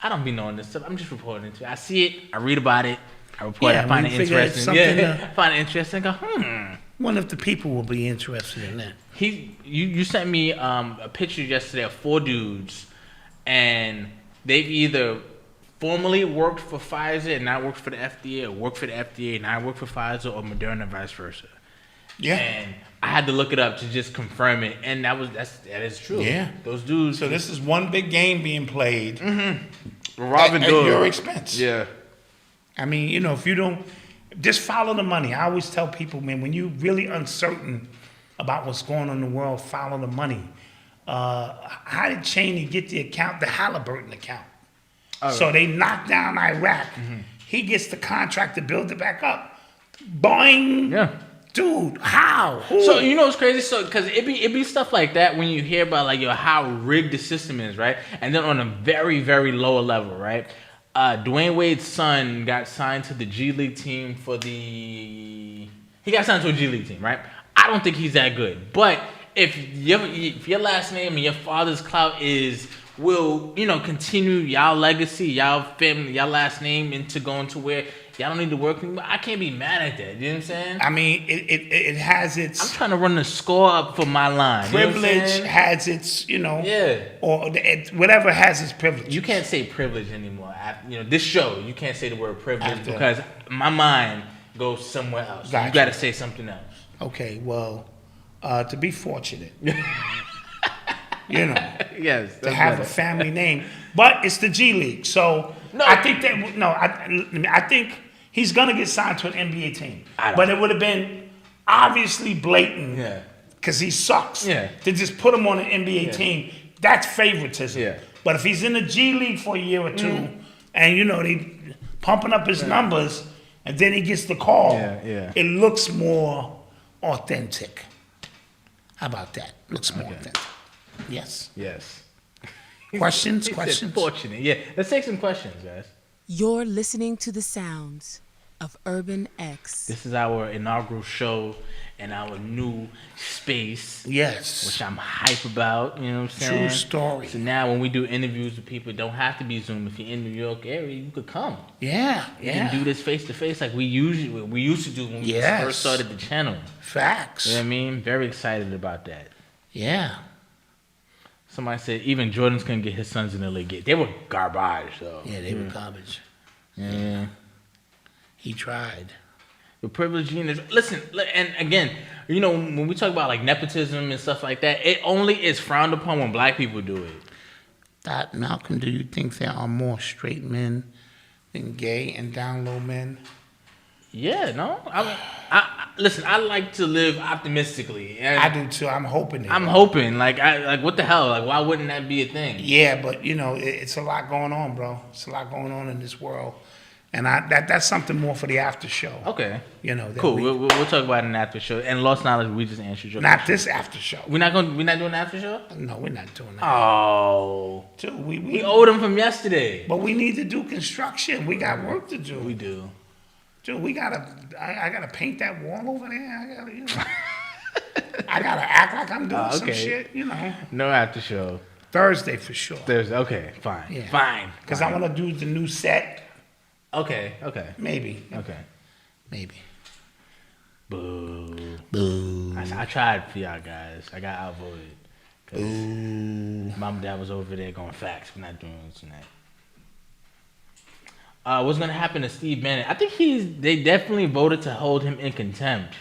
[SPEAKER 3] I don't be knowing this stuff. I'm just reporting it. I see it. I read about it. I report. I find it interesting. I find it interesting. I go,
[SPEAKER 4] Wonder if the people will be interested in that.
[SPEAKER 3] You sent me a picture yesterday of 4 dudes, and they've either formerly worked for Pfizer and now worked for the FDA, or worked for the FDA and now worked for Pfizer, or Moderna, vice versa.
[SPEAKER 13] Yeah.
[SPEAKER 3] And I had to look it up to just confirm it, and that is true.
[SPEAKER 13] Yeah.
[SPEAKER 3] Those dudes.
[SPEAKER 13] So this is one big game being played
[SPEAKER 3] Robin
[SPEAKER 13] at your expense.
[SPEAKER 3] Yeah.
[SPEAKER 4] I mean, you know, if you don't, just follow the money. I always tell people, man, when you're really uncertain about what's going on in the world, follow the money. How did Cheney get the account, the Halliburton account? So they knocked down Iraq. He gets the contract to build it back up. Boing.
[SPEAKER 3] Yeah.
[SPEAKER 4] Dude, how? Who?
[SPEAKER 3] So you know what's crazy? So because it be stuff like that when you hear about like how rigged the system is, right? And then on a very, very lower level, right? Dwayne Wade's son got signed to the G League team he got signed to a G League team, right? I don't think he's that good. But if your last name and your father's clout will continue y'all legacy, y'all family, y'all last name into going to where y'all don't need to work anymore, I can't be mad at that. You know what I'm saying?
[SPEAKER 4] I mean, it has its...
[SPEAKER 3] I'm trying to run the score up for my line.
[SPEAKER 4] Privilege has its,
[SPEAKER 3] Yeah.
[SPEAKER 4] Or whatever has its privilege.
[SPEAKER 3] You can't say privilege anymore. This show, you can't say the word privilege because my mind goes somewhere else.
[SPEAKER 4] Gotcha.
[SPEAKER 3] You got to say something else.
[SPEAKER 4] Okay, well, to be fortunate, yes, to have a family name, but it's the G League, so I think I think he's gonna get signed to an NBA team, but it would have been obviously blatant, because he sucks. To just put him on an NBA team, that's favoritism. But if he's in the G League for a year or two, and they pumping up his numbers, and then he gets the call, it looks more authentic. How about that? Looks more authentic. Yes. Questions?
[SPEAKER 3] Fortunate. Yeah. Let's take some questions, guys.
[SPEAKER 10] You're listening to the sounds of Urban X.
[SPEAKER 3] This is our inaugural show in our new space.
[SPEAKER 4] Yes.
[SPEAKER 3] Which I'm hype about. You know what I'm saying?
[SPEAKER 4] True story.
[SPEAKER 3] So now when we do interviews with people, it don't have to be Zoom. If you're in New York area, you could come.
[SPEAKER 4] Yeah.
[SPEAKER 3] You can do this face to face like we used to do when we first started the channel.
[SPEAKER 4] Facts.
[SPEAKER 3] You know what I mean? Very excited about that.
[SPEAKER 4] Yeah.
[SPEAKER 3] Somebody said even Jordan's couldn't get his sons in the league. They were garbage, though.
[SPEAKER 4] Yeah, they were garbage.
[SPEAKER 3] Yeah.
[SPEAKER 4] He tried.
[SPEAKER 3] The privilege gene listen, and again, when we talk about like nepotism and stuff like that, it only is frowned upon when black people do it.
[SPEAKER 4] Malcolm, do you think there are more straight men than gay and down low men?
[SPEAKER 3] Yeah, no. I listen. I like to live optimistically. And
[SPEAKER 4] I do too. I'm hoping.
[SPEAKER 3] I'm hoping. Like what the hell? Like, why wouldn't that be a thing?
[SPEAKER 4] Yeah, but it's a lot going on, bro. It's a lot going on in this world, and that's something more for the after show.
[SPEAKER 3] Okay. Cool. We'll talk about it in the after show. And Lost Knowledge, we just answered your question.
[SPEAKER 4] Not this after show.
[SPEAKER 3] We're not doing the after show.
[SPEAKER 4] No, we're not doing that.
[SPEAKER 3] Oh.
[SPEAKER 4] Dude,
[SPEAKER 3] we owed them from yesterday.
[SPEAKER 4] But we need to do construction. We got work to do.
[SPEAKER 3] We do.
[SPEAKER 4] Dude, I gotta paint that wall over there. I gotta act like I'm doing some shit,
[SPEAKER 3] No after show.
[SPEAKER 4] Thursday for sure.
[SPEAKER 3] Thursday, okay, fine.
[SPEAKER 4] Yeah.
[SPEAKER 3] Fine.
[SPEAKER 4] Because I want to do the new set.
[SPEAKER 3] Okay.
[SPEAKER 4] Maybe.
[SPEAKER 3] Okay.
[SPEAKER 4] Maybe.
[SPEAKER 3] Boo.
[SPEAKER 4] Boo.
[SPEAKER 3] I tried for y'all guys. I got outvoted. Mom and dad was over there going facts. We're not doing this tonight. What's gonna happen to Steve Bannon? I think they definitely voted to hold him in contempt.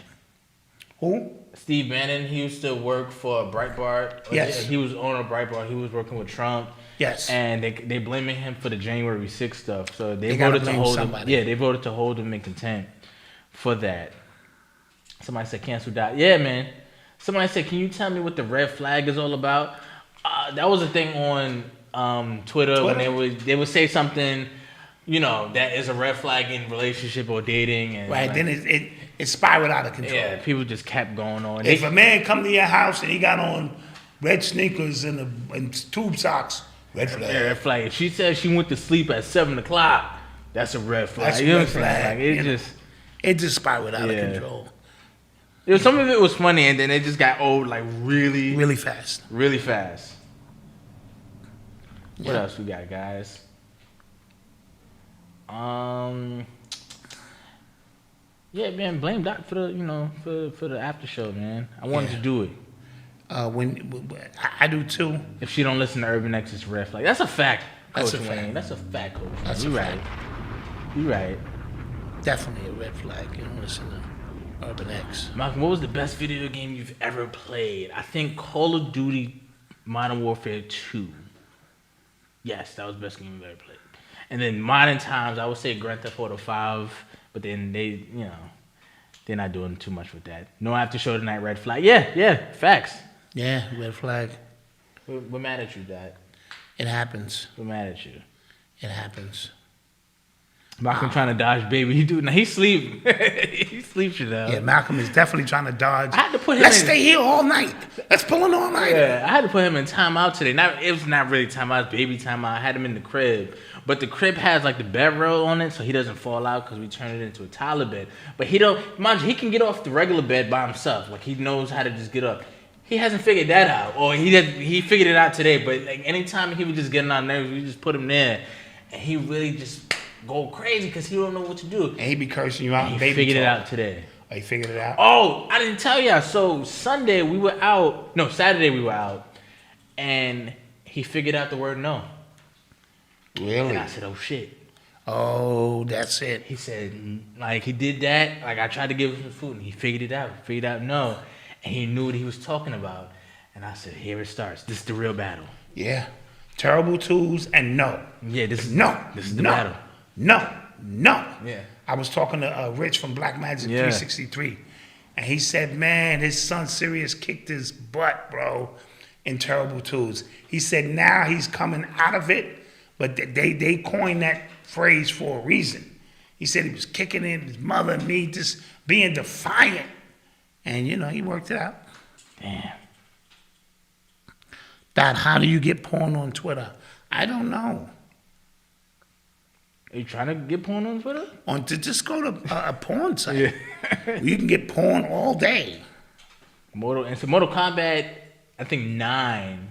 [SPEAKER 4] Who?
[SPEAKER 3] Steve Bannon. He used to work for Breitbart.
[SPEAKER 4] Yes.
[SPEAKER 3] He was owner of Breitbart. He was working with Trump.
[SPEAKER 4] Yes.
[SPEAKER 3] And they blaming him for the January 6th stuff. So they voted to hold him. Yeah, they voted to hold him in contempt for that. Somebody said cancel that. Yeah, man. Somebody said, can you tell me what the red flag is all about? That was a thing on Twitter when they would say something. you know, that is a red flag in relationship or dating. And
[SPEAKER 4] right,
[SPEAKER 3] like,
[SPEAKER 4] then it spiraled out of control.
[SPEAKER 3] Yeah, people just kept going on.
[SPEAKER 4] If a man come to your house and he got on red sneakers and tube socks, red flag.
[SPEAKER 3] Yeah, red flag. If she said she went to sleep at 7 o'clock, that's a red flag.
[SPEAKER 4] That's a
[SPEAKER 3] you know
[SPEAKER 4] red
[SPEAKER 3] what I'm saying?
[SPEAKER 4] flag.
[SPEAKER 3] Like,
[SPEAKER 4] it just spiraled out of control.
[SPEAKER 3] Some of it was funny, and then it just got old, like really
[SPEAKER 4] fast.
[SPEAKER 3] Really fast. What else we got, guys? Yeah, man, blame Doc for the for the after show, man. I wanted to do it.
[SPEAKER 4] When I do too.
[SPEAKER 3] If she don't listen to Urban X, it's red flag. That's a fact, Coach
[SPEAKER 4] That's a fact.
[SPEAKER 3] Wayne. That's a fact, Coach.
[SPEAKER 4] That's
[SPEAKER 3] You
[SPEAKER 4] a
[SPEAKER 3] right.
[SPEAKER 4] fact.
[SPEAKER 3] You right.
[SPEAKER 4] Definitely a red flag. You don't listen to Urban X.
[SPEAKER 3] Malcolm, what was the best video game you've ever played? I think Call of Duty Modern Warfare 2. Yes, that was the best game I've ever played. And then modern times, I would say Grand Theft Auto 5, but then they're not doing too much with that. No after show tonight, red flag. Yeah, facts.
[SPEAKER 4] Yeah, red flag.
[SPEAKER 3] We're mad at you, Dad.
[SPEAKER 4] It happens.
[SPEAKER 3] We're mad at you.
[SPEAKER 4] It happens.
[SPEAKER 3] Malcolm trying to dodge baby. He sleep. He sleeps, you know.
[SPEAKER 4] Yeah, Malcolm is definitely trying to dodge.
[SPEAKER 3] I had to put him
[SPEAKER 4] Let's
[SPEAKER 3] in.
[SPEAKER 4] stay here all night. Let's pull it all night.
[SPEAKER 3] Yeah, I had to put him in timeout today. It was not really timeout, baby timeout. I had him in the crib. But the crib has like the bedroll on it so he doesn't fall out because we turned it into a toddler bed. But he can get off the regular bed by himself. Like he knows how to just get up. He hasn't figured that out. Or he figured it out today. But like anytime he was just getting on nerves, we just put him there. And he really just go crazy because he don't know what to do.
[SPEAKER 4] And he be cursing you out.
[SPEAKER 3] He
[SPEAKER 4] baby
[SPEAKER 3] figured it
[SPEAKER 4] talk.
[SPEAKER 3] out today.
[SPEAKER 4] Oh, he figured it out?
[SPEAKER 3] Oh, I didn't tell y'all. So Saturday we were out. And he figured out the word no.
[SPEAKER 4] Really?
[SPEAKER 3] And I said, oh, shit.
[SPEAKER 4] Oh, that's it.
[SPEAKER 3] He said, like, he did that. Like, I tried to give him some food, and he figured it out. Figured out no. And he knew what he was talking about. And I said, here it starts. This is the real battle.
[SPEAKER 4] Yeah. Terrible twos and no.
[SPEAKER 3] Yeah, this is the
[SPEAKER 4] no,
[SPEAKER 3] battle.
[SPEAKER 4] No.
[SPEAKER 3] Yeah.
[SPEAKER 4] I was talking to Rich from Black Magic 363. And he said, man, his son Sirius kicked his butt, bro, in terrible twos. He said now he's coming out of it. But they coined that phrase for a reason. He said he was kicking in his mother and me, just being defiant. And, he worked it out.
[SPEAKER 3] Damn.
[SPEAKER 4] Dad, how do you get porn on Twitter? I don't know.
[SPEAKER 3] Are you trying to get porn on Twitter?
[SPEAKER 4] Just go to a porn site. You can get porn all day.
[SPEAKER 3] Mortal Kombat, I think 9.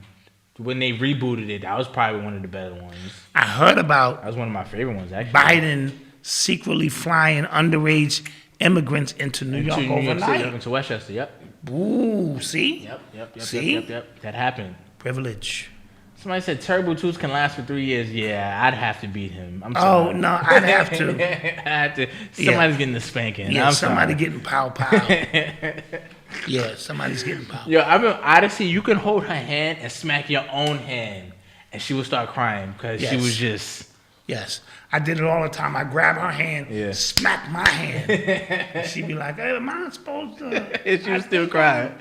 [SPEAKER 3] When they rebooted it, that was probably one of the better ones.
[SPEAKER 4] I heard about
[SPEAKER 3] that was one of my favorite ones, actually.
[SPEAKER 4] Biden secretly flying underage immigrants into New York overnight.
[SPEAKER 3] Into Westchester, yep.
[SPEAKER 4] Ooh, see?
[SPEAKER 3] Yep.
[SPEAKER 4] See?
[SPEAKER 3] Yep. That happened.
[SPEAKER 4] Privilege.
[SPEAKER 3] Somebody said Terrible Twos can last for 3 years. Yeah, I'd have to beat him. I'm
[SPEAKER 4] sorry.
[SPEAKER 3] Oh,
[SPEAKER 4] no, I'd have to.
[SPEAKER 3] I'd have to. Somebody's getting the spanking.
[SPEAKER 4] Yeah,
[SPEAKER 3] I'm
[SPEAKER 4] somebody
[SPEAKER 3] sorry.
[SPEAKER 4] getting pow. Yeah, somebody's getting pow.
[SPEAKER 3] Yo, I mean, Odyssey, you can hold her hand and smack your own hand, and she will start crying because she was just.
[SPEAKER 4] Yes, I did it all the time. I grab her hand, smack my hand, and she'd be like, "Hey, am I supposed to?"
[SPEAKER 3] And she was still crying.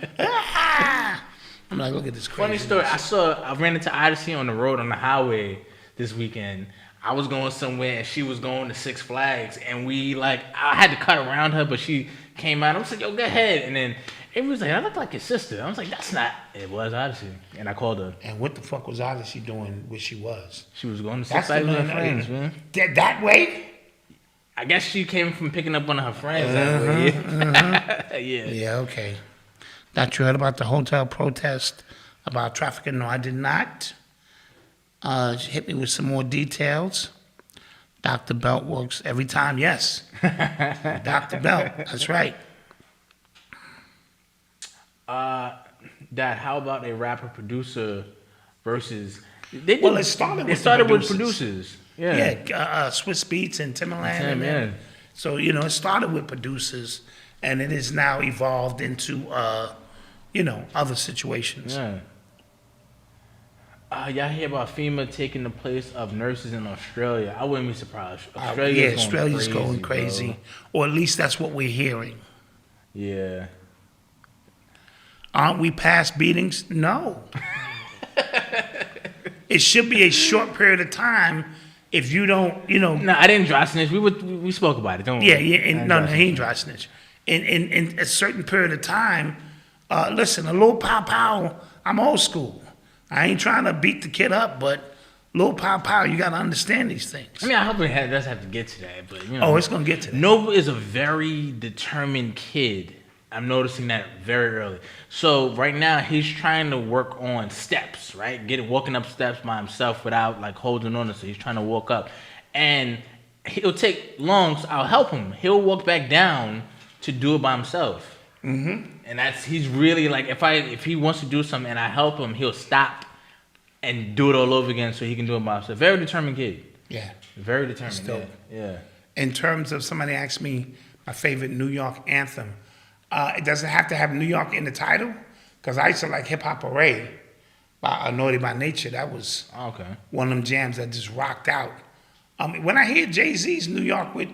[SPEAKER 4] I'm like, look at this crazy.
[SPEAKER 3] Funny story. I ran into Odyssey on the road on the highway this weekend. I was going somewhere and she was going to Six Flags, and I had to cut around her, but she came out. I was like, yo, go ahead. And then it was like, I look like your sister. I was like, that's not. It was Odyssey. And I called her.
[SPEAKER 4] And what the fuck was Odyssey doing where she was?
[SPEAKER 3] She was going to Six Flags with her friends, man.
[SPEAKER 4] That way?
[SPEAKER 3] I guess she came from picking up one of her friends that way. Yeah.
[SPEAKER 4] Yeah, okay. Thought you heard about the hotel protest about trafficking. No, I did not. Hit me with some more details. Dr. Belt works every time, yes. Dr. Belt, that's right.
[SPEAKER 3] Dad, how about a rapper-producer versus...
[SPEAKER 4] It started with producers.
[SPEAKER 3] Yeah.
[SPEAKER 4] Swiss Beats and Timberland. So, it started with producers, and it has now evolved into, other situations.
[SPEAKER 3] Yeah. Y'all hear about FEMA taking the place of nurses in Australia? I wouldn't be surprised.
[SPEAKER 4] Australia's going crazy.
[SPEAKER 3] Bro.
[SPEAKER 4] Or at least that's what we're hearing.
[SPEAKER 3] Yeah.
[SPEAKER 4] Aren't we past beatings? No. It should be a short period of time, if you don't, you know.
[SPEAKER 3] No, I didn't dry snitch. We spoke about it. Don't
[SPEAKER 4] Yeah,
[SPEAKER 3] worry.
[SPEAKER 4] yeah, and no, he ain't dry snitch. In a certain period of time, listen, a little pow, I'm old school. I ain't trying to beat the kid up, but little pow, you got to understand these things.
[SPEAKER 3] I mean, I hope it does have to get to that, but you know.
[SPEAKER 4] Oh, it's gonna get to that.
[SPEAKER 3] Nova is a very determined kid. I'm noticing that very early. So right now he's trying to work on steps, right? Walking up steps by himself without like holding on. So he's trying to walk up, and it'll take long. So I'll help him. He'll walk back down to do it by himself. Mm-hmm. And he's really like if he wants to do something and I help him, he'll stop and do it all over again so he can do it by himself. Very determined kid.
[SPEAKER 4] Yeah,
[SPEAKER 3] very determined. Yeah.
[SPEAKER 4] In terms of somebody asked me my favorite New York anthem. It doesn't have to have New York in the title, because I used to like Hip Hop Array by Naughty by Nature. That was one of them jams that just rocked out. When I hear Jay-Z's New York with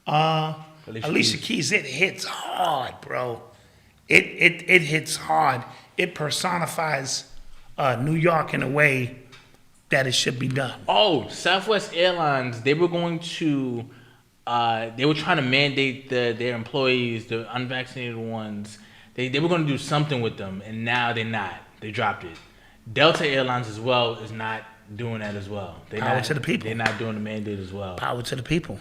[SPEAKER 4] Alicia Keys, it hits hard, bro. It hits hard. It personifies New York in a way that it should be done.
[SPEAKER 3] Oh, Southwest Airlines, they were going to... they were trying to mandate their employees, the unvaccinated ones. They were going to do something with them, and now they're not. They dropped it. Delta Airlines as well is not doing that as well.
[SPEAKER 4] Power to the people.
[SPEAKER 3] They're not doing the mandate as well.
[SPEAKER 4] Power to the people.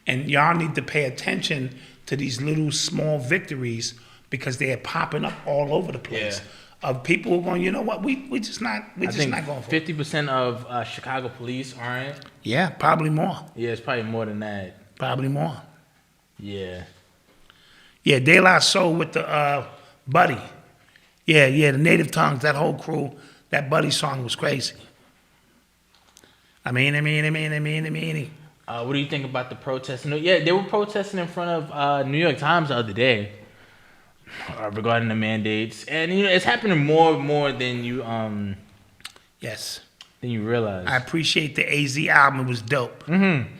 [SPEAKER 4] And y'all need to pay attention to these little small victories, because they are popping up all over the place.
[SPEAKER 3] Yeah.
[SPEAKER 4] Of people who are going, you know what, we just not going for it.
[SPEAKER 3] 50% of Chicago police aren't.
[SPEAKER 4] Yeah, probably more.
[SPEAKER 3] Yeah, it's probably more than that.
[SPEAKER 4] Probably more.
[SPEAKER 3] Yeah.
[SPEAKER 4] Yeah, De La Soul with the Buddy. Yeah, the Native Tongues, that whole crew, that Buddy song was crazy. I mean.
[SPEAKER 3] What do you think about the protesting? Yeah, they were protesting in front of New York Times the other day regarding the mandates, and you know it's happening more than you
[SPEAKER 4] yes,
[SPEAKER 3] than you realize.
[SPEAKER 4] I appreciate the AZ album; it was dope.
[SPEAKER 3] Mm-hmm.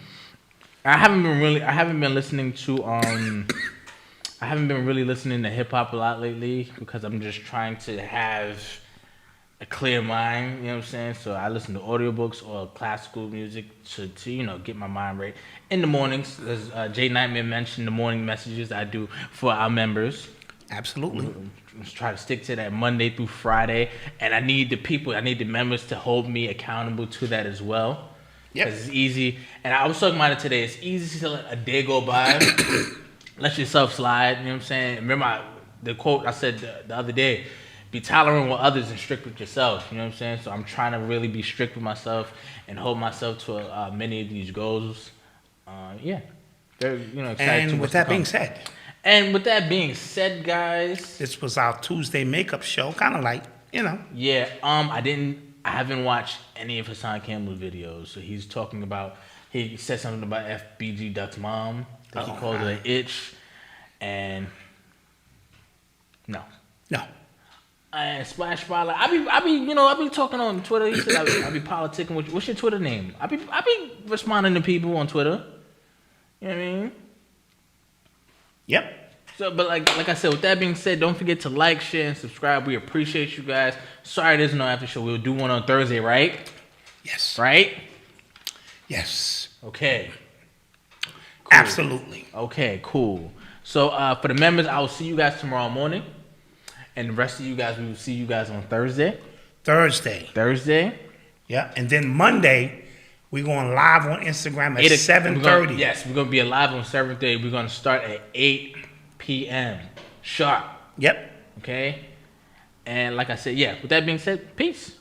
[SPEAKER 3] I haven't been listening to I haven't been really listening to hip hop a lot lately, because I'm just trying to have a clear mind, you know what I'm saying? So I listen to audiobooks or classical music to you know, get my mind right. In the mornings, as Jay Nightmare mentioned, the morning messages I do for our members.
[SPEAKER 4] Absolutely.
[SPEAKER 3] Let's try to stick to that Monday through Friday. And I need the members to hold me accountable to that as well. Yeah. Because it's easy. And I was talking about it today. It's easy to let a day go by. Let yourself slide, you know what I'm saying? Remember the quote I said the other day, be tolerant with others and strict with yourself, you know what I'm saying? So I'm trying to really be strict with myself and hold myself to many of these goals. Yeah. Very, you know, excited.
[SPEAKER 4] And with that being
[SPEAKER 3] said, guys,
[SPEAKER 4] this was our Tuesday makeup show, kind of like, you know.
[SPEAKER 3] Yeah, I haven't watched any of Hassan Campbell's videos. So he's talking about, he said something about FBG Duck's mom. I think he called her an itch, and no. And Splash Spotlight. I be talking on Twitter. He said I be politicking with you. What's your Twitter name? I be responding to people on Twitter. You know what I mean?
[SPEAKER 4] Yep.
[SPEAKER 3] So, but like I said, with that being said, don't forget to like, share, and subscribe. We appreciate you guys. Sorry there's no after show. We'll do one on Thursday, right?
[SPEAKER 4] Yes.
[SPEAKER 3] Right?
[SPEAKER 4] Yes.
[SPEAKER 3] Okay. Cool.
[SPEAKER 4] Absolutely.
[SPEAKER 3] Okay, cool. So for the members, I will see you guys tomorrow morning. And the rest of you guys, we will see you guys on Thursday.
[SPEAKER 4] Thursday. Yeah. And then Monday, we're going live on Instagram at 7:30.
[SPEAKER 3] Yes, we're going to be live on 7:30. We're going to start at 8 p.m. sharp.
[SPEAKER 4] Yep.
[SPEAKER 3] Okay? And like I said, yeah, with that being said, peace.